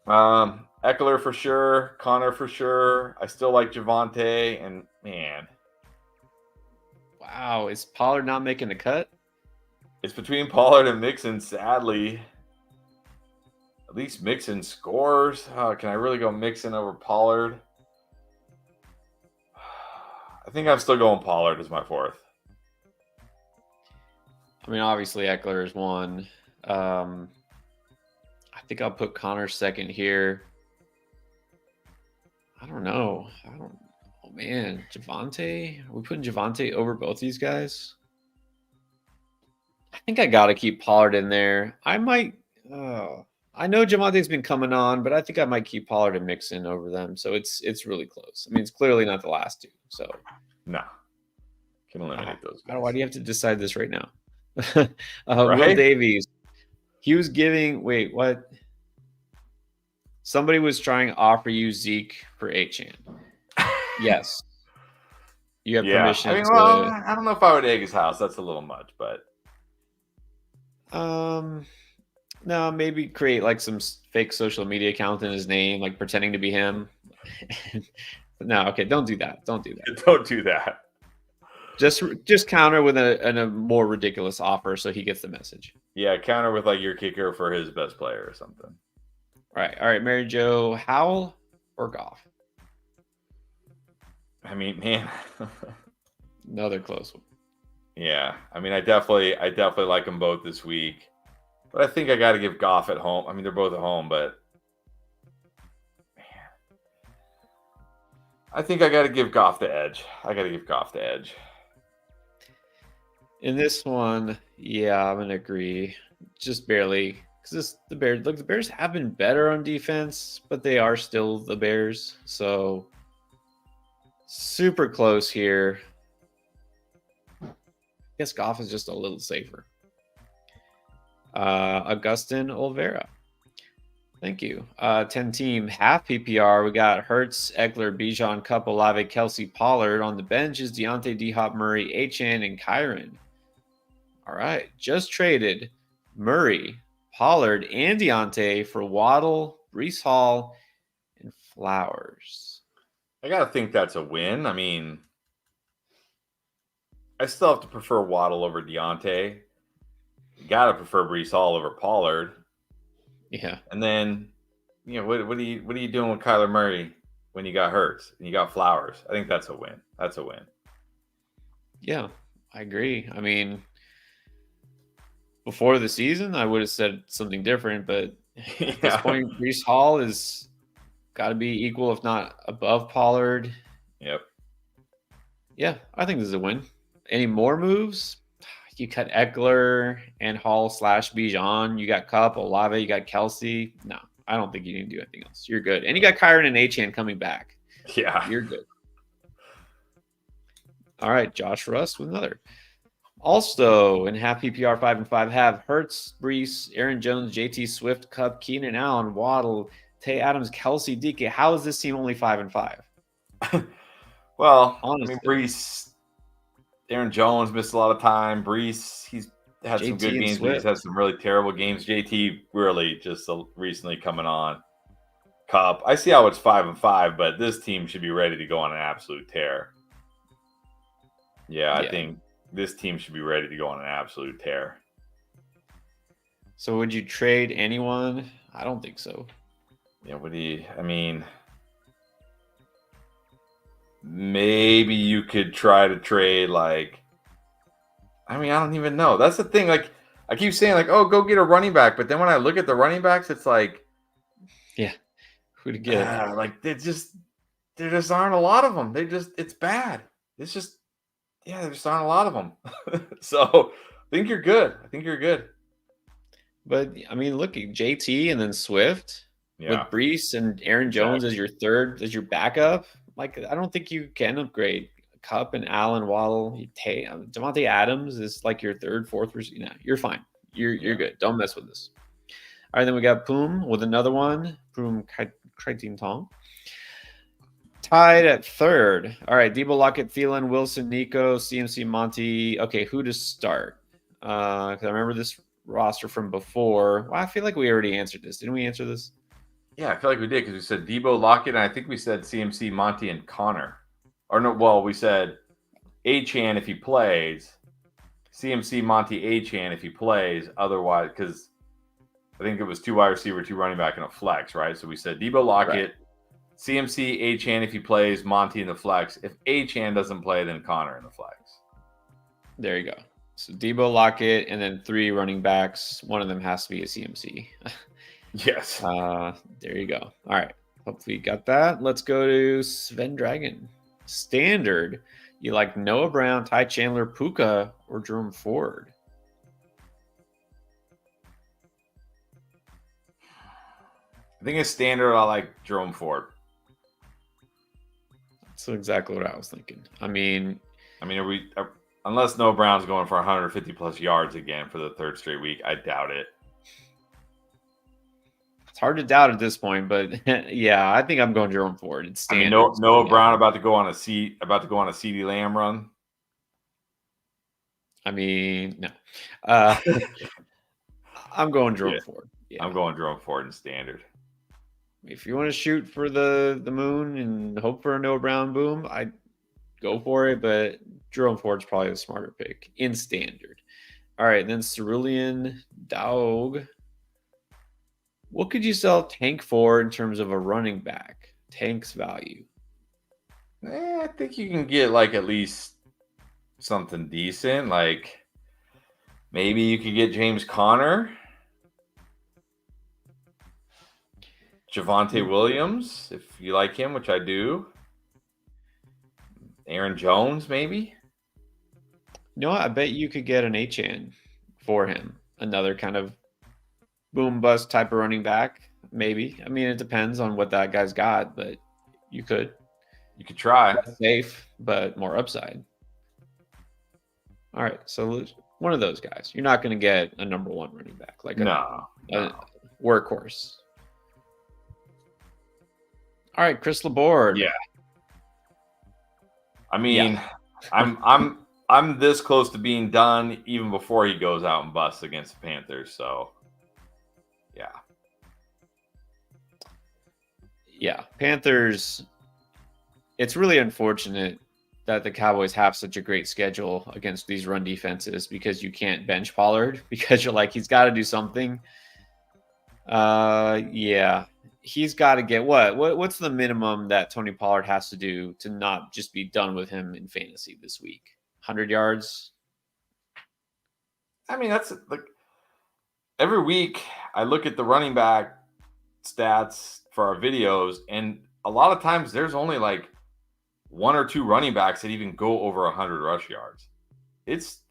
B: Eckler for sure. Connor for sure. I still like Javonte, and man.
A: Wow, is Pollard not making the cut?
B: It's between Pollard and Mixon, sadly. At least Mixon scores. Can I really go Mixon over Pollard? I think I'm still going Pollard as my 4th.
A: I mean, obviously Eckler is 1. I think I'll put Connor 2nd here. I don't know. Oh man, Javonte. Are we putting Javonte over both these guys? I think I got to keep Pollard in there. I might. I know Javonte's been coming on, but I think I might keep Pollard and Mixon over them. So it's really close. I mean, it's clearly not the last 2. So
B: no, can eliminate those guys.
A: Why do you have to decide this right now?
B: Right?
A: Will Davies. He was giving. Wait, what? Somebody was trying to offer you Zeke for Achane. Yes. You have permission.
B: I mean, well, I don't know if I would egg his house. That's a little much, but.
A: No, maybe create like some fake social media account in his name, like pretending to be him. No, okay, don't do that. Don't do that.
B: Don't do that.
A: Just counter with a more ridiculous offer so he gets the message.
B: Yeah, counter with like your kicker for his best player or something.
A: All right, Mary Jo, Howell or Goff?
B: I mean, man.
A: Another close one.
B: Yeah, I mean, I definitely like them both this week, but I think I got to give Goff at home. I mean, they're both at home, but man, I think I got to give Goff the edge.
A: In this one, yeah, I'm gonna agree, just barely, because the Bears. Look, the Bears have been better on defense, but they are still the Bears, so super close here. I guess Goff is just a little safer. Augustin Olvera. Thank you. 10 team, half PPR. We got Hurts, Eckler, Bijan, Kupp, Olave, Kelsey, Pollard. On the bench is Deontay, D-Hop, Murray, Achane, and Kyron. All right. Just traded Murray, Pollard, and Deontay for Waddle, Breece Hall, and Flowers.
B: I got to think that's a win. I mean, I still have to prefer Waddle over Deontay. Got to prefer Breece Hall over Pollard.
A: Yeah.
B: And then, you know, what are you doing with Kyler Murray when you got Hurts and you got Flowers? I think that's a win. That's a win.
A: Yeah, I agree. I mean, before the season, I would have said something different, but at this point, Breece Hall is got to be equal, if not above Pollard.
B: Yep.
A: Yeah, I think this is a win. Any more moves? You cut Eckler and Hall / Bijan. You got Cup, Olave. You got Kelsey. No, I don't think you need to do anything else. You're good. And you got Kyron and Achane coming back.
B: Yeah.
A: You're good. All right, Josh Russ with another. Also, in half PPR 5 and 5, have Hurts, Brees, Aaron Jones, JT Swift, Cup, Keenan Allen, Waddle, Tay Adams, Kelsey, DK. How is this team only 5 and 5?
B: Well,
A: Honestly.
B: I mean, Brees, Aaron Jones missed a lot of time. Brees, he's had
A: JT
B: some good games, but he's had some really terrible games. JT really just recently coming on. Cup, I see how it's 5 and 5, but this team should be ready to go on an absolute tear. Yeah, I think this team should be ready to go on an absolute tear.
A: So would you trade anyone? I don't think so.
B: Yeah, I mean, maybe you could try to trade I don't even know. That's the thing. Like, I keep saying oh, go get a running back. But then when I look at the running backs, it's
A: yeah, who to get?
B: There just aren't a lot of them. It's bad. It's just, there just aren't a lot of them. So I think you're good.
A: But I mean, look at JT and then Swift with Brees and Aaron Jones as your third, as your backup. I don't think you can upgrade Cup and Allen, Waddle. Devontae Adams is your third, fourth receiver. No, you're fine. You're good. Don't mess with this. All right, then we got Poom with another one. Poom Crichton Tong. Tied at third. All right, Debo, Lockett, Thielen, Wilson, Nico, CMC, Monty. Okay, who to start? Because I remember this roster from before. Well, I feel like we already answered this. Didn't we answer this?
B: Yeah, I feel like we did because we said Debo, Lockett, and I think we said CMC, Monty, and Connor. Or no, well, we said Achane if he plays, CMC, Monty, Achane if he plays. Otherwise, because I think it was 2 wide receiver, 2 running back, and a flex, right? So we said Debo, Lockett, CMC, Achane if he plays, Monty in the flex. If Achane doesn't play, then Connor in the flex.
A: There you go. So Debo, Lockett, and then 3 running backs. One of them has to be a CMC.
B: Yes.
A: There you go. All right. Hopefully you got that. Let's go to Sven Dragon. Standard. You like Noah Brown, Ty Chandler, Puka, or Jerome Ford?
B: I think it's standard. I like Jerome Ford.
A: That's exactly what I was thinking. I mean,
B: unless Noah Brown's going for 150 plus yards again for the 3rd straight week, I doubt it.
A: It's hard to doubt at this point, but yeah, I think I'm going Jerome Ford. It's standard.
B: Noah Brown about to go on a CeeDee Lamb run.
A: I mean, no. I'm going Jerome Ford.
B: Yeah. I'm going Jerome Ford in standard.
A: If you want to shoot for the moon and hope for a Noah Brown boom, I'd go for it, but Jerome Ford's probably the smarter pick in standard. All right, then Cerulean Dog. What could you sell Tank for in terms of a running back? Tank's value.
B: I think you can get at least something decent. Maybe you could get James Conner, Javonte Williams, if you like him, which I do. Aaron Jones, maybe.
A: I bet you could get an Achane for him. Another kind of boom bust type of running back, maybe. I mean, it depends on what that guy's got, but you could.
B: You could try.
A: Less safe, but more upside. All right, so one of those guys. You're not going to get a number 1 running back, a workhorse. All right, Chris Laborde.
B: Yeah. I mean, I'm this close to being done even before he goes out and busts against the Panthers. So, yeah.
A: Yeah, Panthers. It's really unfortunate that the Cowboys have such a great schedule against these run defenses because you can't bench Pollard because you're he's got to do something. Yeah. He's got to get what's the minimum that Tony Pollard has to do to not just be done with him in fantasy this week? 100 yards?
B: I mean, that's every week I look at the running back stats for our videos, and a lot of times there's only 1 or 2 running backs that even go over 100 rush yards. It's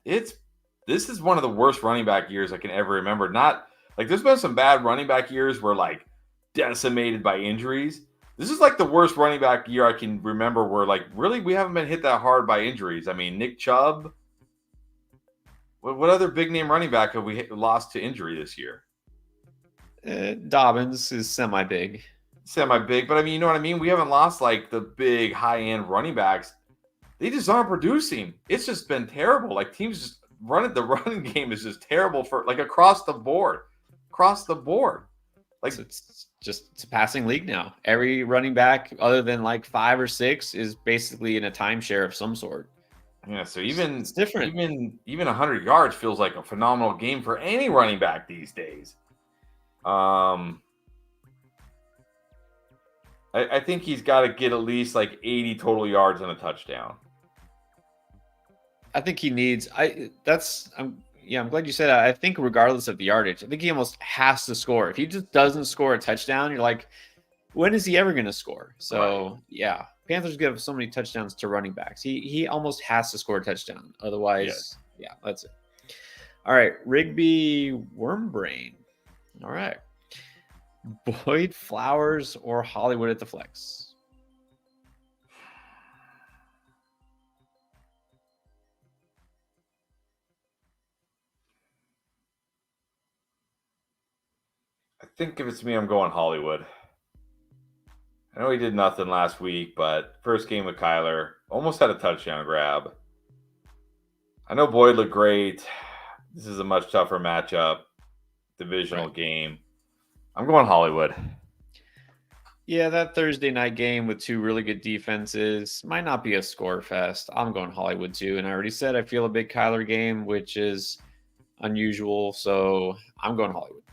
B: this is one of the worst running back years I can ever remember. Not like there's been some bad running back years where like decimated by injuries. This is like the worst running back year I can remember where like really we haven't been hit that hard by injuries. I mean, Nick Chubb. What other big name running back have we lost to injury this year?
A: Dobbins is semi-big.
B: Semi-big, but I mean, you know what I mean? We haven't lost like the big high-end running backs. They just aren't producing. It's just been terrible. Like teams just the running game is just terrible for like across the board. Across the board. Like
A: so it's a passing league now. Every running back other than like 5 or 6 is basically in a timeshare of some sort.
B: Yeah, so even
A: it's different.
B: Even 100 yards feels like a phenomenal game for any running back these days. I think he's got to get at least like 80 total yards and a touchdown.
A: I think he needs. I'm glad you said that. I think regardless of the yardage, I think he almost has to score. If he just doesn't score a touchdown, you're like, when is he ever going to score? So right. Yeah, Panthers give so many touchdowns to running backs. He almost has to score a touchdown. Otherwise, yeah, that's it. All right, Rigby Wormbrain. All right. Boyd Flowers or Hollywood at the flex?
B: I think if it's me, I'm going Hollywood. I know he did nothing last week, but first game with Kyler, almost had a touchdown grab. I know Boyd looked great. This is a much tougher matchup, divisional game. I'm going Hollywood.
A: Yeah, that Thursday night game with 2 really good defenses might not be a score fest. I'm going Hollywood too. And I already said I feel a big Kyler game, which is unusual. So I'm going Hollywood.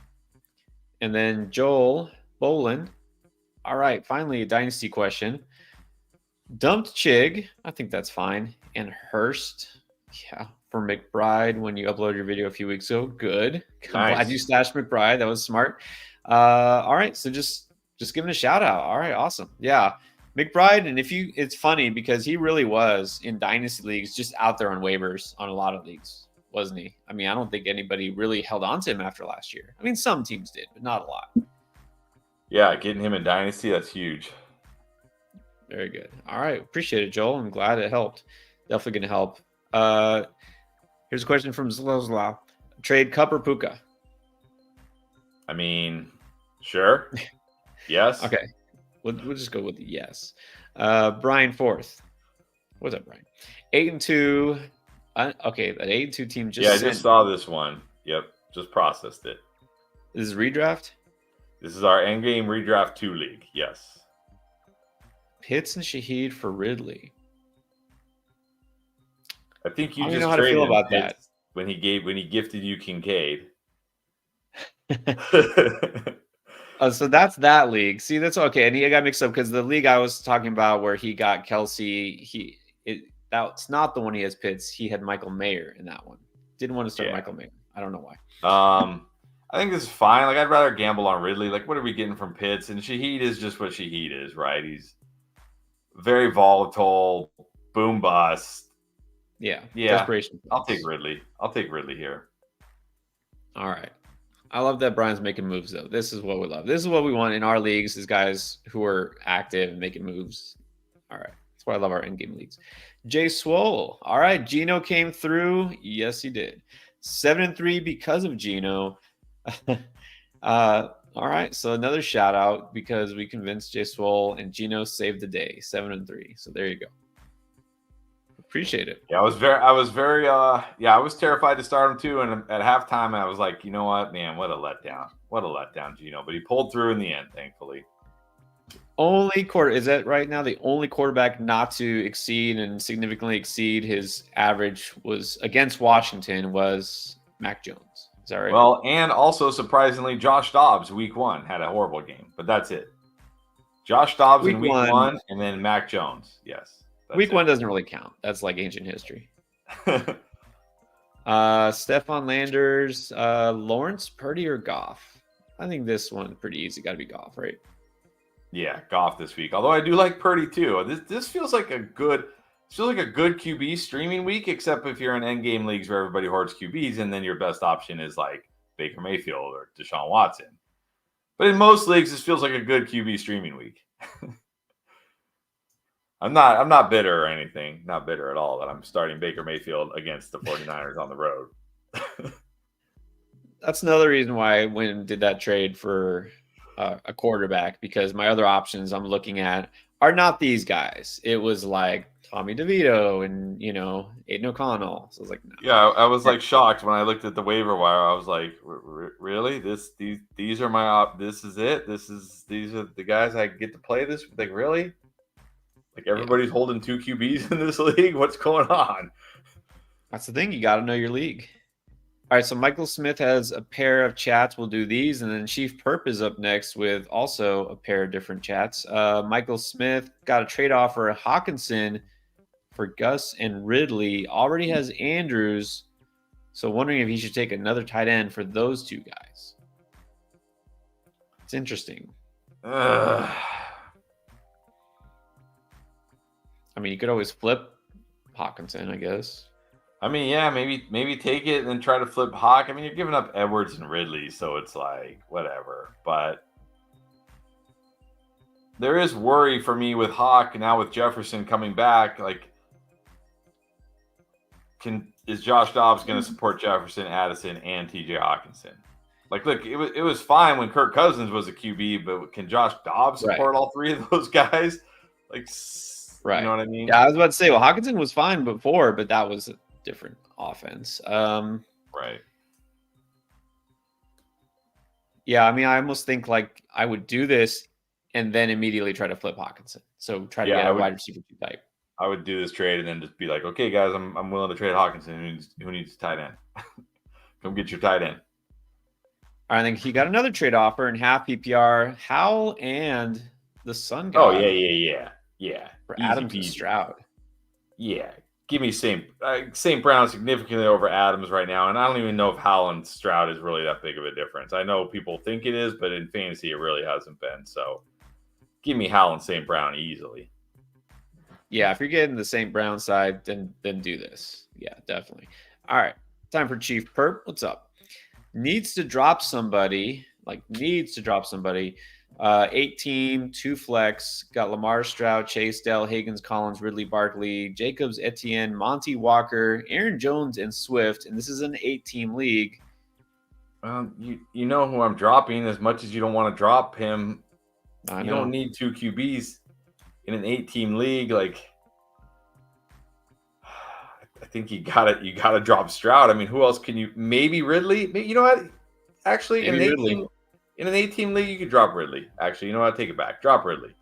A: And then Joel Bolin. All right, finally a dynasty question. Dumped Chig. I think that's fine. And Hurst. Yeah, for McBride when you uploaded your video a few weeks ago. Good. I'm glad you stashed McBride. That was smart. All right, so just give him a shout out. All right, awesome. Yeah, McBride, and it's funny because he really was in dynasty leagues just out there on waivers on a lot of leagues, wasn't he? I mean, I don't think anybody really held on to him after last year. I mean, some teams did, but not a lot.
B: Yeah, getting him in dynasty, that's huge.
A: Very good. All right, appreciate it, Joel. I'm glad it helped. Definitely going to help. Here's a question from Zlozla. Trade Cup or Puka?
B: I mean, sure. Yes.
A: Okay. We'll just go with the yes. Brian Forth. What's up, Brian? 8-2. Okay, that 8-2 team just.
B: Yeah, I just saw this one. Yep, just processed it.
A: This is redraft.
B: This is our endgame redraft 2 league. Yes.
A: Pitts and Shaheed for Ridley.
B: I think you
A: I
B: just
A: know how to feel about that
B: when he gifted you Kincaid.
A: So that's that league. See, that's okay. And he got mixed up because the league I was talking about where he got Kelsey, that's not the one he has Pitts. He had Michael Mayer in that one. Didn't want to start Michael Mayer. I don't know why.
B: I think this is fine. Like, I'd rather gamble on Ridley. Like, what are we getting from Pitts? And Shaheed is just what Shaheed is, right? He's very volatile, boom bust.
A: Yeah.
B: Desperation. I'll take Ridley. Here. All
A: right. I love that Brian's making moves, though. This is what we love. This is what we want in our leagues, is guys who are active and making moves. All right. That's why I love our in-game leagues. Jay Swole. All right. Gino came through. Yes, he did. 7-3 because of Gino. All right. So another shout out because we convinced Jay Swole and Gino saved the day. 7-3. So there you go. Appreciate it.
B: Yeah, I was very I was terrified to start him too. And at halftime, I was like, you know what, man, what a letdown, Gino. But he pulled through in the end, thankfully.
A: Is that right now the only quarterback not to exceed and significantly exceed his average was against Washington was Mac Jones. Is that right?
B: Well, and also surprisingly, Josh Dobbs week 1 had a horrible game, but that's it. Josh Dobbs in week 1 and then Mac Jones. Yes.
A: Week 1 doesn't really count. That's like ancient history. Stephon Landers, Lawrence, Purdy, or Goff? I think this one pretty easy. Got to be Goff, right?
B: Yeah, Goff this week. Although I do like Purdy too. This feels like a good feels like a good QB streaming week, except if you're in endgame leagues where everybody hoards QBs, and then your best option is like Baker Mayfield or Deshaun Watson. But in most leagues, this feels like a good QB streaming week. I'm not bitter or anything. Not bitter at all that I'm starting Baker Mayfield against the 49ers on the road.
A: That's another reason why I went and did that trade for a quarterback, because my other options I'm looking at are not these guys. It was like Tommy DeVito and, Aiden O'Connell. So I was like, no.
B: Yeah, I was like shocked when I looked at the waiver wire. I was like, really? These are my this is it? These are the guys I get to play this with? Like, really? Like, everybody's holding 2 QBs in this league? What's going on?
A: That's the thing. You got to know your league. All right, so Michael Smith has a pair of chats. We'll do these, and then Chief Perp is up next with also a pair of different chats. Michael Smith got a trade offer. Hawkinson for Gus and Ridley. Already has Andrews, so wondering if he should take another tight end for those 2 guys. It's interesting. I mean, you could always flip Hawkinson, I guess.
B: I mean, yeah, maybe take it and then try to flip Hawk. I mean, you're giving up Edwards and Ridley, so it's like whatever. But there is worry for me with Hawk now with Jefferson coming back. Like, is Josh Dobbs going to support Jefferson, Addison, and TJ Hawkinson? Like, look, it was fine when Kirk Cousins was a QB, but can Josh Dobbs support all 3 of those guys? Like,
A: right.
B: You know what I mean?
A: Yeah, I was about to say, well, Hawkinson was fine before, but that was a different offense.
B: Right.
A: Yeah, I mean, I almost think like I would do this and then immediately try to flip Hawkinson. So try to get a wide receiver 2 type.
B: I would do this trade and then just be like, okay, guys, I'm willing to trade Hawkinson. Who needs a tight end? Come get your tight end.
A: I think he got another trade offer in half PPR. Howell and the Sun guy.
B: Oh, yeah.
A: For Adams and Stroud.
B: Yeah. Give me St. Brown significantly over Adams right now. And I don't even know if Howell and Stroud is really that big of a difference. I know people think it is, but in fantasy, it really hasn't been. So give me Howell and St. Brown easily.
A: Yeah, if you're getting the St. Brown side, then do this. Yeah, definitely. All right, time for Chief Perp. What's up? Needs to drop somebody. 8-team, 2 flex. Got Lamar, Stroud, Chase, Dell, Higgins, Collins, Ridley, Barkley, Jacobs, Etienne, Monty Walker, Aaron Jones, and Swift. And this is an 8-team league.
B: You know who I'm dropping. As much as you don't want to drop him,
A: you
B: don't need 2 QBs in an 8-team league. Like, I think you gotta drop Stroud. I mean, who else can you? Maybe Ridley. You know what? Actually, in an 8-team league, you could drop Ridley. Actually, you know what? Take it back. Drop Ridley.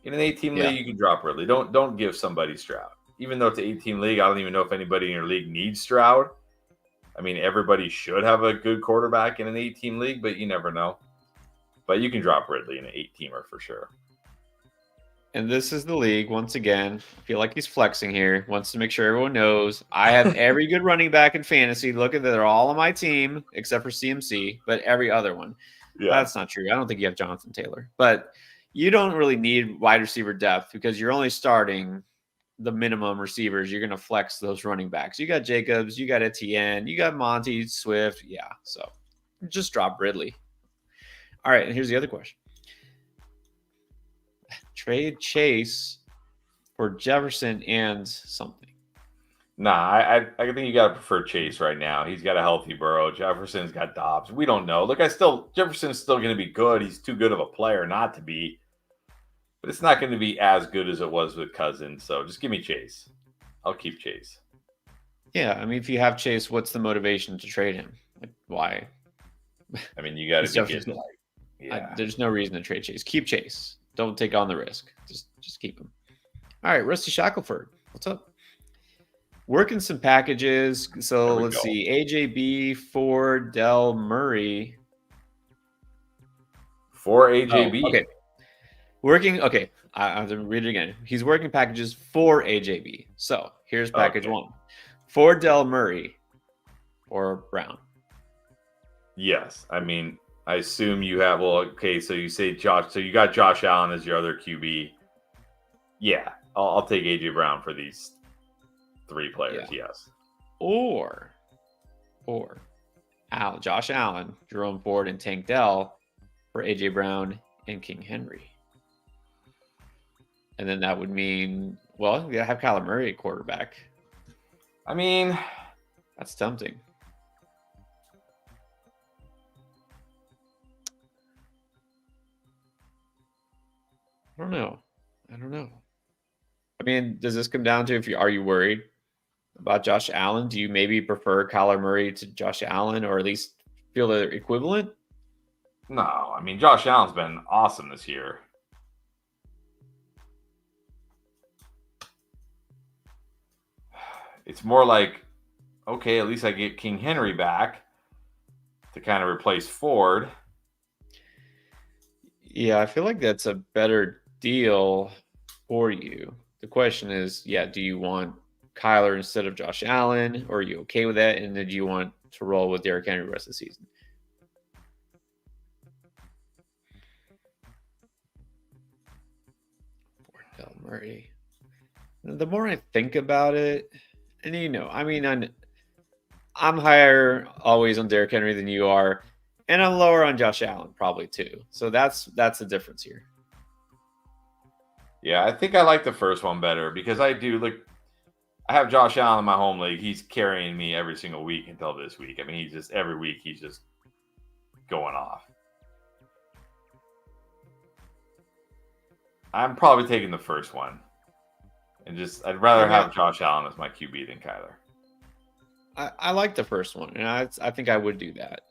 B: In an 8-team league, you can drop Ridley. Don't give somebody Stroud. Even though it's an 8-team league, I don't even know if anybody in your league needs Stroud. I mean, everybody should have a good quarterback in an 8-team league, but you never know. But you can drop Ridley in an 8-teamer for sure.
A: And this is the league, once again. I feel like he's flexing here. Wants to make sure everyone knows. I have every good running back in fantasy. Look at that. They're all on my team, except for CMC, but every other one. Yeah. That's not true. I don't think you have Jonathan Taylor. But you don't really need wide receiver depth because you're only starting the minimum receivers. You're going to flex those running backs. You got Jacobs. You got Etienne. You got Monty, Swift. Yeah, so just drop Ridley. All right, and here's the other question. Trade Chase for Jefferson and something.
B: Nah, I think you got to prefer Chase right now. He's got a healthy Burrow. Jefferson's got Dobbs. We don't know. Look, Jefferson's still going to be good. He's too good of a player not to be. But it's not going to be as good as it was with Cousins. So just give me Chase. I'll keep Chase.
A: Yeah, I mean, if you have Chase, what's the motivation to trade him? Like, why?
B: I mean, you got to be getting
A: there's no reason to trade Chase. Keep Chase. Don't take on the risk. Just keep him. All right, Rusty Shackelford. What's up? Working some packages. So let's see. AJB for Del Murray.
B: For AJB.
A: Oh, okay. Okay. I have to read it again. He's working packages for AJB. So here's package 1. For Del Murray or Brown.
B: Yes. I mean, I assume you have, so you say Josh, so you got Josh Allen as your other QB. Yeah, I'll take AJ Brown for these 3 players, yes.
A: Or Josh Allen, Jerome Ford, and Tank Dell for AJ Brown and King Henry. And then that would mean, well, you gotta have Kyler Murray at quarterback.
B: I mean,
A: that's tempting. I don't know. I mean, does this come down to are you worried about Josh Allen? Do you maybe prefer Kyler Murray to Josh Allen, or at least feel they're equivalent?
B: No, I mean, Josh Allen's been awesome this year. It's more like, okay, at least I get King Henry back to kind of replace Ford.
A: Yeah, I feel like that's a better deal for you. The question is, do you want Kyler instead of Josh Allen, or are you okay with that? And then do you want to roll with Derrick Henry the rest of the season? Ford, Murray. The more I think about it, and I mean, I'm higher always on Derrick Henry than you are, and I'm lower on Josh Allen probably too. So that's the difference here.
B: Yeah, I think I like the first one better because I do look. I have Josh Allen in my home league. He's carrying me every single week until this week. I mean, every week he's just going off. I'm probably taking the first one, and I'd rather have Josh Allen as my QB than Kyler.
A: I like the first one, and I think I would do that.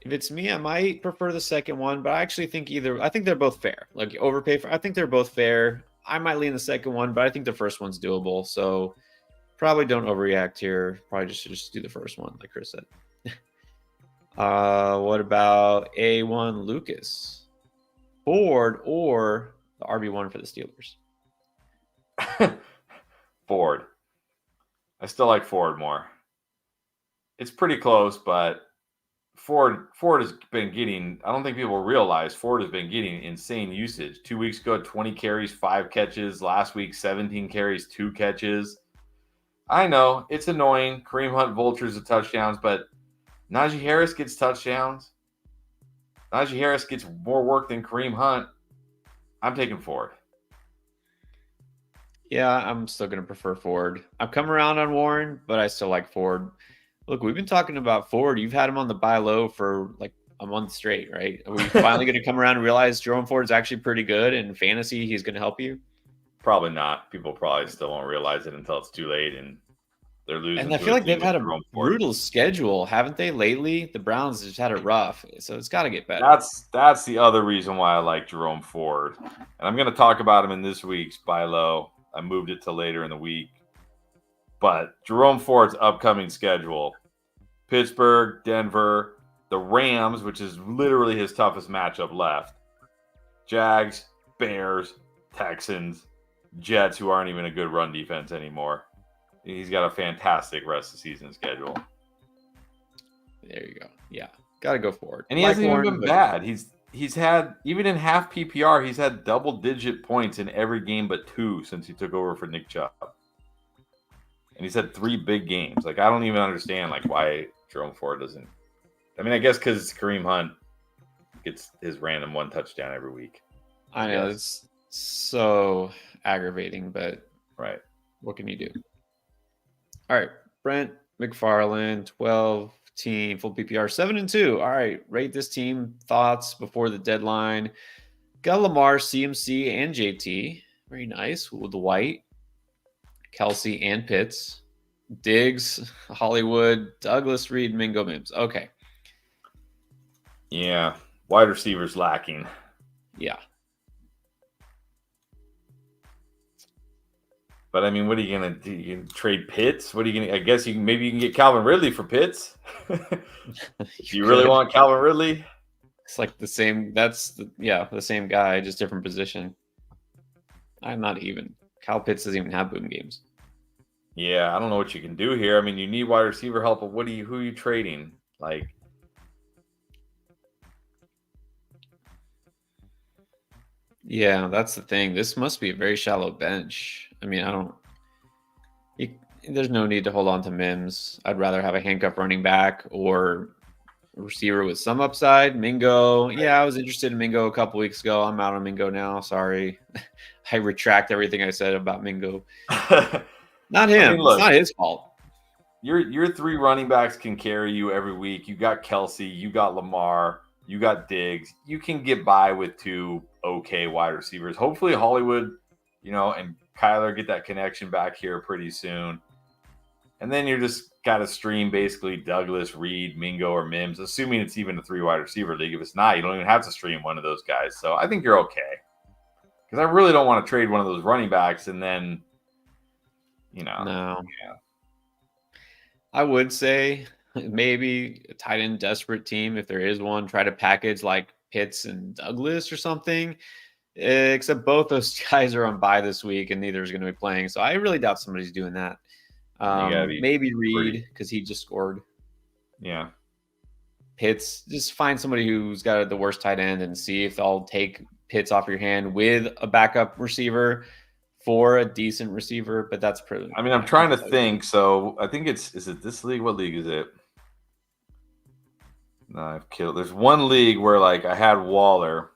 A: If it's me, I might prefer the second one, but I actually think I think they're both fair. Like overpay I think they're both fair. I might lean the second one, but I think the first one's doable. So probably don't overreact here. Probably just do the first one, like Chris said. What about A1 Lucas? Ford or the RB1 for the Steelers?
B: Ford. I still like Ford more. It's pretty close, but Ford has been getting, I don't think people realize Ford has been getting insane usage. 2 weeks ago, 20 carries, 5 catches. Last week, 17 carries, 2 catches. I know, it's annoying. Kareem Hunt vultures the touchdowns, but Najee Harris gets touchdowns. Najee Harris gets more work than Kareem Hunt. I'm taking Ford.
A: Yeah, I'm still going to prefer Ford. I've come around on Warren, but I still like Ford. Look, we've been talking about Ford. You've had him on the buy low for like a month straight, right? Are we finally going to come around and realize Jerome Ford is actually pretty good and fantasy? He's going to help you?
B: Probably not. People probably still won't realize it until it's too late and they're losing.
A: And I feel like they've had a brutal schedule, haven't they, lately? The Browns just had it rough, so it's got to get better.
B: That's the other reason why I like Jerome Ford. And I'm going to talk about him in this week's buy low. I moved it to later in the week. But Jerome Ford's upcoming schedule: Pittsburgh, Denver, the Rams, which is literally his toughest matchup left, Jags, Bears, Texans, Jets, who aren't even a good run defense anymore. He's got a fantastic rest of the season schedule.
A: There you go. Yeah, got to go forward.
B: And he hasn't even been bad. He's had, even in half PPR, he's had double-digit points in every game but 2 since he took over for Nick Chubb. And he's had 3 big games. Like, I don't even understand why Jerome Ford doesn't. I mean, I guess because Kareem Hunt gets his random 1 touchdown every week.
A: I know, it's so aggravating, but
B: right,
A: what can you do? All right, Brent McFarland, 12 team, full PPR, 7-2. All right, rate this team. Thoughts before the deadline. Got Lamar, CMC, and JT. Very nice. With the White, Kelsey, and Pitts. Diggs, Hollywood, Douglas, Reed, Mingo, Mims. Okay.
B: Yeah, wide receivers lacking.
A: Yeah.
B: But I mean, what are you gonna do? You can trade Pitts? What are you gonna? I guess maybe you can get Calvin Ridley for Pitts. you really want Calvin Ridley?
A: It's like the same. That's the same guy, just different position. I'm not even. Kyle Pitts doesn't even have boom games.
B: Yeah, I don't know what you can do here. I mean, you need wide receiver help, but who are you trading?
A: Yeah, that's the thing. This must be a very shallow bench. I mean, there's no need to hold on to Mims. I'd rather have a handcuff running back or a receiver with some upside. Mingo, yeah, I was interested in Mingo a couple weeks ago. I'm out on Mingo now. Sorry. I retract everything I said about Mingo. Not
B: I mean,
A: him. It's
B: look,
A: not his fault.
B: your 3 running backs can carry you every week. You got Kelsey, you got Lamar, you got Diggs. You can get by with 2 okay wide receivers. Hopefully Hollywood, and Kyler get that connection back here pretty soon. And then you're just got to stream basically Douglas, Reed, Mingo, or Mims, assuming it's even a 3 wide receiver league. If it's not, you don't even have to stream one of those guys. So I think you're okay. Because I really don't want to trade one of those running backs and then,
A: No.
B: Yeah.
A: I would say maybe a tight end desperate team, if there is one, try to package like Pitts and Douglas or something. Except both those guys are on bye this week and neither is going to be playing. So I really doubt somebody's doing that. Maybe Reed because he just scored.
B: Yeah.
A: Pitts, just find somebody who's got the worst tight end and see if they'll take Pitts off your hand with a backup receiver for a decent receiver. But that's pretty.
B: I mean, I'm trying to think. So I think is it this league? What league is it? No, I've killed. There's one league where like I had Waller.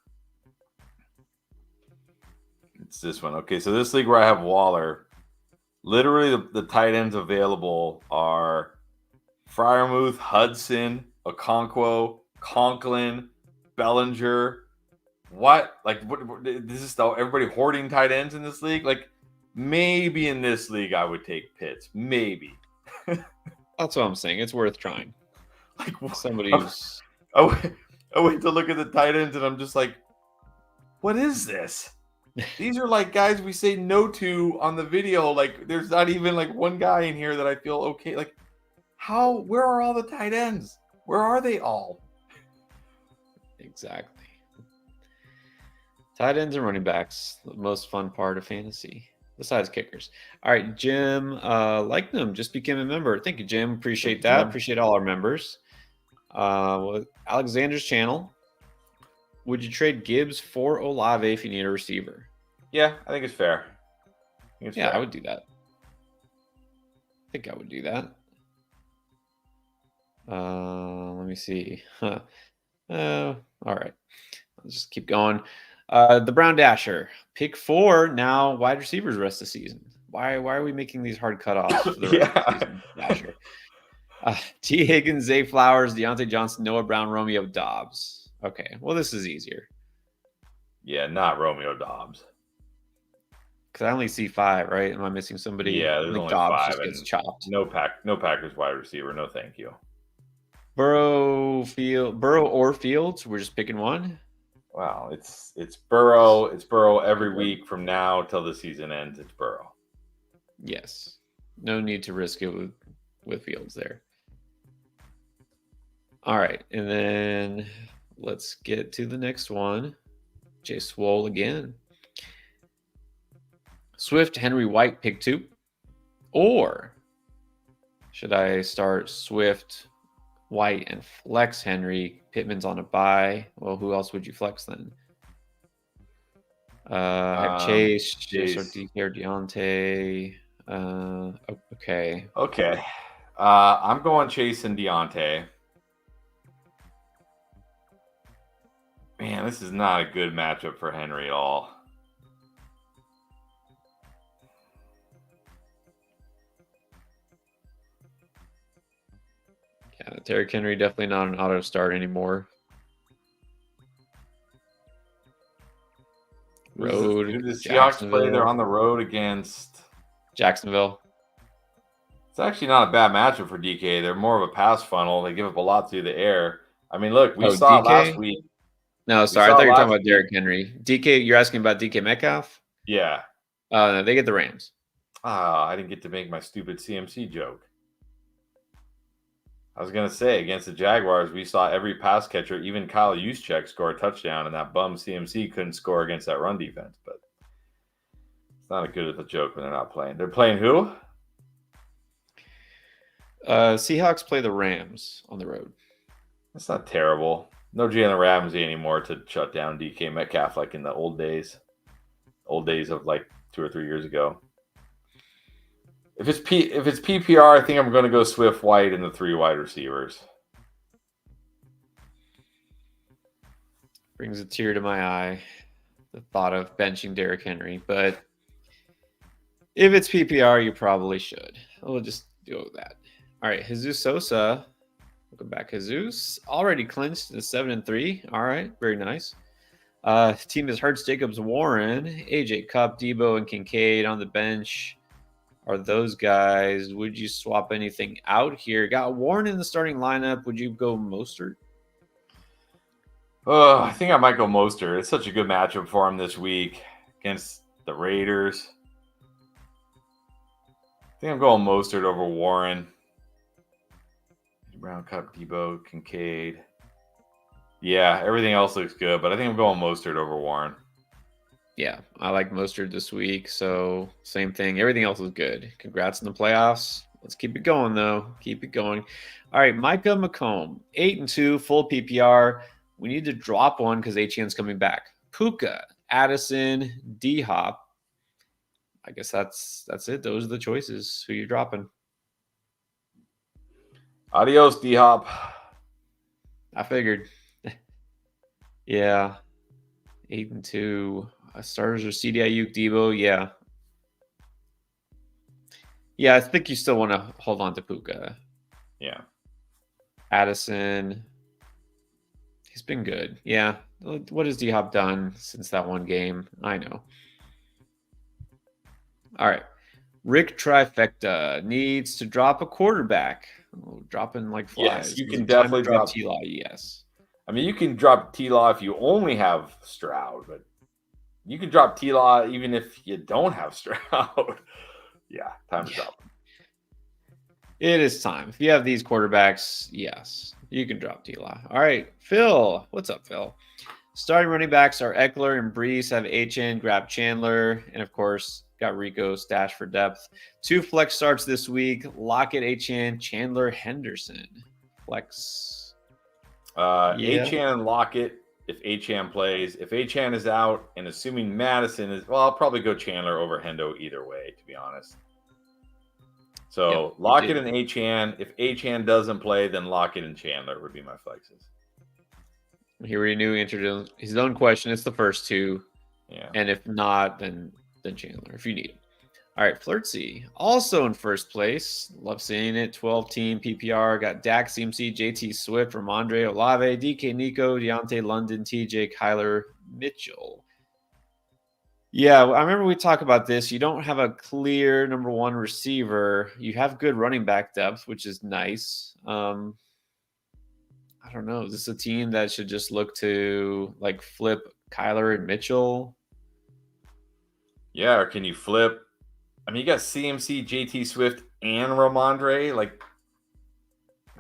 B: It's this one. Okay, so this league where I have Waller, literally the tight ends available are Fryermuth, Hudson, Okonkwo, Conklin, Bellinger. What? This is everybody hoarding tight ends in this league? Like, maybe in this league I would take Pitts. Maybe.
A: That's what I'm saying. It's worth trying.
B: Like
A: somebody who's.
B: I went to look at the tight ends and I'm just like, what is this? These are like guys we say no to on the video. Like, there's not even like one guy in here that I feel okay. Like, where are all the tight ends? Where are they all?
A: Exactly. Tight ends and running backs, the most fun part of fantasy, besides kickers. All right, Jim Likenham just became a member. Thank you, Jim. Appreciate that. Jim. Appreciate all our members. Alexander's channel. Would you trade Gibbs for Olave if you need a receiver?
B: Yeah, I think it's fair.
A: I would do that. I think I would do that. Let me see. All right. I'll just keep going. The Brown Dasher, pick 4. Now wide receivers rest of the season. Why are we making these hard cutoffs for the rest of the season? Dasher. T. Higgins, Zay Flowers, Deontay Johnson, Noah Brown, Romeo Dobbs. Okay, well, this is easier.
B: Yeah, not Romeo Dobbs.
A: Because I only see 5, right? Am I missing somebody?
B: Yeah, there's only
A: Dobbs
B: 5.
A: Just gets chopped.
B: No Packers wide receiver. No, thank you.
A: Burrow or Fields. We're just picking one.
B: Wow, it's Burrow. It's Burrow every week from now till the season ends. It's Burrow.
A: Yes, no need to risk it with Fields there. All right, and then let's get to the next one. Jay Swole again. Swift, Henry, White, pick 2. Or should I start Swift, White, and flex Henry? Pittman's on a bye. Well, who else would you flex then? I have Chase or DK or Deontay. Okay.
B: Okay. I'm going Chase and Deontay. Man, this is not a good matchup for Henry at all.
A: Yeah, Derrick Henry definitely not an auto start anymore. Road.
B: Who does Seahawks play? They're on the road against
A: Jacksonville.
B: It's actually not a bad matchup for DK. They're more of a pass funnel. They give up a lot through the air. I mean, look, we saw DK? Last week.
A: No, sorry. I thought you were talking about Derrick Henry. DK, you're asking about DK Metcalf?
B: Yeah.
A: No, they get the Rams.
B: I didn't get to make my stupid CMC joke. I was going to say, against the Jaguars, we saw every pass catcher, even Kyle Juszczyk, score a touchdown, and that bum CMC couldn't score against that run defense. But it's not as good of a joke when they're not playing. They're playing who?
A: Seahawks play the Rams on the road.
B: That's not terrible. No Jalen Ramsey anymore to shut down DK Metcalf like in the old days. Old days of like 2 or 3 years ago. If it's PPR, I think I'm going to go Swift, White, and the 3 wide receivers.
A: Brings a tear to my eye, the thought of benching Derrick Henry. But if it's PPR, you probably should. We'll just go with that. All right, Jesus Sosa. Welcome back, Jesus. Already clinched the 7-3. All right, very nice. Team is Hurts, Jacobs, Warren, AJ Cup, Debo, and Kincaid on the bench. Are those guys? Would you swap anything out here? Got Warren in the starting lineup. Would you go Mostert?
B: Oh, I think I might go Mostert. It's such a good matchup for him this week against the Raiders. I think I'm going Mostert over Warren. Brown, Cup, Debo, Kincaid. Yeah, everything else looks good, but I think I'm going Mostert over Warren.
A: Yeah, I like Mostert this week, so same thing. Everything else is good. Congrats on the playoffs. Let's keep it going, though. Keep it going. All right, Micah McComb, 8-2, full PPR. We need to drop one because Etienne's coming back. Puka, Addison, D-Hop. I guess that's it. Those are the choices. Who you dropping?
B: Adios, D-Hop.
A: I figured. Yeah. 8-2. Starters are CDI Ayuk, Debo. Yeah. Yeah, I think you still want to hold on to Puka.
B: Yeah.
A: Addison. He's been good. Yeah. What has D-Hop done since that one game? I know. All right. Rick Trifecta needs to drop a quarterback. Oh, dropping like flies.
B: Yes, you can
A: Time to
B: definitely
A: drop
B: drop
A: T-Law, yes.
B: I mean, you can drop T-Law if you only have Stroud, but you can drop T-Law even if you don't have Stroud. Yeah, time to drop him.
A: It is time. If you have these quarterbacks, yes, you can drop T-Law. All right, Phil. What's up, Phil? Starting running backs are Eckler and Brees. Have HN, grab Chandler, and of course, got Rico stashed for depth. 2 flex starts this week. Lockett, HN, Chandler, Henderson. Flex.
B: Achan and Lockett if Achan plays. If Achan is out, and assuming Madison is, well, I'll probably go Chandler over Hendo either way, to be honest. So Lockett and Achan. If Achan doesn't play, then Lockett and Chandler would be my flexes.
A: He already knew he entered his own question. It's the first two.
B: Yeah.
A: And if not, then Chandler, if you need him. All right, Flirtsy, also in first place. Love seeing it. 12-team PPR. Got Dak, CMC, JT Swift, Ramondre, Olave, DK Nico, Deontay London, TJ, Kyler, Mitchell. Yeah, I remember we talked about this. You don't have a clear number one receiver. You have good running back depth, which is nice. I don't know. Is this a team that should just look to like flip Kyler and Mitchell?
B: Yeah, or can you flip? I mean, you got CMC, JT Swift, and Ramondre. Like,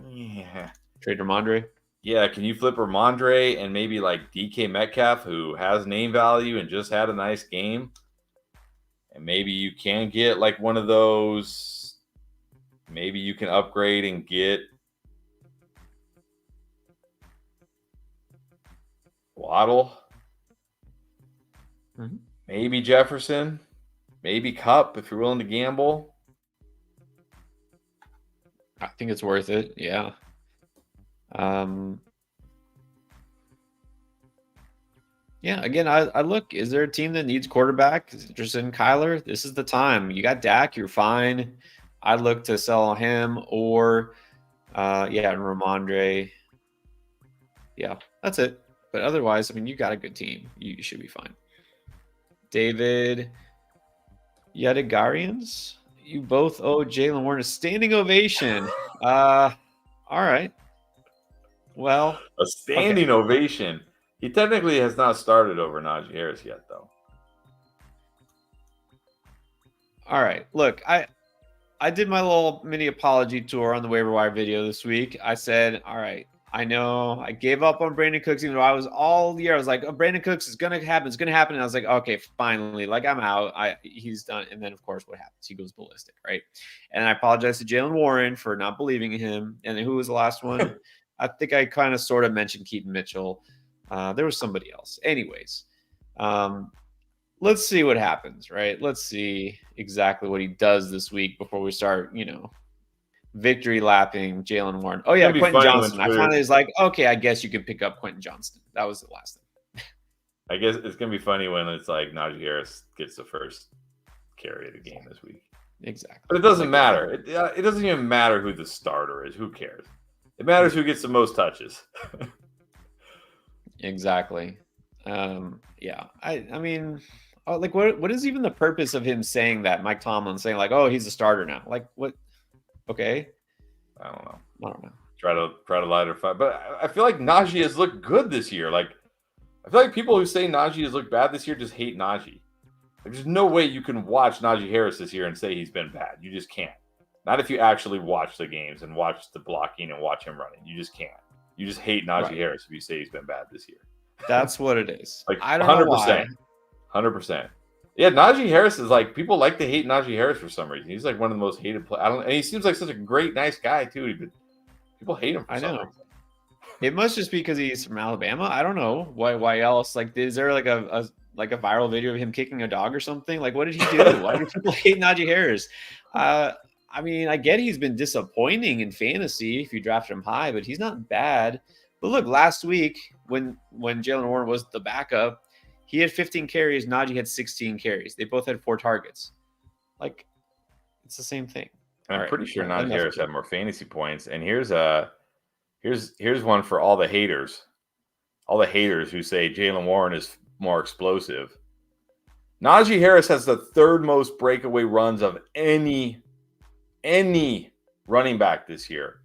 B: yeah.
A: Trade Ramondre?
B: Yeah, can you flip Ramondre and maybe like DK Metcalf, who has name value and just had a nice game? And maybe you can get like one of those. Maybe you can upgrade and get Waddle.
A: Mm-hmm.
B: Maybe Jefferson. Maybe Cup if you're willing to gamble.
A: I think it's worth it. Yeah. Yeah, again, I look, is there a team that needs quarterback? Is interested in Kyler? This is the time. You got Dak, you're fine. I look to sell him or and Ramondre. Yeah, that's it. But otherwise, I mean, you got a good team. You should be fine. David Yadagarians, you both owe Jalen Warren a standing ovation. All right. Well,
B: a standing ovation. He technically has not started over Najee Harris yet, though.
A: All right. Look, I did my little mini apology tour on the waiver wire video this week. I said, all right, I know I gave up on Brandon Cooks, even though I was all year. I was like, oh, Brandon Cooks is gonna happen. It's gonna happen. And I was like, okay, finally, like I'm out. He's done. And then of course, what happens? He goes ballistic, right? And I apologize to Jalen Warren for not believing in him. And then who was the last one? I think I kind of sort of mentioned Keaton Mitchell. There was somebody else. Anyways, let's see what happens, right? Let's see exactly what he does this week before we start, victory lapping Jalen Warren. Oh,
B: It's
A: yeah,
B: gonna be
A: Quentin
B: funny when
A: Johnston. I
B: Twitter.
A: finally was like, okay, I guess you can pick up Quentin Johnston. That was the last thing.
B: I guess it's gonna be funny when it's like Najee Harris gets the first carry of the game this week.
A: Exactly.
B: But it doesn't matter. It doesn't even matter who the starter is. Who cares? It matters who gets the most touches.
A: Exactly. Yeah. I mean, like, what is even the purpose of him saying that? Mike Tomlin saying like, "Oh, he's a starter now." Like, what? Okay.
B: I don't know.
A: I don't know.
B: Try to light a fire, but I feel like Najee has looked good this year. Like, I feel like people who say Najee has looked bad this year just hate Najee. Like, there's no way you can watch Najee Harris this year and say he's been bad. You just can't. Not if you actually watch the games and watch the blocking and watch him running. You just can't. You just hate Najee Harris if you say he's been bad this year.
A: That's what it is.
B: Like,
A: I don't know why.
B: 100%. Yeah, Najee Harris is like, people like to hate Najee Harris for some reason. He's like one of the most hated players. And he seems like such a great, nice guy too. But people hate him for some reason.
A: It must just be because he's from Alabama. I don't know why else. Like, is there like a viral video of him kicking a dog or something? Like, what did he do? Why do people hate Najee Harris? I mean, I get he's been disappointing in fantasy if you draft him high, but he's not bad. But look, last week when Jalen Warren was the backup, he had 15 carries. Najee had 16 carries. They both had 4 targets. Like, it's the same thing.
B: I'm pretty sure Najee Harris had more fantasy points. And here's one for all the haters. All the haters who say Jalen Warren is more explosive. Najee Harris has the 3rd most breakaway runs of any running back this year.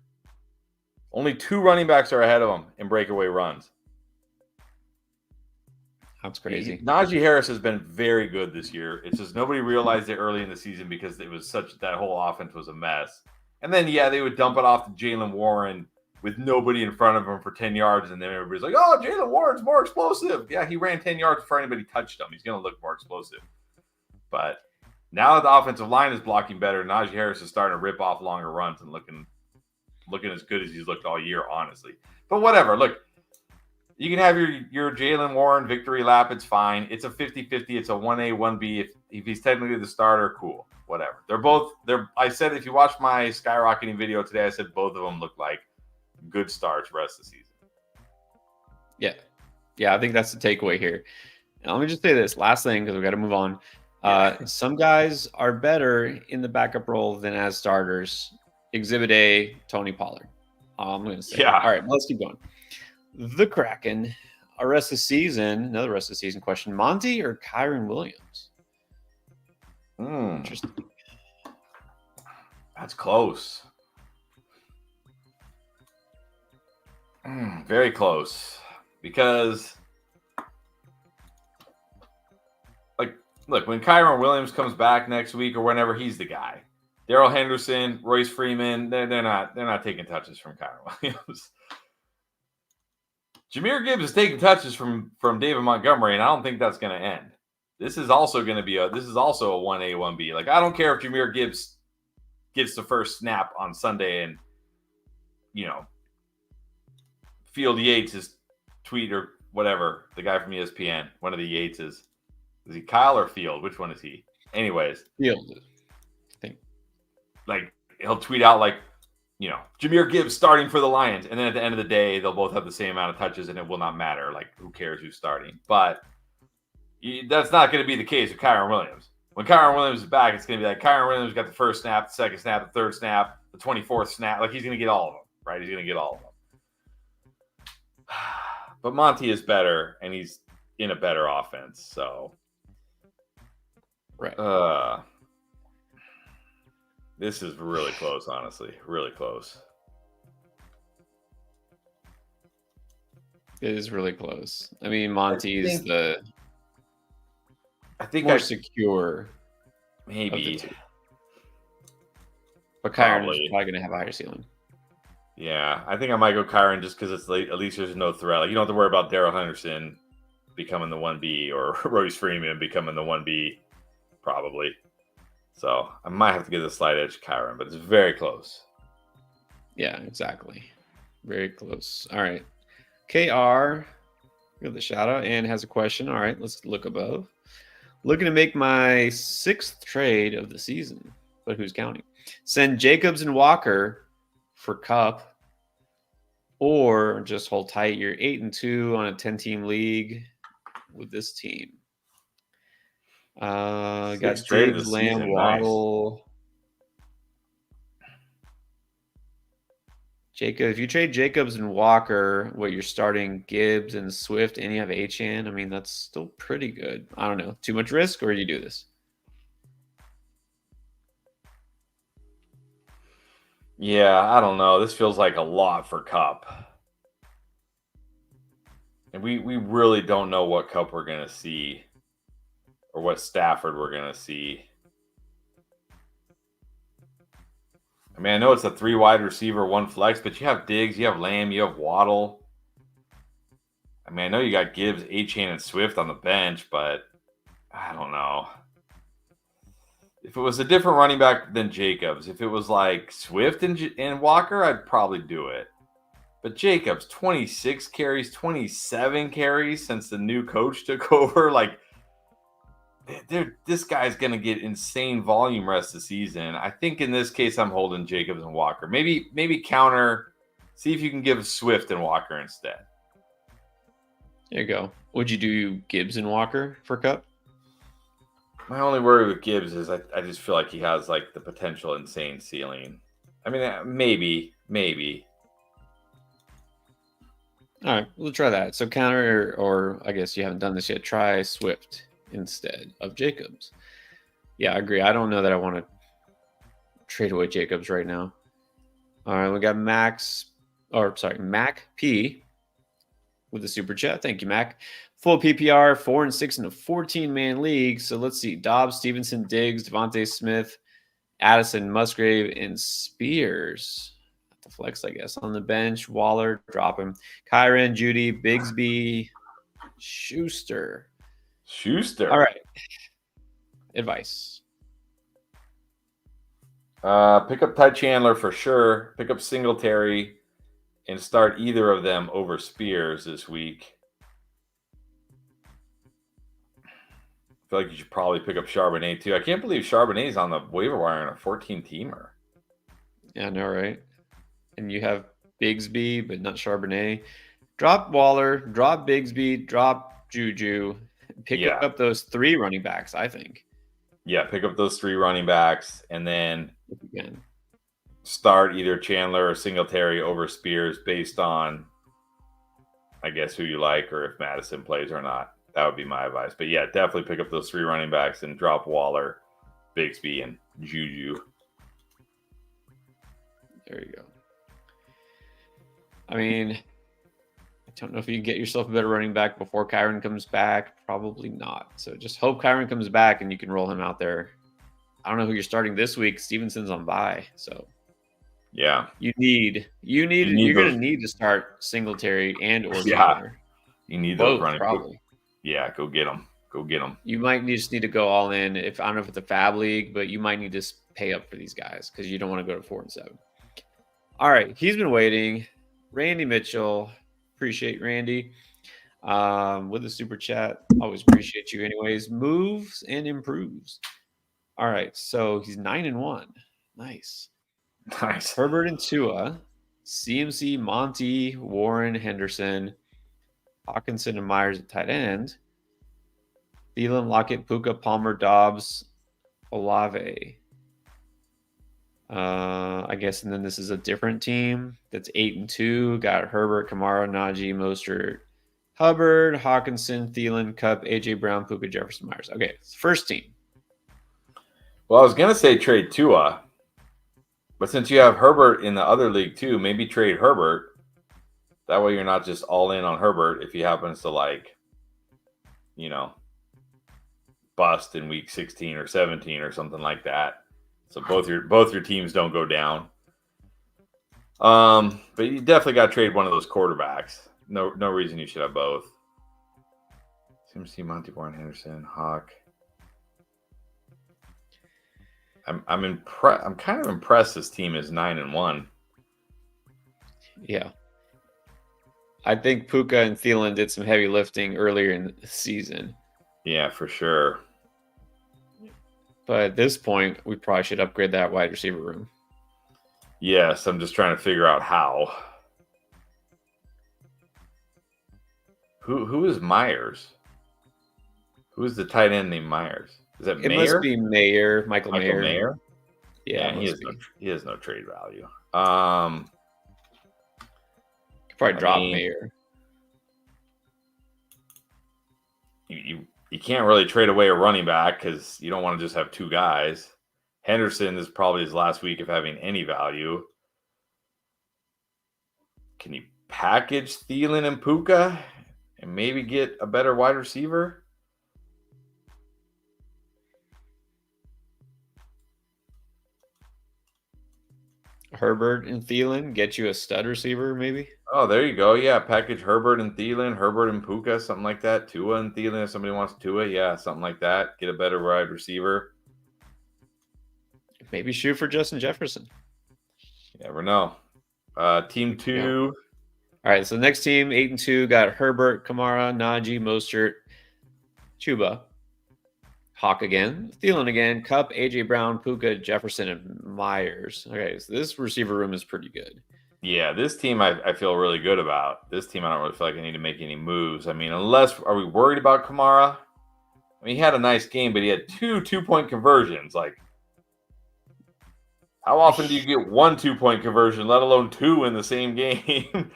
B: Only 2 running backs are ahead of him in breakaway runs.
A: That's crazy.
B: Najee Harris has been very good this year. It's just nobody realized it early in the season because it was that whole offense was a mess. And then, they would dump it off to Jalen Warren with nobody in front of him for 10 yards. And then everybody's like, oh, Jalen Warren's more explosive. Yeah, he ran 10 yards before anybody touched him. He's going to look more explosive. But now that the offensive line is blocking better, Najee Harris is starting to rip off longer runs and looking as good as he's looked all year, honestly. But whatever. Look, you can have your Jalen Warren victory lap. It's fine. It's a 50-50. It's a 1A, 1B. If he's technically the starter, cool. Whatever. I said, if you watch my skyrocketing video today, I said both of them look like good starts rest of the season. Yeah.
A: Yeah, I think that's the takeaway here. Now, let me just say this last thing because we've got to move on. Some guys are better in the backup role than as starters. Exhibit A, Tony Pollard. I'm going to say.
B: Yeah.
A: All right, let's keep going. The Kraken, another rest of the season question. Monty or Kyron Williams?
B: Interesting. That's close. Very close. Because, look, when Kyron Williams comes back next week or whenever, he's the guy. Darrell Henderson, Royce Freeman, they're not taking touches from Kyron Williams. Jahmyr Gibbs is taking touches from David Montgomery, and I don't think that's going to end. This is also a 1A, 1B. Like, I don't care if Jahmyr Gibbs gets the first snap on Sunday and, Field Yates is tweet or whatever, the guy from ESPN, one of the Yateses. Is he Kyle or Field? Which one is he? Anyways.
A: Field, I think.
B: Like, he'll tweet out, Jahmyr Gibbs starting for the Lions. And then at the end of the day, they'll both have the same amount of touches, and it will not matter. Like, who cares who's starting? But that's not going to be the case with Kyron Williams. When Kyron Williams is back, it's going to be like Kyron Williams got the first snap, the second snap, the third snap, the 24th snap. Like, he's going to get all of them, right? He's going to get all of them. But Monty is better, and he's in a better offense. So,
A: right.
B: This is really close, honestly. Really close.
A: It is really close. I mean, Monty's
B: I think
A: more secure.
B: Maybe.
A: But Kyron is probably going to have a higher ceiling.
B: Yeah, I think I might go Kyron just because it's late. At least there's no threat. Like, you don't have to worry about Darrell Henderson becoming the 1B or Royce Freeman becoming the 1B, probably. So I might have to give the slight edge to Kyron, but it's very close.
A: Yeah, exactly. Very close. All right. KR, give the shout out and has a question. All right, let's look above. Looking to make my 6th trade of the season, but who's counting? Send Jacobs and Walker for Cup, or just hold tight. You're 8-2 on a 10-team league with this team. Got
B: trade of
A: Diggs,
B: the
A: Lamb,
B: season. Nice.
A: Waddle. Jacob, if you trade Jacobs and Walker, what you're starting Gibbs and Swift, and you have Achane, I mean, that's still pretty good. I don't know. Too much risk, or do you do this?
B: Yeah, I don't know. This feels like a lot for Cup. And we really don't know what Cup we're going to see or what Stafford we're going to see. I mean, I know it's a 3 wide receiver, 1 flex, but you have Diggs, you have Lamb, you have Waddle. I mean, I know you got Gibbs, Achane, and Swift on the bench, but I don't know. If it was a different running back than Jacobs, if it was like Swift and Walker, I'd probably do it. But Jacobs, 26 carries, 27 carries since the new coach took over. Like, this guy's going to get insane volume rest of the season. I think in this case, I'm holding Jacobs and Walker. Maybe counter, see if you can give Swift and Walker instead.
A: There you go. Would you do Gibbs and Walker for Cup?
B: My only worry with Gibbs is I just feel like he has like the potential insane ceiling. I mean, maybe.
A: All right, we'll try that. So counter, or I guess you haven't done this yet, try Swift instead of Jacobs. Yeah, I agree. I don't know that I want to trade away Jacobs right now. All right, we got Mac P with the super chat. Thank you, Mac. Full PPR, 4 and 6 in a 14-man league. So let's see: Dobbs, Stevenson, Diggs, Devontae Smith, Addison, Musgrave, and Spears. The flex, I guess. On the bench, Waller, drop him. Kyren, Judy, Bigsby, Schuster. All right. Advice.
B: Pick up Ty Chandler for sure. Pick up Singletary and start either of them over Spears this week. I feel like you should probably pick up Charbonnet too. I can't believe Charbonnet's on the waiver wire in a 14-teamer.
A: Yeah, I know, right? And you have Bigsby, but not Charbonnet. Drop Waller, drop Bigsby, drop Juju. Pick up those 3 running backs, I think.
B: Yeah, pick up those 3 running backs and then start either Chandler or Singletary over Spears based on, I guess, who you like or if Madison plays or not. That would be my advice. But yeah, definitely pick up those 3 running backs and drop Waller, Bigsby, and Juju.
A: There you go. I mean, I don't know if you can get yourself a better running back before Kyren comes back. Probably not. So just hope Kyren comes back and you can roll him out there. I don't know who you're starting this week. Stevenson's on bye, so
B: yeah,
A: you're going to need to start Singletary and or Chandler.
B: You need those running
A: probably.
B: Yeah, go get them.
A: You might just need to go all in. I don't know if it's a fab league, but you might need to pay up for these guys because you don't want to go to 4 and 7. All right, he's been waiting. Randy Mitchell, appreciate Randy with the super chat. Always appreciate you. Anyways, moves and improves. All right, so he's 9-1. Nice. Herbert and Tua, CMC, Monty, Warren, Henderson, Hawkinson and Myers at tight end. Thielen, Lockett, Puka, Palmer, Dobbs, Olave. I guess, and then this is a different team that's 8-2. Got Herbert, Kamara, Najee, Mostert, Hubbard, Hawkinson, Thielen, Kupp, AJ Brown, Puka, Jefferson, Myers. Okay, first team.
B: Well, I was gonna say trade Tua, but since you have Herbert in the other league too, maybe trade Herbert. That way you're not just all in on Herbert if he happens to bust in week 16 or 17 or something like that. So both your teams don't go down. But you definitely got to trade one of those quarterbacks. No reason you should have both. CMC, Monty, Warren, Henderson, Hawk. I'm impressed. I'm kind of impressed. This team is 9-1.
A: Yeah, I think Puka and Thielen did some heavy lifting earlier in the season.
B: Yeah, for sure.
A: But at this point, we probably should upgrade that wide receiver room.
B: Yes, I'm just trying to figure out how. Who is Myers? Who is the tight end named Myers? Is that
A: It
B: Mayer?
A: must be Mayer, Michael Mayer.
B: Mayer?
A: Yeah,
B: he has no trade value.
A: Could probably drop Mayer.
B: You can't really trade away a running back because you don't want to just have two guys. Henderson is probably his last week of having any value. Can you package Thielen and Puka and maybe get a better wide receiver?
A: Herbert and Thielen, get you a stud receiver, maybe.
B: Oh, there you go. Yeah, package Herbert and Thielen, Herbert and Puka, something like that. Tua and Thielen, if somebody wants Tua, yeah, something like that. Get a better wide receiver.
A: Maybe shoot for Justin Jefferson.
B: You never know. Team 2.
A: Yeah. All right, so the next team, 8-2, got Herbert, Kamara, Najee, Mostert, Chuba, Hawk again, Thielen again, Kupp, AJ Brown, Puka, Jefferson, and Myers. Okay, so this receiver room is pretty good.
B: Yeah, this team I feel really good about. This team I don't really feel like I need to make any moves. I mean, are we worried about Kamara? I mean, he had a nice game, but he had 2 2-point conversions. Like, how often do you get 1 2-point conversion, let alone 2 in the same game?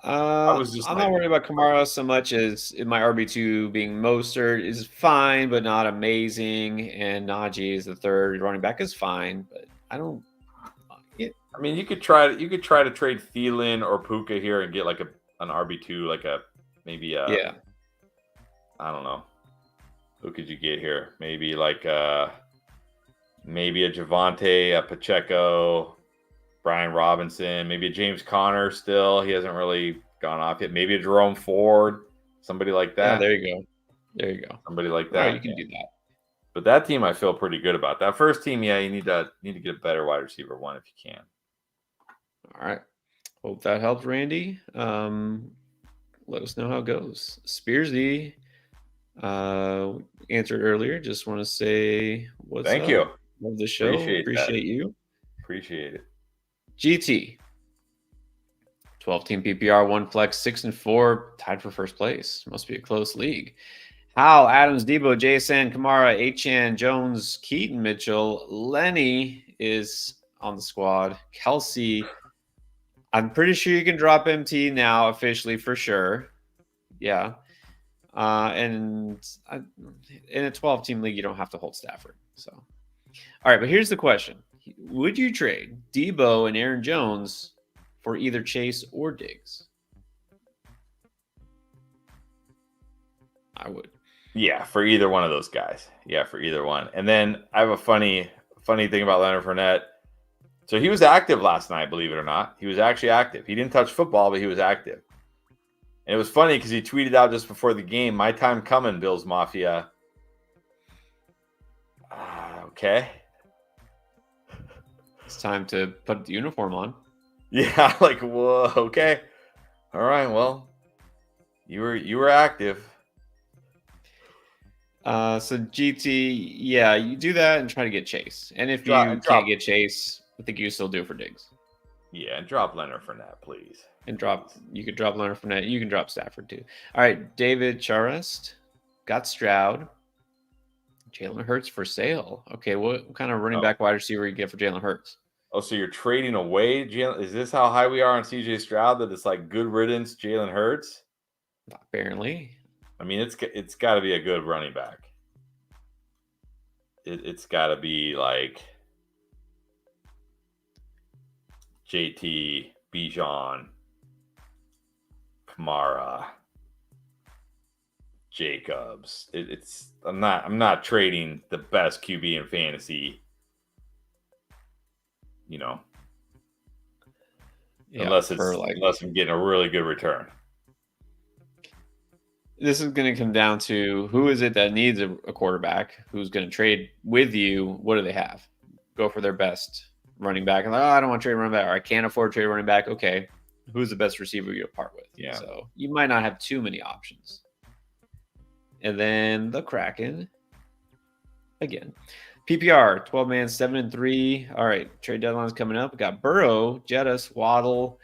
A: I'm not worried about Kamara so much as in my RB2 being Mostert is fine, but not amazing. And Najee is the third running back is fine, but I don't.
B: I mean, you could try to trade Thielen or Puka here and get like an RB2, like
A: yeah.
B: I don't know. Who could you get here? Maybe like maybe a Javonte, a Pacheco, Brian Robinson, maybe a James Conner still. He hasn't really gone off yet. Maybe a Jerome Ford, somebody like that.
A: Yeah, there you go.
B: Somebody like that.
A: Right, you can do that.
B: But that team I feel pretty good about. That first team, yeah, you need to get a better wide receiver one if you can.
A: All right. Hope that helped, Randy. Let us know how it goes. Spearsy answered earlier. Just want to say what's
B: Thank
A: up.
B: you.
A: Love the show. Appreciate you.
B: Appreciate it.
A: GT. 12-team PPR, 1 flex, 6-4, tied for first place. Must be a close league. Hal, Adams, Debo, JSN, Kamara, Achan, Jones, Keaton, Mitchell, Lenny is on the squad. Kelsey, I'm pretty sure you can drop MT now officially for sure. Yeah. And in a 12-team league, you don't have to hold Stafford. So, all right, but here's the question. Would you trade Debo and Aaron Jones for either Chase or Diggs? I would.
B: Yeah, for either one of those guys. Yeah, for either one. And then I have a funny thing about Leonard Fournette. So he was active last night, believe it or not. He was actually active. He didn't touch football, but he was active. And it was funny because he tweeted out just before the game, "My time coming, Bills Mafia." Okay.
A: It's time to put the uniform on.
B: Yeah, like, whoa, okay. All right, well, you were active.
A: So GT, yeah, you do that and try to get Chase. And if you can't get Chase, I think you still do it for Diggs.
B: Yeah, and drop Leonard Fournette, please.
A: And you could drop Leonard Fournette. You can drop Stafford too. All right, David Charest got Stroud. Jalen Hurts for sale. Okay, what kind of running back wide receiver you get for Jalen Hurts?
B: Oh, so you're trading away Jalen? Is this how high we are on CJ Stroud that it's like good riddance Jalen Hurts?
A: Apparently.
B: I mean, it's got to be a good running back. It's got to be like JT, Bijan, Kamara, Jacobs. I'm not trading the best QB in fantasy. You know, unless I'm getting a really good return.
A: This is going to come down to who is it that needs a quarterback, who's going to trade with you. What do they have? Go for their best running back. And like, I don't want to trade running back, or I can't afford to trade running back. Okay, who's the best receiver you'll part with?
B: Yeah.
A: So you might not have too many options. And then the Kraken. again. PPR, 12 man, 7-3. All right, trade deadline's coming up. We got Burrow, Jettis, Waddle,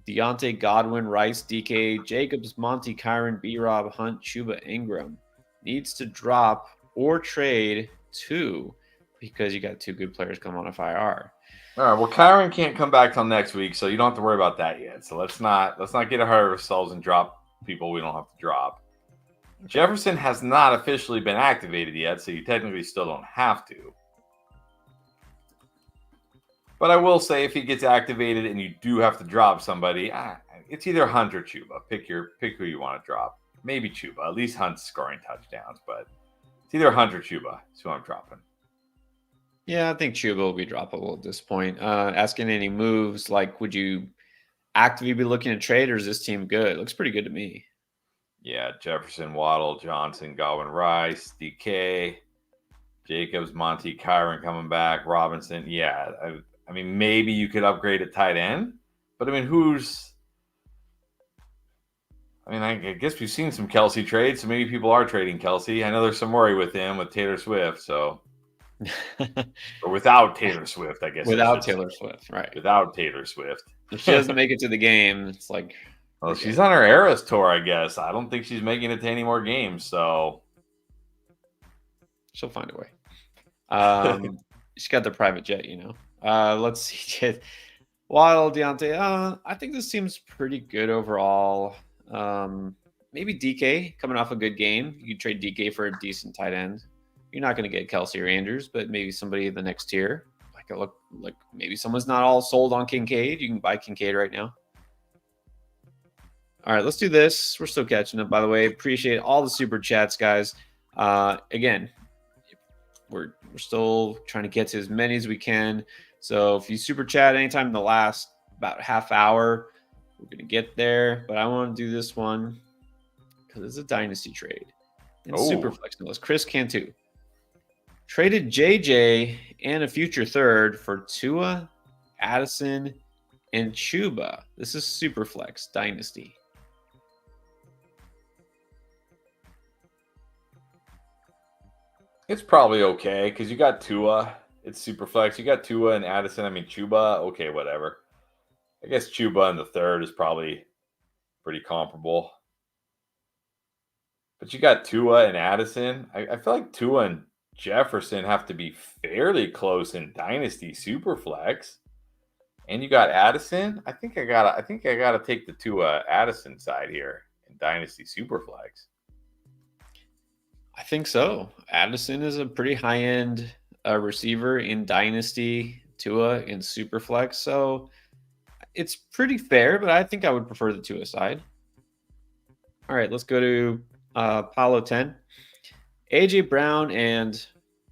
A: Deontay, Godwin, Rice, DK, Jacobs, Monty, Kyron, B-Rob, Hunt, Chuba, Ingram. Needs to drop or trade 2 because you got 2 good players coming on FIR.
B: All right. Well, Kyron can't come back till next week, so you don't have to worry about that yet. So let's not get ahead of ourselves and drop people we don't have to drop. Jefferson has not officially been activated yet, so you technically still don't have to. But I will say, if he gets activated and you do have to drop somebody, it's either Hunt or Chuba. Pick who you want to drop. Maybe Chuba. At least Hunt's scoring touchdowns, but it's either Hunt or Chuba. That's who I'm dropping.
A: Yeah, I think Chuba will be droppable at this point. Asking any moves, like would you actively be looking to trade, or is this team good? It looks pretty good to me.
B: Yeah, Jefferson, Waddle, Johnson, Godwin, Rice, DK, Jacobs, Monty, Kyron coming back, Robinson. Yeah, I mean, maybe you could upgrade at tight end, but I mean, I guess we've seen some Kelsey trades, so maybe people are trading Kelsey. I know there's some worry with him with Taylor Swift, so or without Taylor Swift, I guess.
A: Without Taylor Swift, right?
B: Without Taylor Swift.
A: If she doesn't make it to the game, it's like,
B: well, she's on her Eras tour, I guess. I don't think she's making it to any more games, so
A: she'll find a way. She's got the private jet, Let's see. Waddle, Deontay. I think this seems pretty good overall. Maybe DK coming off a good game. You could trade DK for a decent tight end. You're not going to get Kelsey or Andrews, but maybe somebody in the next tier. Like maybe someone's not all sold on Kincaid. You can buy Kincaid right now. All right, let's do this. We're still catching up, by the way. Appreciate all the super chats, guys. Again, we're still trying to get to as many as we can. So if you super chat anytime in the last about half hour, we're going to get there. But I want to do this one because it's a dynasty trade. And super flexible. Chris Cantu traded JJ and a future third for Tua, Addison, and Chuba. This is super flex dynasty.
B: It's probably okay because you got Tua. It's super flex. You got Tua and Addison. I mean, Chuba, okay, whatever. I guess Chuba in the third is probably pretty comparable. But you got Tua and Addison. I feel like Tua and Jefferson have to be fairly close in Dynasty Superflex. And you got Addison. I think I gotta take the Tua Addison side here in Dynasty Superflex.
A: I think so. Addison is a pretty high-end receiver in Dynasty, Tua in Superflex. So it's pretty fair, but I think I would prefer the Tua side. All right, let's go to Paulo 10. AJ Brown and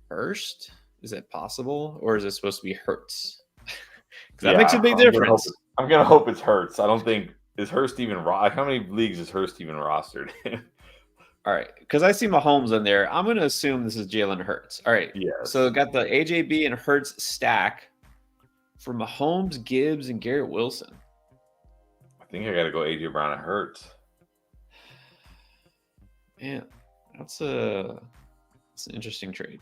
A: Hurst. Is that possible? Or is it supposed to be Hurts? Because that makes a big difference.
B: I'm going to hope it's Hurts. I don't think – is Hurst even – how many leagues is Hurst even rostered in?
A: All right, because I see Mahomes in there. I'm going to assume this is Jalen Hurts. All right,
B: yes.
A: So got the AJB and Hurts stack for Mahomes, Gibbs, and Garrett Wilson.
B: I think I got to go AJ Brown and Hurts.
A: Man, that's an interesting trade.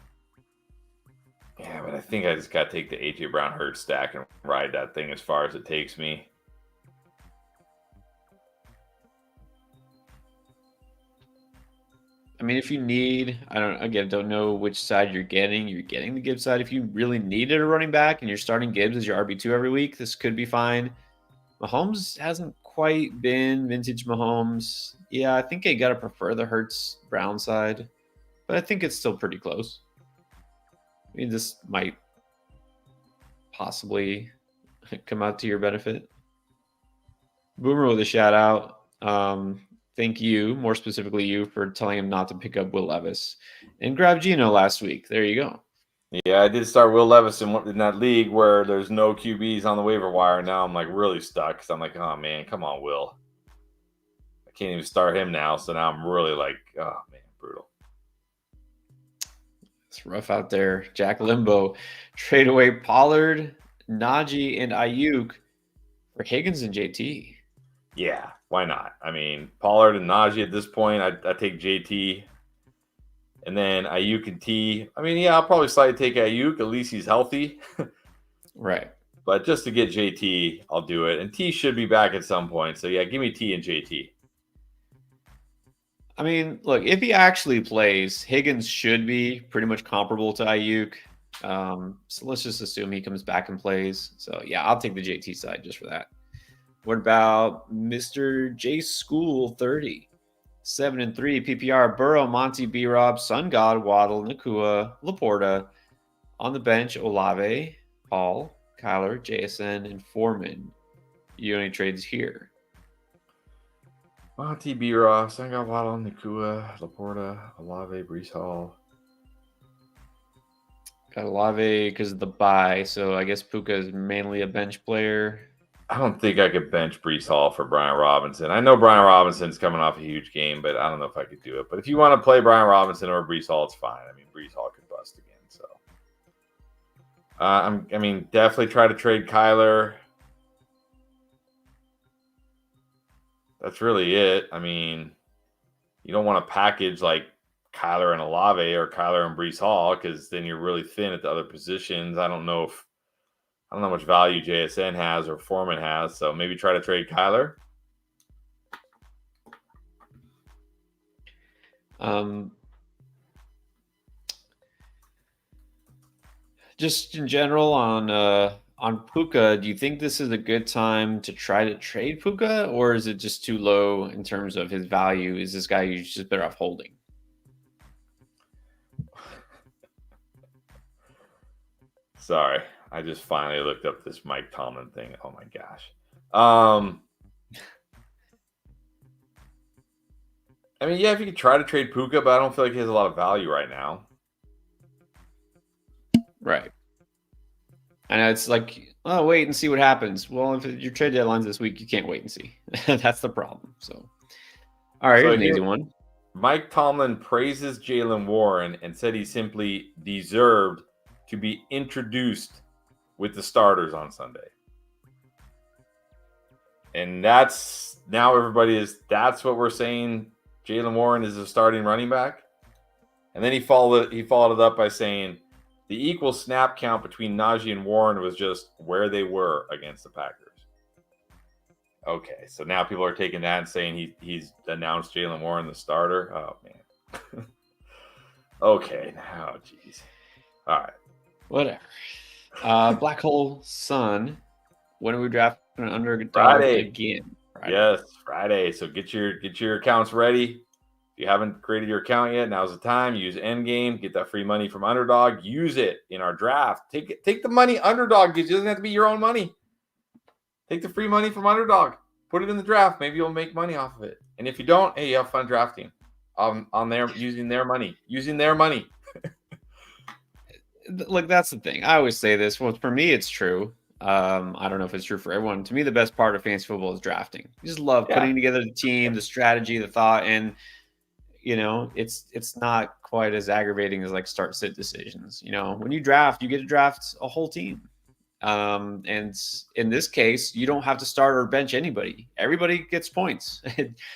B: Yeah, but I think I just got to take the AJ Brown Hurts stack and ride that thing as far as it takes me.
A: I mean, if you need, don't know which side you're getting the Gibbs side. If you really needed a running back and you're starting Gibbs as your RB2 every week, this could be fine. Mahomes hasn't quite been vintage Mahomes. Yeah, I think I got to prefer the Hurts Brown side, but I think it's still pretty close. I mean, this might possibly come out to your benefit. Boomer with a shout out. Thank you, more specifically you, for telling him not to pick up Will Levis and grab Geno last week. There you go.
B: Yeah, I did start Will Levis in that league where there's no QBs on the waiver wire. Now I'm like really stuck because I'm like, oh man, come on, Will. I can't even start him now. So now I'm really like, oh man, brutal.
A: It's rough out there. Jack Limbo trade away Pollard, Najee, and Ayuk for Higgins and JT.
B: Yeah, why not? I mean, Pollard and Najee at this point, I take JT And then Ayuk and T. I mean, yeah, I'll probably slightly take Ayuk. At least he's healthy.
A: Right.
B: But just to get JT, I'll do it. And T should be back at some point. So yeah, give me T and JT.
A: I mean, look, if he actually plays, Higgins should be pretty much comparable to Ayuk. So let's just assume he comes back and plays. So yeah, I'll take the JT side just for that. What about Mr. J School 30? 7-3 PPR. Burrow, Monty, B-Rob, Sun God, Waddle, Nakua, Laporta. On the bench, Olave, Paul, Kyler, JSN, and Foreman. You only trades here.
B: Monty, B-Rob, Sangal, Waddle, Nakua, Laporta, Olave, Brees Hall.
A: Got Olave because of the bye, so I guess Puka is mainly a bench player.
B: I don't think I could bench Brees Hall for Brian Robinson. I know Brian Robinson's coming off a huge game, but I don't know if I could do it. But if you want to play Brian Robinson or Brees Hall, it's fine. I mean, Brees Hall could bust again. So, I mean, definitely try to trade Kyler. That's really it. I mean, you don't want to package like Kyler and Olave or Kyler and Brees Hall because then you're really thin at the other positions. I don't know how much value JSN has or Foreman has, so maybe try to trade Kyler.
A: Just in general on Puka, do you think this is a good time to try to trade Puka, or is it just too low in terms of his value? Is this guy you just better off holding?
B: Sorry, I just finally looked up this Mike Tomlin thing. Oh my gosh. I mean, yeah, if you could try to trade Puka, but I don't feel like he has a lot of value right now.
A: Right. I know it's like, oh, wait and see what happens. Well, if your trade deadline's this week, you can't wait and see. That's the problem. So, all right, here's an easy one.
B: Mike Tomlin praises Jaylen Warren and said he simply deserved to be introduced with the starters on Sunday. And that's what we're saying. Jaylen Warren is a starting running back. And then he followed it up by saying the equal snap count between Najee and Warren was just where they were against the Packers. Okay, so now people are taking that and saying he's announced Jaylen Warren the starter. Oh, man. Okay, now, geez. All right.
A: Whatever. Black Hole Sun. When are we drafting an Underdog
B: Friday
A: again?
B: Friday. Yes, Friday. So get your accounts ready. If you haven't created your account yet, now's the time. Use Endgame. Get that free money from Underdog. Use it in our draft. Take the money Underdog gives you. It doesn't have to be your own money. Take the free money from Underdog. Put it in the draft. Maybe you'll make money off of it. And if you don't, hey, you have fun drafting on there using their money.
A: Look, that's the thing. I always say this. Well, for me, it's true. I don't know if it's true for everyone. To me, the best part of fantasy football is drafting. You just love putting together the team, the strategy, the thought, and it's not quite as aggravating as like start sit decisions. When you draft, you get to draft a whole team. And in this case, you don't have to start or bench anybody. Everybody gets points.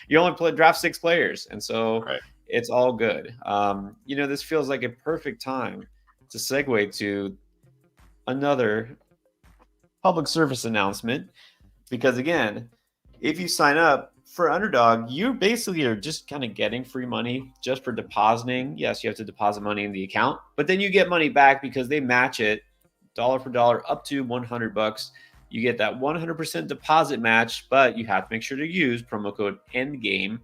A: You only draft 6 players, and so It's all good. This feels like a perfect time to segue to another public service announcement, because again, if you sign up for Underdog, you basically are just kind of getting free money just for depositing. Yes, you have to deposit money in the account, but then you get money back because they match it dollar for dollar up to $100. You get that 100% deposit match, but you have to make sure to use promo code ENDGAME.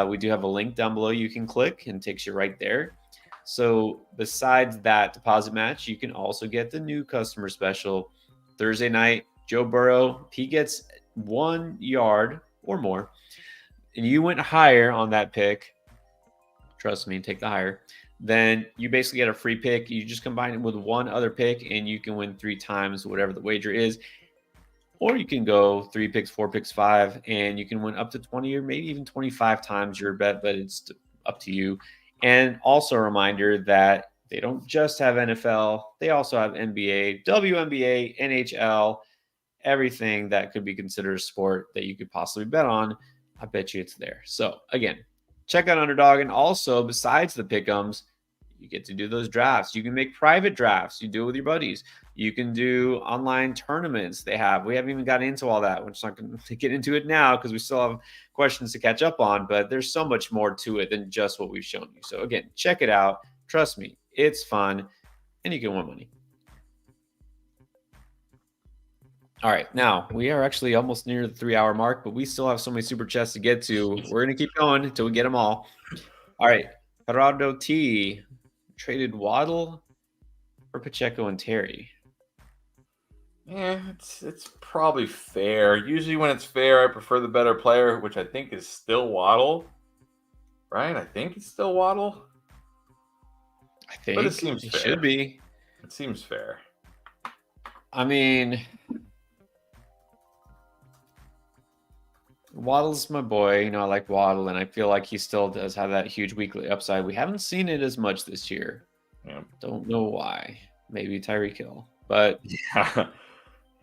A: We do have a link down below you can click and it takes you right there. So besides that deposit match, you can also get the new customer special. Thursday night, Joe Burrow, he gets 1 yard or more, and you went higher on that pick. Trust me, take the higher. Then you basically get a free pick. You just combine it with one other pick, and you can win 3 times whatever the wager is. Or you can go 3 picks, 4 picks, 5, and you can win up to 20 or maybe even 25 times your bet, but it's up to you. And also a reminder that they don't just have NFL. They also have NBA, WNBA, NHL, everything that could be considered a sport that you could possibly bet on. I bet you it's there. So again, check out Underdog. And also, besides the pick'ems, you get to do those drafts. You can make private drafts. You do it with your buddies. You can do online tournaments they have. We haven't even got into all that. We're just not going to get into it now because we still have questions to catch up on. But there's so much more to it than just what we've shown you. So again, check it out. Trust me, it's fun, and you can win money. All right, now we are actually almost near the 3-hour mark, but we still have so many super chats to get to. We're going to keep going until we get them all. All right, Gerardo T traded Waddle for Pacheco and Terry.
B: Yeah, it's probably fair. Usually when it's fair, I prefer the better player, which I think is still Waddle. Right? I think it's still Waddle.
A: I think
B: but it seems fair.
A: Should be.
B: It seems fair.
A: I mean, Waddle's my boy. You know, I like Waddle, and I feel like he still does have that huge weekly upside. We haven't seen it as much this year.
B: Yeah.
A: Don't know why. Maybe Tyreek Hill. But
B: yeah.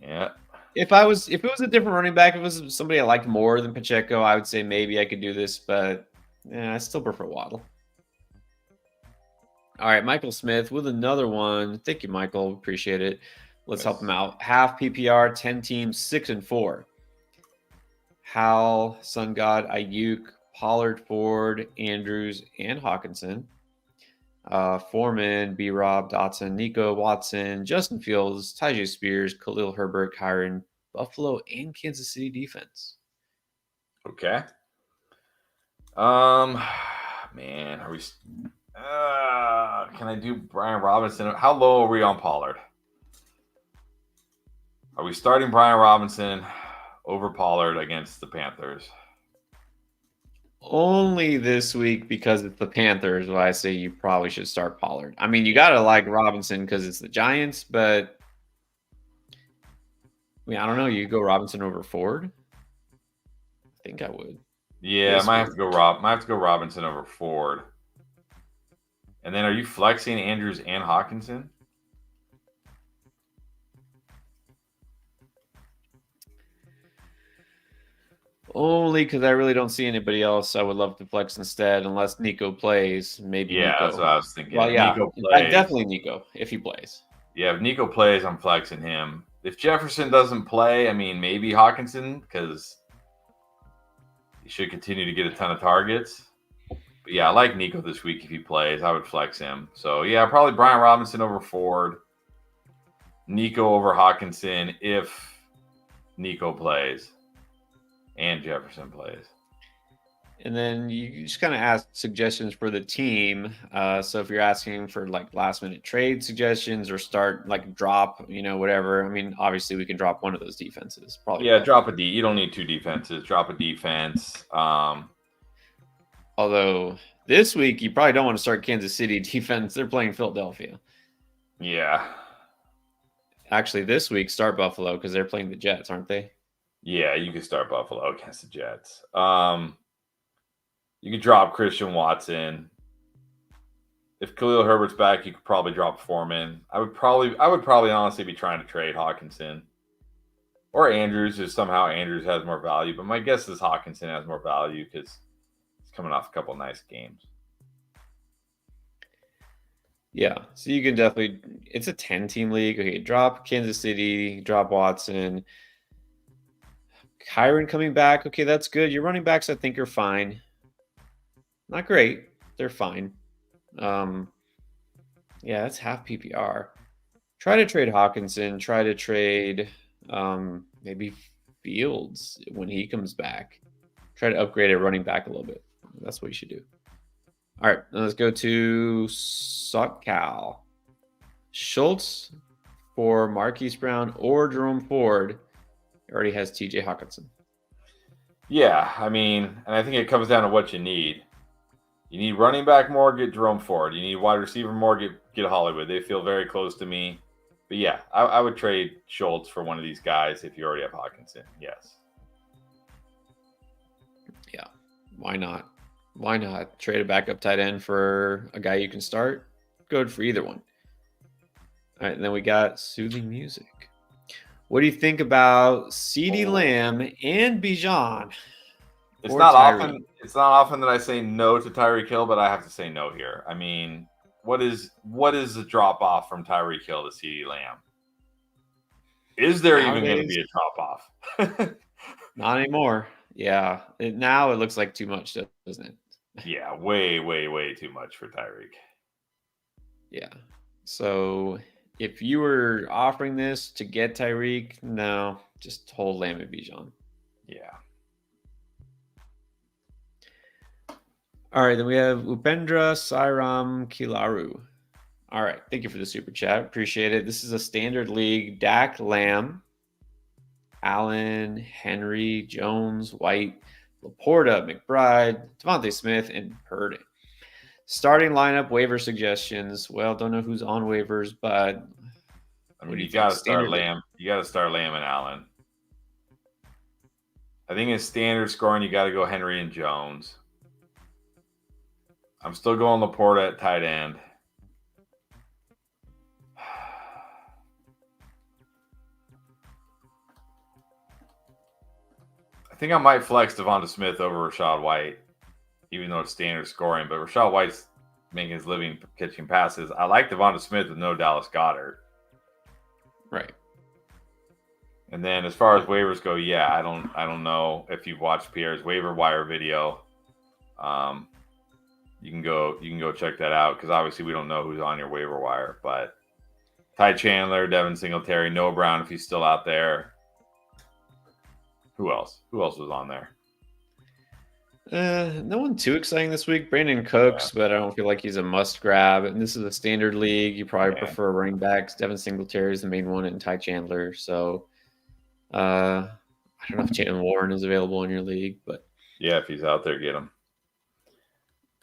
B: Yeah.
A: If it was a different running back, if it was somebody I liked more than Pacheco, I would say maybe I could do this, but I still prefer Waddle. All right, Michael Smith with another one. Thank you, Michael. Appreciate it. Let's help him out. Half PPR, 10 teams, 6-4. Hal, Sun God, Ayuk, Pollard, Ford, Andrews, and Hawkinson. Foreman, B-Rob, Dotson, Nico, Watson, Justin Fields, Tyjae Spears, Khalil Herbert, Kyron, Buffalo, and Kansas City defense.
B: Okay. Man, are we... can I do Brian Robinson? How low are we on Pollard? Are we starting Brian Robinson over Pollard against the Panthers?
A: Only this week because it's the Panthers why I say you probably should start Pollard. I mean, you got to like Robinson because it's the Giants, but I mean, I don't know. You go Robinson over Ford? I think I would.
B: Yeah, I might have to go Robinson over Ford. And then are you flexing Andrews and Hawkinson?
A: Only because I really don't see anybody else I would love to flex instead, unless Nico plays. Maybe
B: yeah,
A: Nico.
B: That's what I was thinking.
A: Well, yeah,
B: Nico plays.
A: definitely Nico if he plays.
B: Yeah, if Nico plays, I'm flexing him. If Jefferson doesn't play, I mean, maybe Hawkinson because he should continue to get a ton of targets. But yeah, I like Nico this week. If he plays, I would flex him. So yeah, probably Brian Robinson over Ford, Nico over Hawkinson if Nico plays and Jefferson plays.
A: And then you just kind of ask suggestions for the team. So if you're asking for like last minute trade suggestions or start like drop, whatever. I mean, obviously we can drop one of those defenses. Probably.
B: Yeah, drop a D. You don't need two defenses. Drop a defense.
A: Although this week you probably don't want to start Kansas City defense. They're playing Philadelphia.
B: Yeah.
A: Actually, this week start Buffalo because they're playing the Jets, aren't they?
B: Yeah, you can start Buffalo against the Jets. You could drop Christian Watson. If Khalil Herbert's back, you could probably drop Foreman. I would probably honestly be trying to trade Hawkinson or Andrews if somehow Andrews has more value. But my guess is Hawkinson has more value because he's coming off a couple nice games.
A: Yeah, so you can definitely. It's a 10-team league. Okay, drop Kansas City, drop Watson. Kyron coming back. Okay, that's good. Your running backs, I think, are fine. Not great. They're fine. Yeah, that's half PPR. Try to trade Hawkinson. Try to trade maybe Fields when he comes back. Try to upgrade a running back a little bit. That's what you should do. All right, let's go to Sotcal. Schultz for Marquise Brown or Jerome Ford. Already has TJ Hawkinson.
B: Yeah, I mean, and I think it comes down to what you need. You need running back more, get Jerome Ford. You need wide receiver more, get Hollywood. They feel very close to me. But yeah, I would trade Schultz for one of these guys if you already have Hawkinson. Yes.
A: Yeah, why not? Why not trade a backup tight end for a guy you can start? Good for either one. All right, and then we got Soothing Music. What do you think about CeeDee Lamb and Bijan
B: It's
A: or
B: not
A: Tyreek?
B: often. It's not often that I say no to Tyreek Hill, but I have to say no here. I mean, what is the drop off from Tyreek Hill to CeeDee Lamb? Is there even going to
A: Nowadays,
B: be a drop off?
A: not anymore. Yeah, now it looks like too much, doesn't it?
B: Yeah, way, way, way too much for Tyreek.
A: Yeah. So if you were offering this to get Tyreek, no, just hold Lamb and Bijan.
B: Yeah.
A: All right, then we have Upendra Sairam Kilaru. All right, thank you for the super chat. Appreciate it. This is a standard league. Dak, Lamb, Allen, Henry, Jones, White, Laporta, McBride, Devontae Smith, and Purdy. Starting lineup waiver suggestions. Well, don't know who's on waivers, but
B: I mean, you got to start Lamb. You got to start Lamb and Allen. I think in standard scoring, you got to go Henry and Jones. I'm still going Laporta at tight end. I think I might flex Devonta Smith over Rachaad White, even though it's standard scoring. But Rachaad White's making his living catching passes. I like Devonta Smith with no Dallas Goedert.
A: Right.
B: And then as far as waivers go, yeah, I don't know if you've watched Pierre's waiver wire video. You can go check that out because obviously we don't know who's on your waiver wire. But Ty Chandler, Devin Singletary, Noah Brown if he's still out there. Who else? Who else was on there?
A: No one too exciting this week. Brandon Cooks, but I don't feel like he's a must grab. And this is a standard league. You probably prefer running backs. Devin Singletary is the main one, and Ty Chandler. So I don't know if Jalen Warren is available in your league, but
B: yeah, if he's out there, get him.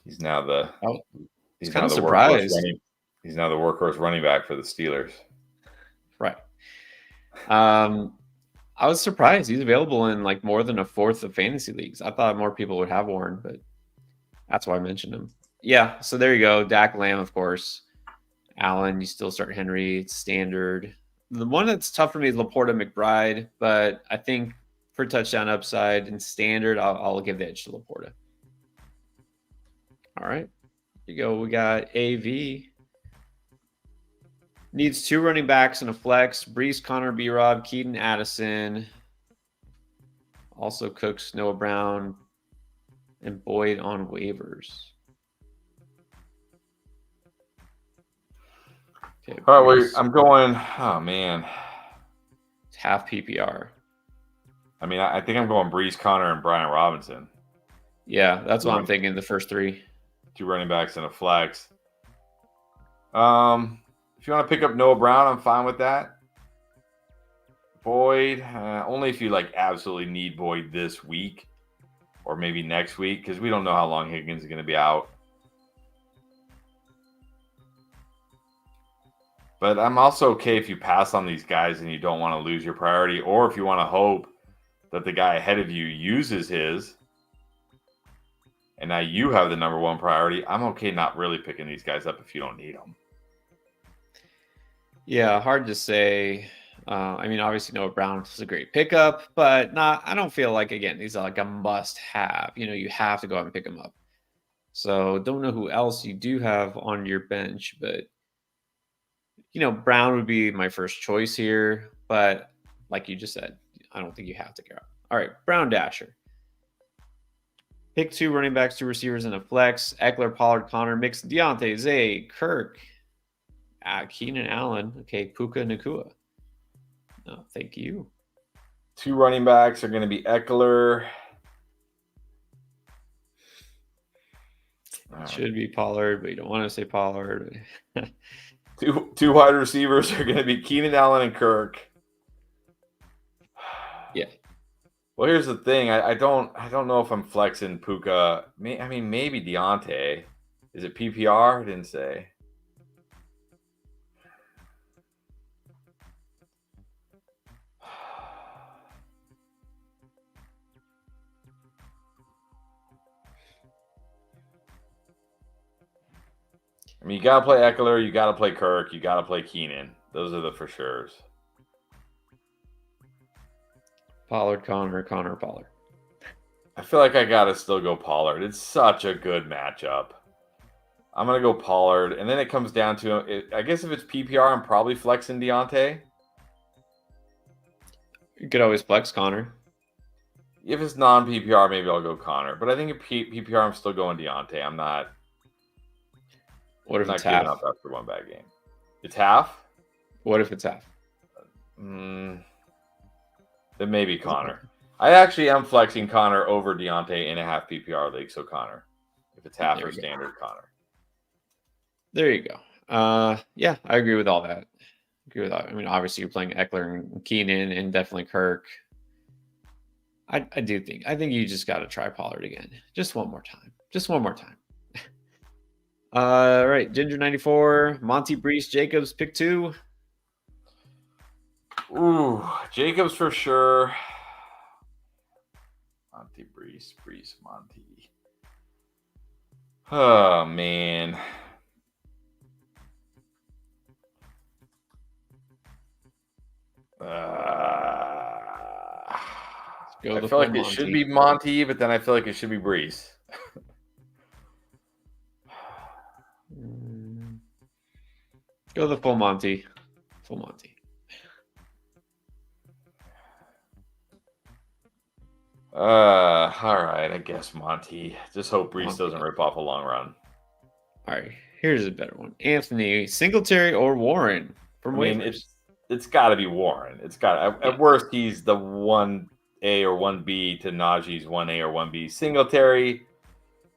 B: He's now the
A: he's kind of surprised.
B: He's now the workhorse running back for the Steelers.
A: Right. I was surprised he's available in like more than a fourth of fantasy leagues. I thought more people would have Warren, but that's why I mentioned him. Yeah, so there you go. Dak, Lamb, of course. Allen, you still start Henry. It's standard. The one that's tough for me is Laporta, McBride, but I think for touchdown upside and standard, I'll give the edge to Laporta. All right. Here you go. We got AV. Needs 2 running backs and a flex. Brees, Connor, B-Rob, Keaton, Addison. Also Cooks, Noah Brown, and Boyd on waivers. Okay,
B: all right, wait. I'm going. Oh man,
A: it's half PPR.
B: I mean, I think I'm going Brees, Connor, and Brian Robinson.
A: Yeah, that's what I'm thinking. The first 3.
B: 2 running backs and a flex. If you want to pick up Noah Brown, I'm fine with that. Boyd, only if you like absolutely need Boyd this week or maybe next week because we don't know how long Higgins is going to be out. But I'm also okay if you pass on these guys and you don't want to lose your priority, or if you want to hope that the guy ahead of you uses his and now you have the number 1 priority. I'm okay not really picking these guys up if you don't need them.
A: Yeah, hard to say. I mean, obviously Noah Brown is a great pickup, but I don't feel like, again, these are like a must-have. You have to go out and pick them up. So don't know who else you do have on your bench, but, Brown would be my first choice here. But like you just said, I don't think you have to go. All right, Brown Dasher. Pick 2 running backs, 2 receivers, and a flex. Eckler, Pollard, Connor, Mix, Deontay, Zay, Kirk, Keenan Allen. Okay, Puka Nakua. No, thank you.
B: 2 running backs are going to be Eckler.
A: Should be Pollard, but you don't want to say Pollard.
B: Two wide receivers are going to be Keenan Allen and Kirk.
A: Yeah.
B: Well, here's the thing. I don't know if I'm flexing Puka. I mean, maybe Deontay. Is it PPR? I didn't say. I mean, you got to play Eckler, you got to play Kirk, you got to play Keenan. Those are the for sures.
A: Pollard, Connor, Pollard.
B: I feel like I gotta still go Pollard. It's such a good matchup. I'm gonna go Pollard, and then it comes down to it. I guess if it's PPR, I'm probably flexing Deontay.
A: You could always flex Connor.
B: If it's non PPR, maybe I'll go Connor. But I think if PPR, I'm still going Deontay. I'm not.
A: What if
B: Not
A: it's
B: giving
A: half?
B: up after one bad game. It's half.
A: What if it's half?
B: Then maybe Connor. I actually am flexing Connor over Deontay in a half PPR league. So Connor, if it's half or standard, Connor.
A: There you go. Yeah, I agree with all that. I mean, obviously you're playing Eckler and Keenan and definitely Kirk. I think you just got to try Pollard again. Just one more time. All right, Ginger 94, Monty Brees, Jacobs, pick 2.
B: Ooh, Jacobs for sure. Monty Brees, Monty. Oh man. I feel like it should be Monty, but then I feel like it should be Brees.
A: Go the full Monty.
B: All right, I guess Monty. Just hope Brees doesn't rip off a long run.
A: All right, here's a better one. Anthony, Singletary or Warren from waivers?
B: It's got to be Warren. It's got at worst he's the 1A or 1B to Najee's 1A or 1B. Singletary,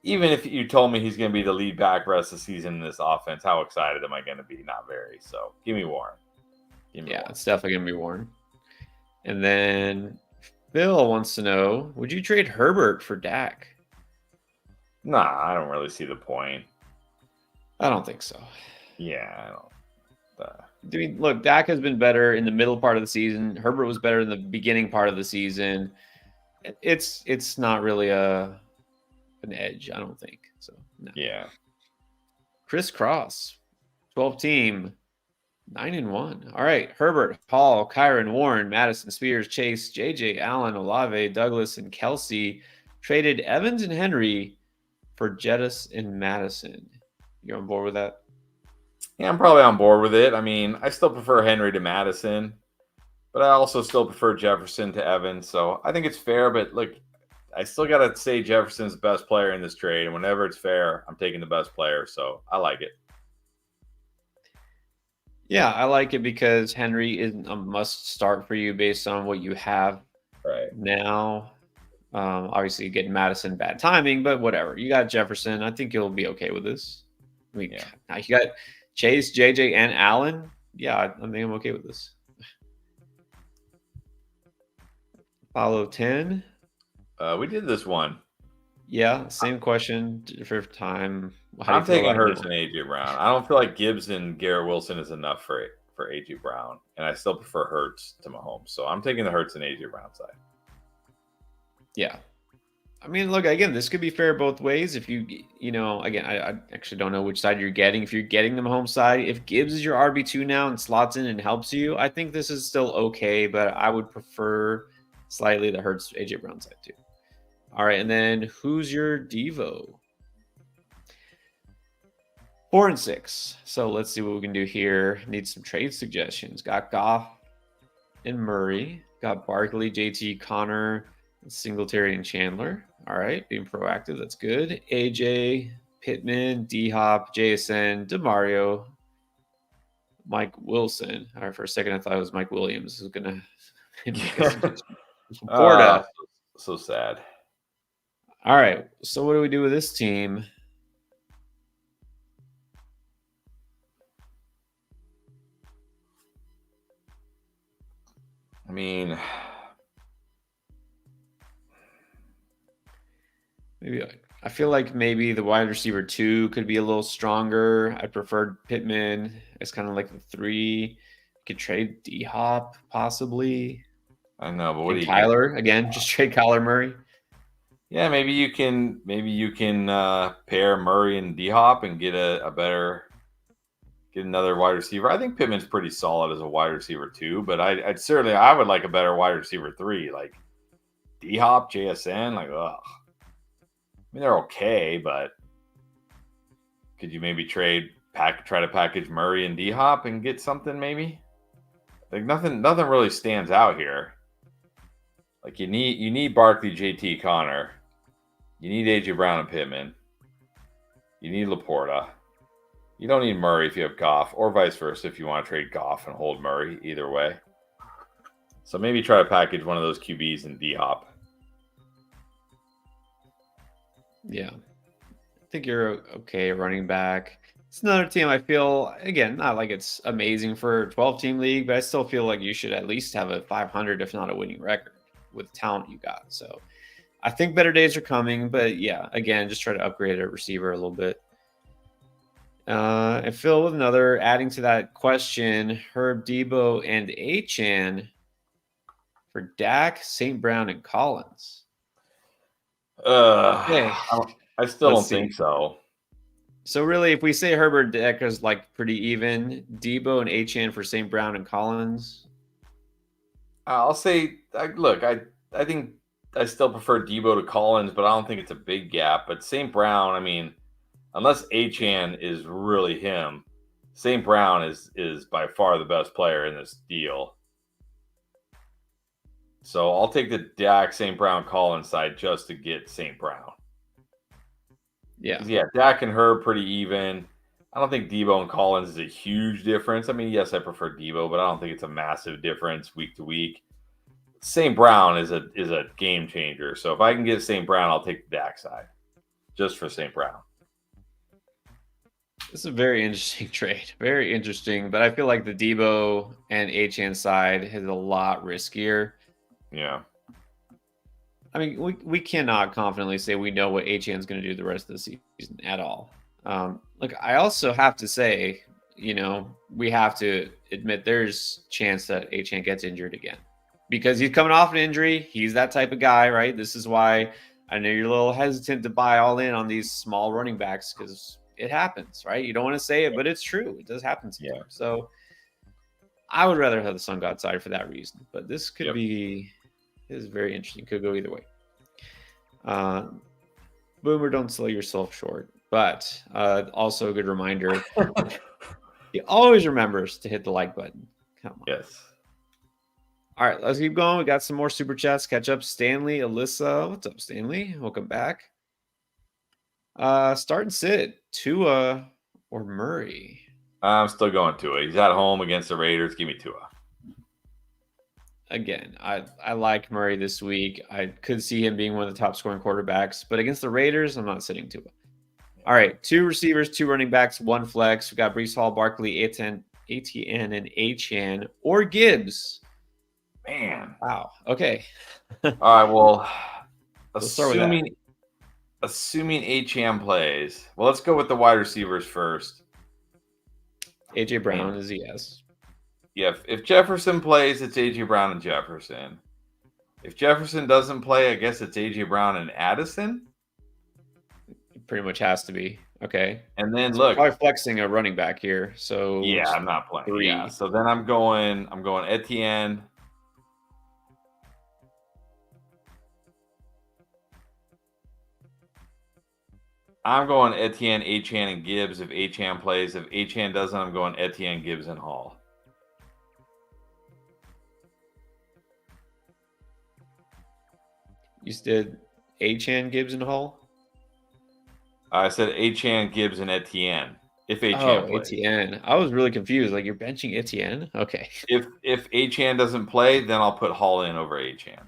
B: even if you told me he's going to be the lead back rest of the season in this offense, how excited am I going to be? Not very. So give me Warren.
A: It's definitely going to be Warren. And then Phil wants to know, would you trade Herbert for Dak?
B: Nah, I don't really see the point.
A: I don't think so.
B: Yeah, I don't.
A: I mean, look, Dak has been better in the middle part of the season. Herbert was better in the beginning part of the season. It's not really an edge, I don't think. So no.
B: Yeah.
A: Chris Cross, 12 team, 9-1. All right, Herbert, Paul, Kyron, Warren, Madison, Spears, Chase, JJ, Allen, Olave, Douglas, and Kelsey traded Evans and Henry for Jettis and Madison. You on board with that?
B: Yeah, I'm probably on board with it. I mean, I still prefer Henry to Madison, but I also still prefer Jefferson to Evans. So I think it's fair, but look, I still got to say Jefferson's the best player in this trade. And whenever it's fair, I'm taking the best player. So I like it.
A: Yeah, I like it because Henry is a must start for you based on what you have now. Obviously, getting Madison bad timing, but whatever. You got Jefferson. I think you'll be okay with this. I mean, now you got Chase, JJ, and Allen. Yeah, I think I'm okay with this. Follow 10.
B: We did this one.
A: Yeah, same question, different time.
B: I'm taking Hurts and AJ Brown. I don't feel like Gibbs and Garrett Wilson is enough for AJ Brown, and I still prefer Hurts to Mahomes. So I'm taking the Hurts and AJ Brown side.
A: Yeah. I mean, look, again, this could be fair both ways. If again, I actually don't know which side you're getting. If you're getting the Mahomes side, if Gibbs is your RB2 now and slots in and helps you, I think this is still okay, but I would prefer slightly the Hurts AJ Brown side too. All right, and then who's your Devo? 4 and 6. So let's see what we can do here. Need some trade suggestions. Got Goff and Murray. Got Barkley, JT, Connor, Singletary, and Chandler. All right, being proactive. That's good. AJ, Pittman, D-Hop, JSN, DeMario, Mike Wilson. All right, for a second I thought it was Mike Williams. Who's gonna Florida.
B: So sad.
A: All right, so what do we do with this team?
B: I mean,
A: maybe I feel like maybe the wide receiver 2 could be a little stronger. I preferred Pittman as kind of like the 3. Could trade D-Hop possibly.
B: I know, but what do you
A: Kyler again? Just trade Kyler Murray.
B: Yeah, maybe you can pair Murray and D-Hop and get another wide receiver. I think Pittman's pretty solid as a wide receiver too, but I would like a better wide receiver 3. Like D-Hop, JSN, like, ugh. I mean, they're okay, but could you maybe try to package Murray and D-Hop and get something maybe? Like nothing really stands out here. Like you need Barkley, JT, Connor. You need AJ Brown and Pittman. You need Laporta. You don't need Murray if you have Goff, or vice versa if you want to trade Goff and hold Murray. Either way. So maybe try to package one of those QBs in D-Hop.
A: Yeah. I think you're okay running back. It's another team I feel, again, not like it's amazing for a 12-team league, but I still feel like you should at least have a 500, if not a winning record with the talent you got. So I think better days are coming, but yeah, again, just try to upgrade a receiver a little bit. And Phil with another, adding to that question, Herb, Debo, and Achane for Dak, St. Brown, and Collins. Okay,
B: I still
A: let's
B: don't
A: see.
B: think so.
A: So really, if we say Herbert, Dak is like pretty even, Debo and Achane for St. Brown and Collins.
B: I'll say, look, I think I still prefer Debo to Collins, but I don't think it's a big gap. But St. Brown, I mean, unless Achane is really him, St. Brown is by far the best player in this deal. So I'll take the Dak, St. Brown, Collins side just to get St. Brown. Yeah, Dak and Herb pretty even. I don't think Debo and Collins is a huge difference. I mean, yes, I prefer Debo, but I don't think it's a massive difference week to week. St. Brown is a game changer. So if I can get St. Brown, I'll take the Dak side just for St. Brown.
A: This is a very interesting trade. Very interesting, but I feel like the Debo and Achane side is a lot riskier.
B: Yeah.
A: I mean, we cannot confidently say we know what Achane's going to do the rest of the season at all. Look, I also have to say, we have to admit there's chance that Achane gets injured again because he's coming off an injury. He's that type of guy, right? This is why I know you're a little hesitant to buy all in on these small running backs because it happens, right? You don't want to say it, but it's true. It does happen sometimes.
B: Yeah.
A: So I would rather have the Sun God side for that reason, but this could be... is very interesting. Could go either way. Boomer, don't sell yourself short. But also a good reminder. He always remembers to hit the like button. Come on.
B: Yes.
A: All right, let's keep going. We got some more super chats. Catch up. Stanley, Alyssa. What's up, Stanley? Welcome back. Start and sit. Tua or Murray?
B: I'm still going Tua. He's at home against the Raiders. Give me Tua.
A: Again, I like Murray this week. I could see him being one of the top scoring quarterbacks, but against the Raiders, I'm not sitting Tua. All right, 2 receivers, 2 running backs, 1 flex. We got Breece Hall, Barkley, ATN, and Achane, or Gibbs.
B: Man.
A: Wow. Okay.
B: All right, well,
A: assuming
B: Achane plays, well, let's go with the wide receivers first.
A: AJ Brown is a yes.
B: Yeah, if Jefferson plays, it's A.J. Brown and Jefferson. If Jefferson doesn't play, I guess it's A.J. Brown and Addison.
A: It pretty much has to be. Okay.
B: And then
A: look. Probably flexing a running back here. So
B: yeah, I'm not playing.
A: 3.
B: Yeah, so then I'm going Etienne. I'm going Etienne, Achane, and Gibbs if Achane plays. If Achane doesn't, I'm going Etienne, Gibbs, and Hall.
A: You said Achane, Gibbs, and Hall?
B: I said Achane, Gibbs, and Etienne. If Achane plays.
A: Etienne. I was really confused. Like, you're benching Etienne? Okay.
B: If Achane doesn't play, then I'll put Hall in over Achane.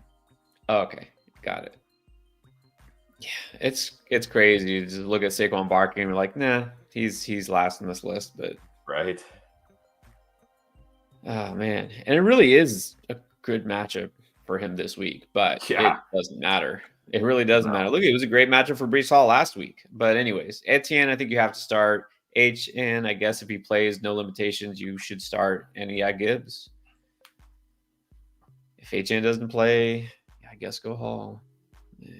A: Okay. Got it. Yeah, it's crazy. You just look at Saquon Barkley and we're like, nah, he's last on this list. But
B: right.
A: Oh, man. And it really is a good matchup for him this week, but it doesn't matter. It really doesn't matter. Look, it was a great matchup for Breece Hall last week. But anyways, Etienne, I think you have to start. And I guess if he plays, no limitations, you should start. And yeah, Gibbs. If HN doesn't play, I guess go Hall. Yeah.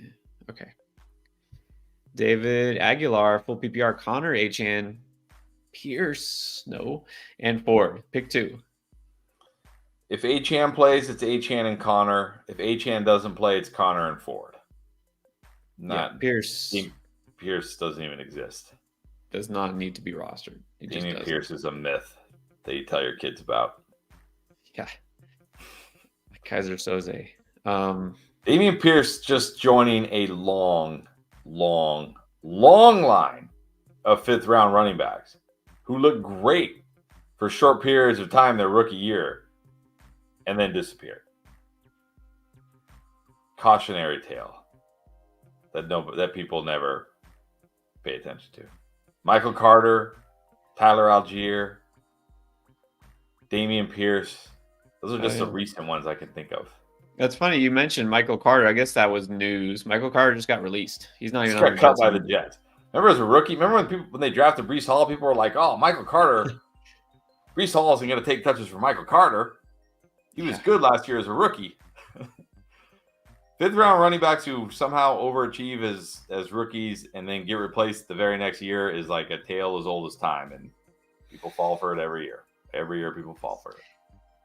A: Okay. David Aguilar, full PPR. Connor, HN. Pierce, no. And Ford. Pick 2.
B: If Achane plays, it's Achane and Connor. If Achane doesn't play, it's Connor and Ford. Not
A: Pierce
B: Pierce doesn't even exist.
A: does not need to be rostered.
B: Damian Pierce is a myth that you tell your kids about.
A: Yeah. Kaiser Soze.
B: Damian Pierce just joining a long line of fifth-round running backs who look great for short periods of time their rookie year and then disappeared. Cautionary tale that people never pay attention to. Michael Carter, Tyler Algier, Damian Pierce. Those are just the recent ones I can think of.
A: That's funny. You mentioned Michael Carter. I guess that was news. Michael Carter just got released. He's not even
B: got cut by the Jets. Remember as a rookie? Remember when they drafted Breece Hall, people were like, "Oh, Michael Carter, Breece Hall isn't going to take touches from Michael Carter. He was good last year as a rookie." Fifth-round running backs who somehow overachieve as rookies and then get replaced the very next year is like a tale as old as time, and people fall for it every year. Every year, people fall for it.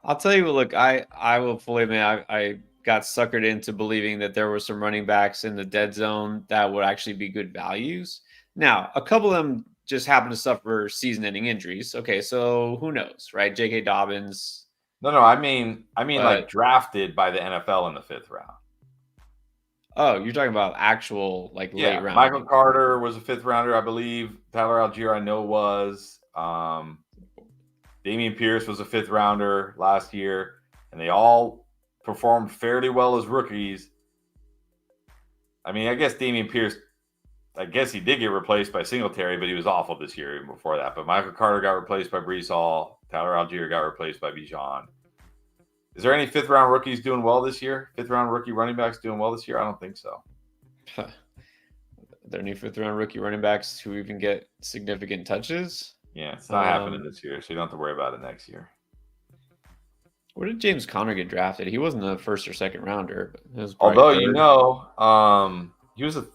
A: I'll tell you what. Look, I will fully admit I got suckered into believing that there were some running backs in the dead zone that would actually be good values. Now, a couple of them just happen to suffer season-ending injuries. Okay, so who knows, right? J.K. Dobbins.
B: No, I mean like drafted by the NFL in the fifth round.
A: Oh, you're talking about actual late round.
B: Michael Carter was a fifth rounder, I believe. Tyler Algier, I know was. Damian Pierce was a fifth rounder last year, and they all performed fairly well as rookies. I mean, I guess Damian Pierce, I guess he did get replaced by Singletary, but he was awful this year even before that. But Michael Carter got replaced by Breece Hall. Tyler Algier got replaced by Bijan. Is there any fifth-round rookies doing well this year? Fifth-round rookie running backs doing well this year? I don't think so.
A: Are there any fifth-round rookie running backs who even get significant touches?
B: Yeah, it's not happening this year, so you don't have to worry about it next year.
A: Where did James Conner get drafted? He wasn't a first or second rounder. But
B: although, he was a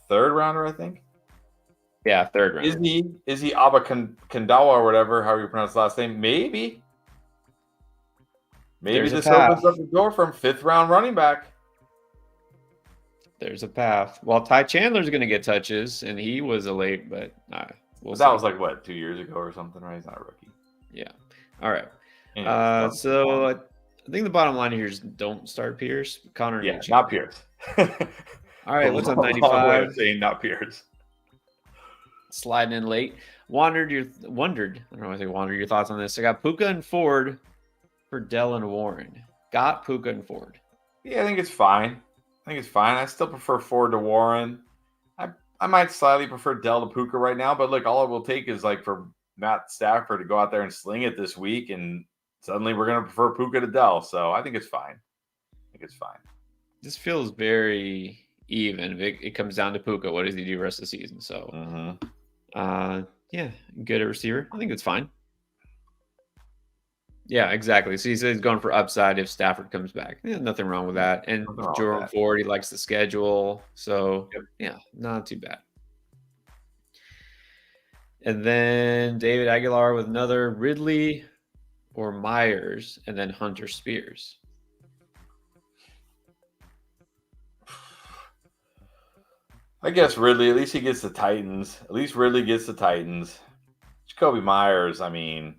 B: third rounder, I think.
A: Yeah, third rounder.
B: Is he Abba Kandawa or whatever, however you pronounce his last name? Maybe this opens up the door from fifth-round running back.
A: There's a path. Well, Ty Chandler's going to get touches, and he was a late, but
B: that was like, what, 2 years ago or something, right? He's not a rookie.
A: Yeah. All right. Anyway, so I think the bottom line here is don't start Pierce. Connor.
B: Yeah, not Pierce.
A: All right, what's on 95?
B: Saying not Pierce.
A: Sliding in late. I don't know why I say wandered your thoughts on this. I got Puka and Ford for Dell and Warren. Got Puka and Ford.
B: Yeah, I think it's fine. I still prefer Ford to Warren. I might slightly prefer Dell to Puka right now, but look, all it will take is like for Matt Stafford to go out there and sling it this week, and suddenly we're going to prefer Puka to Dell. So I think it's fine.
A: This feels very even. It comes down to Puka. What does he do the rest of the season? So, yeah, good receiver. I think it's fine. Yeah, exactly. So he says he's going for upside if Stafford comes back. Yeah, nothing wrong with that. And Jerome Ford, he likes the schedule. So, yeah, not too bad. And then David Aguilar with another Ridley or Myers, and then Hunter Spears.
B: I guess Ridley, at least he gets the Titans. At least Ridley gets the Titans. Jacoby Myers, I mean,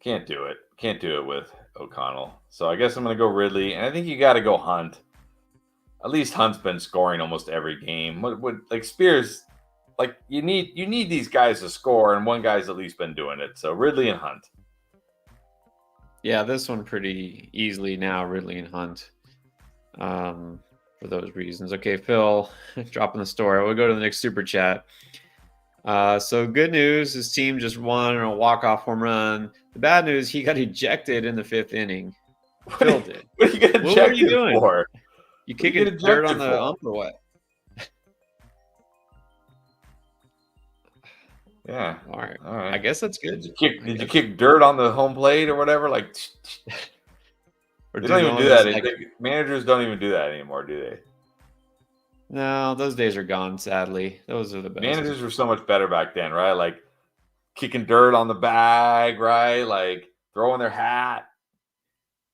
B: can't do it. Can't do it with O'Connell. So I guess I'm going to go Ridley. And I think you got to go Hunt. At least Hunt's been scoring almost every game. Like Spears, like you need these guys to score, and one guy's at least been doing it. So Ridley and Hunt.
A: Yeah, this one pretty easily now, Ridley and Hunt. For those reasons. Okay, Phil, dropping the story. We'll go to the next super chat. So good news, his team just won a walk-off home run. The bad news, he got ejected in the fifth inning. Phil did.
B: What were you doing? For?
A: You kicking dirt on the ump or what?
B: Yeah.
A: All right. I guess that's good.
B: Did you kick dirt on the home plate or whatever? Like, they don't even do that. Managers don't even do that anymore, do they?
A: No, those days are gone, sadly. Those are the best.
B: Managers were so much better back then, right? Like kicking dirt on the bag, right? Like throwing their hat.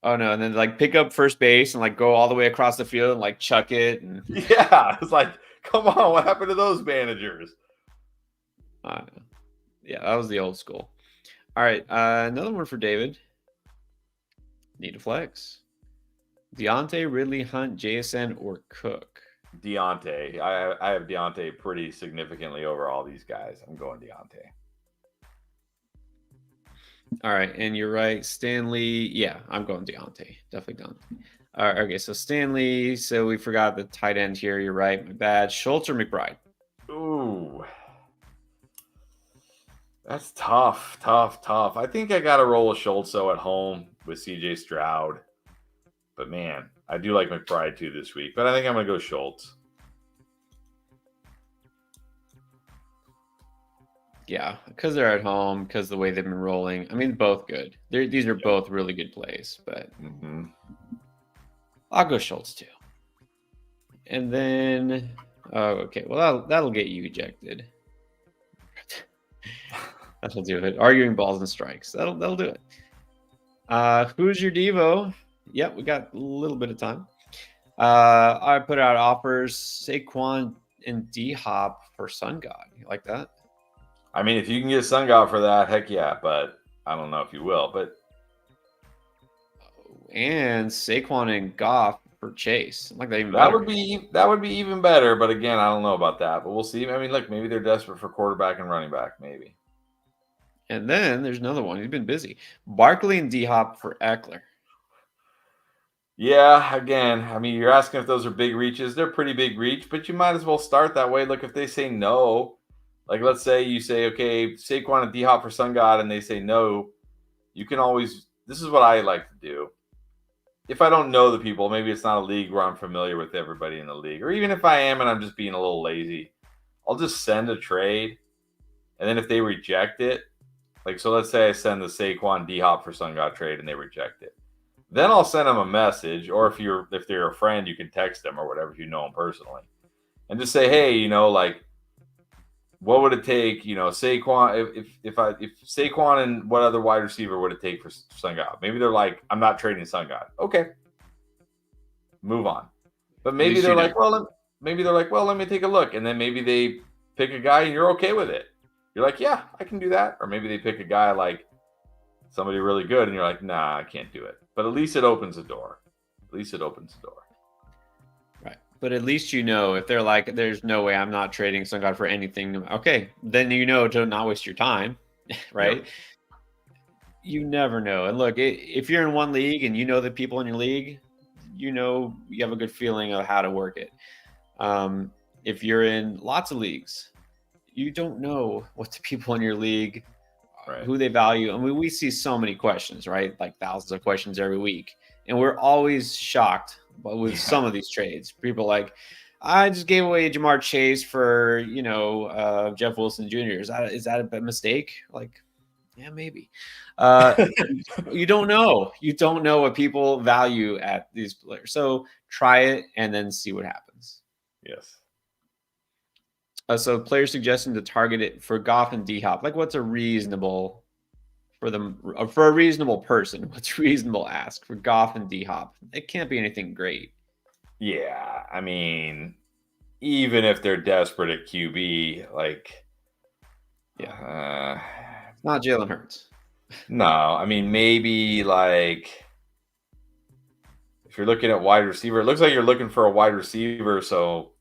A: Oh no, and then like pick up first base and like go all the way across the field and like chuck it. And
B: Yeah, it's like, come on, what happened to those managers?
A: Yeah, that was the old school. All right, another one for David. Need a flex. Deontay, Ridley, Hunt, JSN, or Cook?
B: Deontay. I have Deontay pretty significantly over all these guys. I'm going Deontay.
A: All right, and you're right, Stanley. Yeah, I'm going Deontay. Definitely Deontay. All right, okay, so Stanley. So we forgot the tight end here. You're right. My bad. Schultz or McBride?
B: Ooh. That's tough. I think I got to roll with Schultz at home with CJ Stroud. But man, I do like McBride too this week. But I think I'm going to go Schultz.
A: Yeah, because they're at home, because the way they've been rolling. I mean, both good. These are both really good plays, but I'll go Schultz too. And then, okay, well, that'll get you ejected. That'll do it. Arguing balls and strikes. That'll do it. Who's your Devo? Yep, we got a little bit of time. I put out offers Saquon and D Hop for Sun God. You like that?
B: I mean, if you can get Sun God for that, heck yeah. But I don't know if you will. But
A: and Saquon and Goff for Chase. I like that even
B: that
A: better.
B: would be even better. But again, I don't know about that. But we'll see. I mean, look, maybe they're desperate for quarterback and running back. Maybe.
A: And then there's another one. He's been busy. Barkley and D Hop for Eckler.
B: Yeah, again, I mean, you're asking if those are big reaches. They're pretty big reach, but you might as well start that way. Look, if they say no, like let's say you say, okay, Saquon and D Hop for Sun God, and they say no, you can always. This is what I like to do. If I don't know the people, maybe it's not a league where I'm familiar with everybody in the league, or even if I am and I'm just being a little lazy, I'll just send a trade, and then if they reject it, like so, let's say I send the Saquon D Hop for Sun God trade and they reject it. Then I'll send them a message, or if they're a friend, you can text them or whatever if you know them personally, and just say, hey, like, what would it take? Saquon. If Saquon and what other wide receiver would it take for Sun God? Maybe they're like, I'm not trading Sun God. Okay, move on. But maybe they're like, well, let me take a look, and then maybe they pick a guy and you're okay with it. You're like, yeah, I can do that. Or maybe they pick a guy like somebody really good, and you're like, nah, I can't do it. But at least it opens the door.
A: Right. But at least if they're like, there's no way I'm not trading Sun God for anything. Okay, then to not waste your time, right? Yep. You never know. And look, if you're in one league and the people in your league, you have a good feeling of how to work it. If you're in lots of leagues, you don't know what the people in your league, right, who they value. I mean, we see so many questions, right? Like thousands of questions every week. And we're always shocked with some of these trades. People are like, I just gave away Jamar Chase for, Jeff Wilson Jr. Is that a mistake? Like, yeah, maybe. You don't know. You don't know what people value at these players. So try it and then see what happens.
B: Yes.
A: So players suggesting to target it for Goff and D-Hop. Like, what's a reasonable for a reasonable person? What's reasonable ask for Goff and D-Hop? It can't be anything great.
B: Yeah, I mean, even if they're desperate at QB, like,
A: it's not Jalen Hurts.
B: No, I mean, maybe like if you're looking at wide receiver, it looks like you're looking for a wide receiver, so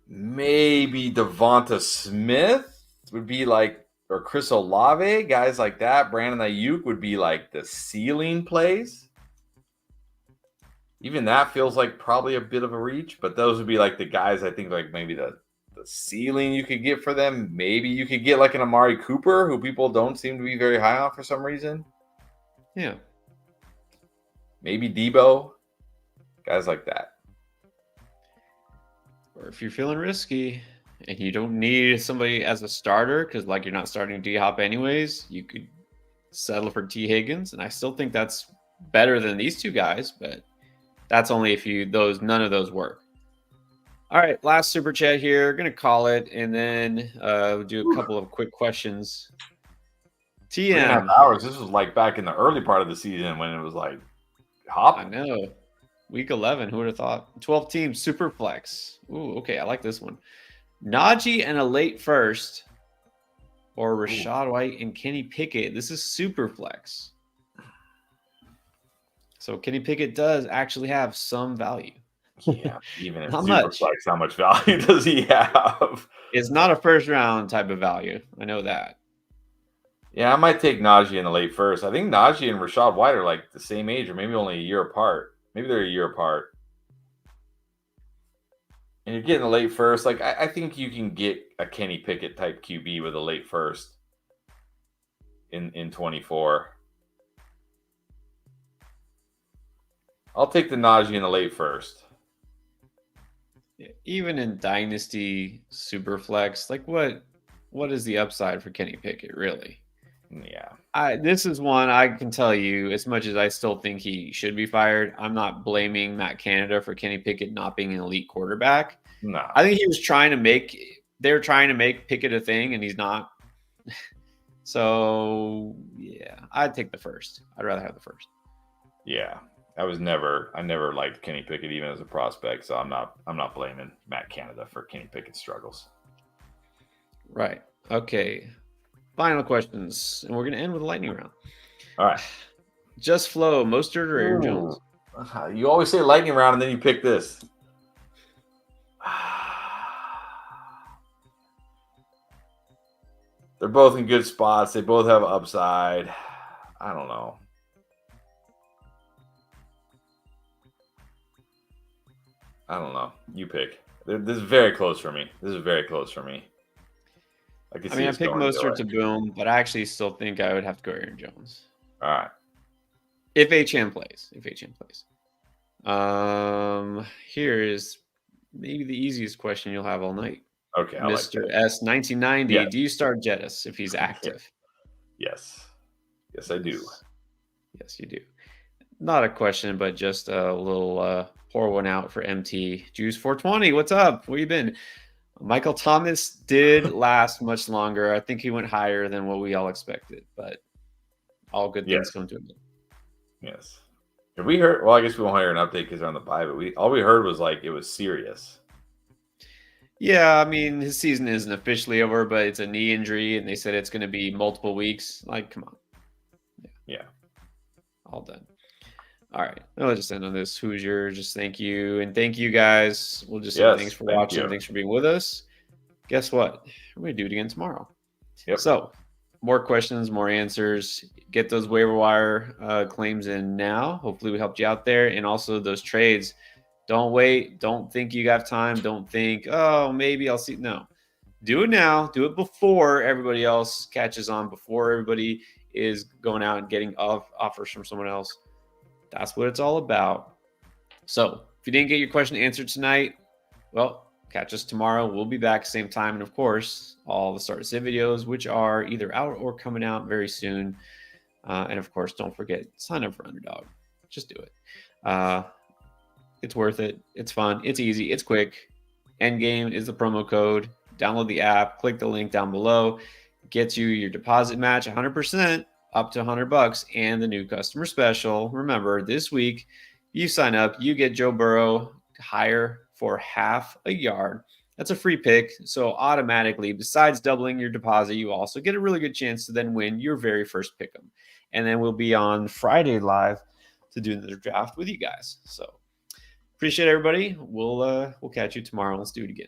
B: maybe Devonta Smith would be like, or Chris Olave, guys like that. Brandon Ayuk would be like the ceiling plays. Even that feels like probably a bit of a reach, but those would be like the guys I think like maybe the ceiling you could get for them. Maybe you could get like an Amari Cooper, who people don't seem to be very high on for some reason.
A: Yeah.
B: Maybe Debo, guys like that.
A: Or if you're feeling risky and you don't need somebody as a starter because like you're not starting D-Hop anyways, you could settle for T. Higgins. And I still think that's better than these two guys, but that's only if none of those work. All right, last super chat here. Going to call it, and then we'll do a couple of quick questions. TM.
B: 3.5 hours. This was like back in the early part of the season when it was like hopping.
A: I know. Week 11. Who would have thought? 12 teams, super flex. Ooh, okay. I like this one. Najee and a late first, or Rachaad White and Kenny Pickett. This is super flex. So Kenny Pickett does actually have some value.
B: Yeah, even in
A: Not
B: super
A: much.
B: flex, how much value does he have?
A: It's not a first round type of value. I know that.
B: Yeah, I might take Najee in the late first. I think Najee and Rachaad White are like the same age, or maybe only a year apart. Maybe they're a year apart. And you're getting the late first. Like I think you can get a Kenny Pickett type QB with a late first in 24. I'll take the Najee in the late first.
A: Even in Dynasty Superflex, like what is the upside for Kenny Pickett, really?
B: Yeah.
A: This is one I can tell you, as much as I still think he should be fired, I'm not blaming Matt Canada for Kenny Pickett not being an elite quarterback.
B: No.
A: I think they're trying to make Pickett a thing, and he's not. So yeah, I'd take the first. I'd rather have the first.
B: Yeah. I never liked Kenny Pickett even as a prospect, so I'm not blaming Matt Canada for Kenny Pickett's struggles.
A: Right. Okay. Final questions, and we're gonna end with a lightning round.
B: All right.
A: Just Flow, Mostert or Aaron Jones?
B: You always say lightning round, and then you pick this. They're both in good spots. They both have upside. I don't know. You pick. This is very close for me. I
A: picked Mostert to boom, but I actually still think I would have to go Aaron Jones.
B: All right.
A: If HM plays. Here is maybe the easiest question you'll have all night.
B: Okay.
A: Mr. S 1990.
B: Yeah.
A: Do you start Jettis if he's active?
B: Yes. Yes, I do.
A: Yes, you do. Not a question, but just a little pour one out for MT. Juice 420. What's up? Where you been? Michael Thomas did last much longer. I think he went higher than what we all expected, but all good things come to an end.
B: Yes. Have we heard? Well, I guess we won't hear an update because they're on the bye, but all we heard was like it was serious.
A: Yeah, I mean, his season isn't officially over, but it's a knee injury, and they said it's going to be multiple weeks. Like, come on.
B: Yeah.
A: All done. All right. I'll just end on this. Hoosier, just thank you. And thank you guys. We'll just say thanks for watching.
B: You.
A: Thanks for being with us. Guess what? We're going to do it again tomorrow.
B: Yep.
A: So, more questions, more answers. Get those waiver wire claims in now. Hopefully, we helped you out there. And also those trades. Don't wait. Don't think you got time. Don't think, oh, maybe I'll see. No. Do it now. Do it before everybody else catches on, before everybody is going out and getting offers from someone else. That's what it's all about. So if you didn't get your question answered tonight, well, catch us tomorrow. We'll be back same time. And of course, all the start sit videos, which are either out or coming out very soon. And of course, don't forget, sign up for Underdog. Just do it. It's worth it. It's fun. It's easy. It's quick. Endgame is the promo code. Download the app. Click the link down below. Gets you your deposit match 100%. Up to $100 and the new customer special. Remember, this week you sign up, you get Joe Burrow higher for half a yard. That's a free pick. So automatically, besides doubling your deposit, you also get a really good chance to then win your very first pick 'em. And then we'll be on Friday live to do another draft with you guys. So appreciate everybody. We'll catch you tomorrow. Let's do it again.